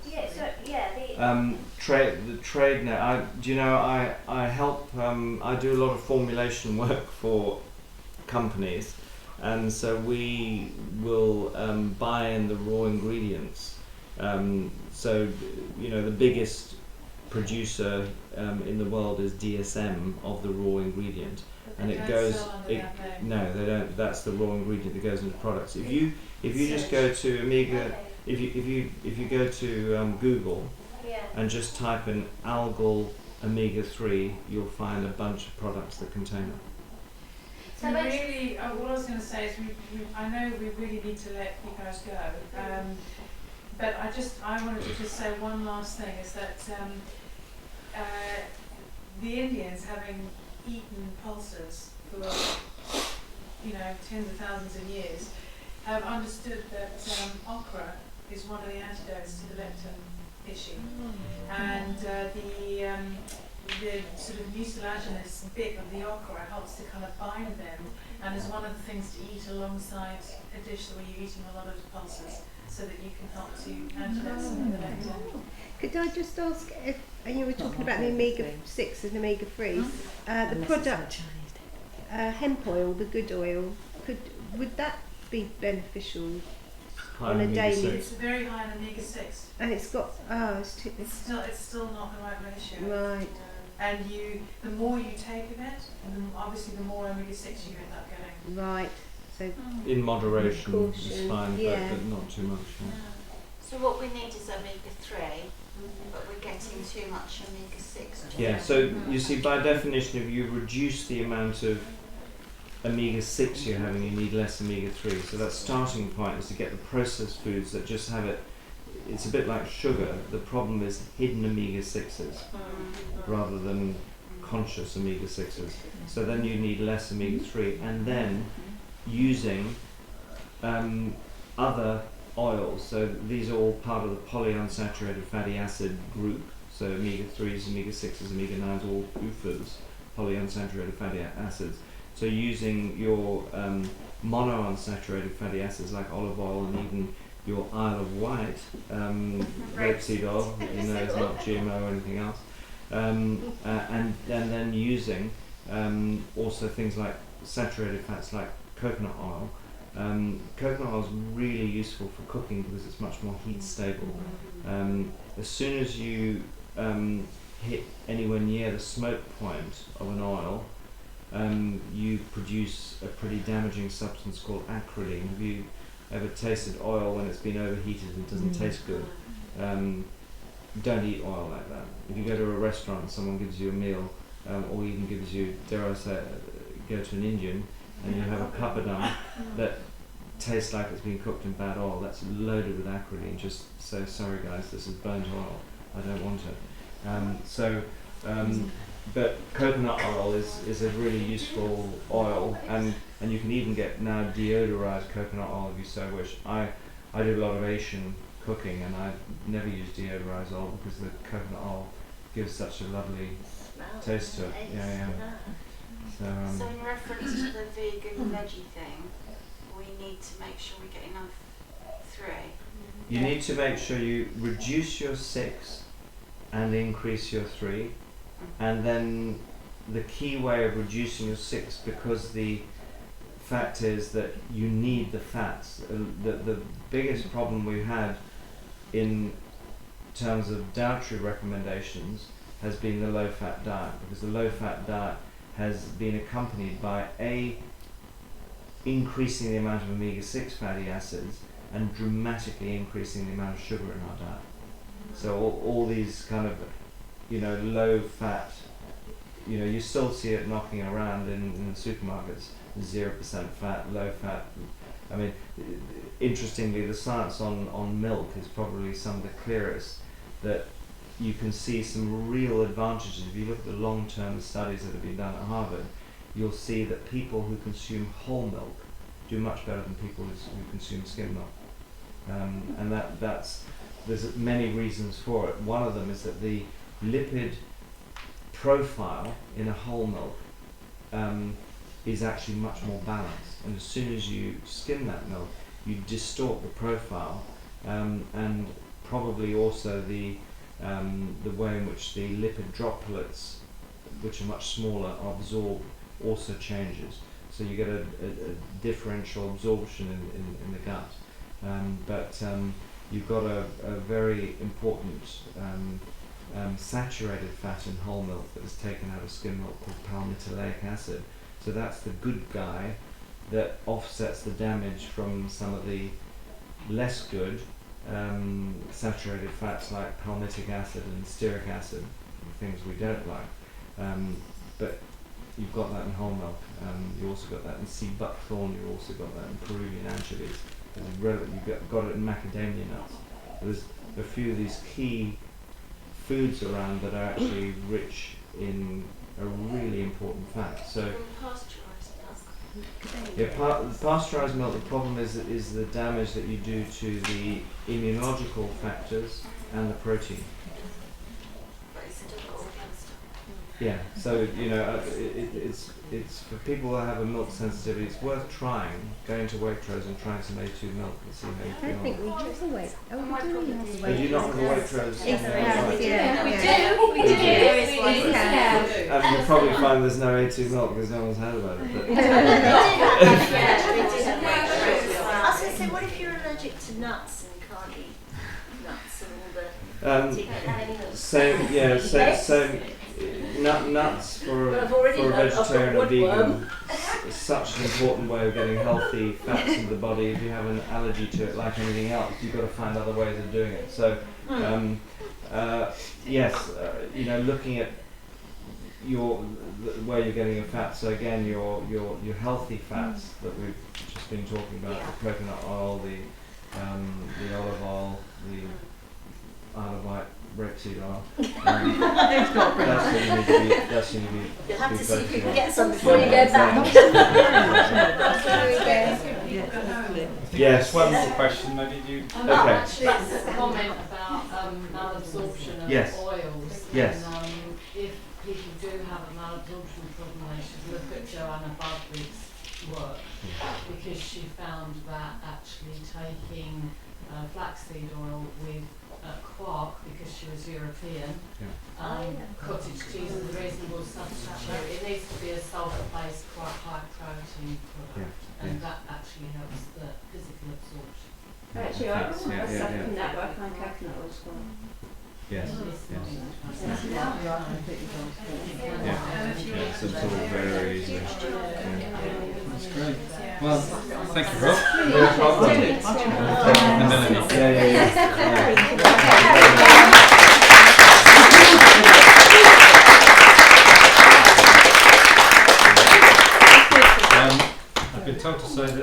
the trade net. I help. I do a lot of formulation work for companies. And so we will buy in the raw ingredients. So, the biggest producer in the world is DSM of the raw ingredient, and it goes. No, they don't. That's the raw ingredient that goes into products. If you just go to omega, if you go to Google, and just type in algal omega-3, you'll find a bunch of products that contain it. So really, what I was going to say is, I know we really need to let you guys go, but I wanted to just say one last thing, is that the Indians, having eaten pulses for tens of thousands of years, have understood that okra is one of the antidotes to the leptin issue, and the sort of mucilaginous bit of the okra helps to kind of bind them, and is one of the things to eat alongside a dish where you're eating a lot of pulses. so that you can help to anti some of the vector. Could I just ask if, and you were talking about the omega-6 and omega-3s, the product, hemp oil, the good oil, would that be beneficial on a daily? It's very high in omega-6. And it's got, It's still not the right ratio. right. And the more you take of it, and obviously the more omega-6 you end up getting. Right. So In moderation is Caution, fine, yeah. but not too much. Yeah. So what we need is omega-3, but we're getting too much omega-6. Yeah, so you see, by definition, if you reduce the amount of omega-6 you're having, you need less omega-3. So that starting point is to get the processed foods that just have it. It's a bit like sugar. The problem is hidden omega-6s rather than conscious omega-6s. So then you need less omega-3, and then using other oils. So these are all part of the polyunsaturated fatty acid group. So omega-3s, omega-6s, omega-9s, all UFAs, polyunsaturated fatty acids. So using your monounsaturated fatty acids like olive oil and even your Isle of Wight rapeseed oil, you know, is not GMO or anything else, and then using also things like saturated fats like coconut oil. Coconut oil is really useful for cooking because it's much more heat stable. As soon as you hit anywhere near the smoke point of an oil, you produce a pretty damaging substance called acrolein. Have you ever tasted oil when it's been overheated and doesn't taste good? Don't eat oil like that. If you go to a restaurant and someone gives you a meal, or even gives you, dare I say, go to an Indian and you have a papadum that tastes like it's been cooked in bad oil, that's loaded with acrolein. Just say, sorry guys, this is burnt oil, I don't want it. But coconut oil is a really useful oil, and you can even get now deodorized coconut oil if you so wish. I do a lot of Asian cooking and I never use deodorized oil because the coconut oil gives such a lovely taste to it. Yeah. So in reference to the vegan veggie thing, we need to make sure we get enough 3. You need to make sure you reduce your 6 and increase your 3. And then the key way of reducing your 6, because the fact is that you need the fats. The biggest problem we've had in terms of dietary recommendations has been the low-fat diet, because the low-fat diet has been accompanied by increasing the amount of omega-6 fatty acids and dramatically increasing the amount of sugar in our diet. So all these kind of, low fat, you still see it knocking around in the supermarkets, 0% fat, low fat. I mean, interestingly, the science on milk is probably some of the clearest, that you can see some real advantages. If you look at the long-term studies that have been done at Harvard, you'll see that people who consume whole milk do much better than people who consume skim milk. And there's many reasons for it. One of them is that the lipid profile in a whole milk is actually much more balanced, and as soon as you skim that milk, you distort the profile, and probably also the way in which the lipid droplets, which are much smaller, are absorbed, also changes. So you get a differential absorption in the gut, but you've got a very important saturated fat in whole milk that is taken out of skim milk called palmitoleic acid. So that's the good guy that offsets the damage from some of the less good saturated fats like palmitic acid and stearic acid, things we don't like. But you've got that in whole milk. You also got that in sea buckthorn. You've also got that in Peruvian anchovies. You've got it in macadamia nuts. There's a few of these key foods around that are actually rich in a really important fat. So pasteurized milk, the problem is the damage that you do to the immunological factors and the protein. But it's still got all the other stuff. Yeah, so you know, it's for people that have a milk sensitivity. It's worth trying going to Waitrose and trying some A2 milk and see how you I feel. don't think we have a weight. Oh, we do have a Do weight. you not have a Waitrose? Yes, We do. And you probably find there's no A2 milk because no one's heard about it. But I was going to say, what if you're allergic to nuts and can't eat nuts and all the... same. Nuts for a vegetarian or vegan is such an important way of getting healthy fats into the body. If you have an allergy to it, like anything else, you've got to find other ways of doing it. So, you know, looking at where you're getting your fats. So again, your healthy fats that we've just been talking about: the coconut oil, the olive oil, the Isle of Wight rapeseed oil. That's what you need to be. You'll have to see if you can focusing get some on. before you go back. Yes. One more question, maybe you. Okay. Actually, it's a comment about malabsorption of Yes. oils. Yes. And if people do have a malabsorption problem, they should look at Joanna Budry's work, because she found that actually taking flaxseed oil with quark, because she was European, cottage cheese is a reasonable substitute. It needs to be a sulphur-based, quite high protein product, and that actually helps the physical absorption. Actually, I second that, but I find coconut oil strong. Yes. Some sort of very easy. That's great. Well, thank you, Rob. No problem. And Melanie. I've been told to say that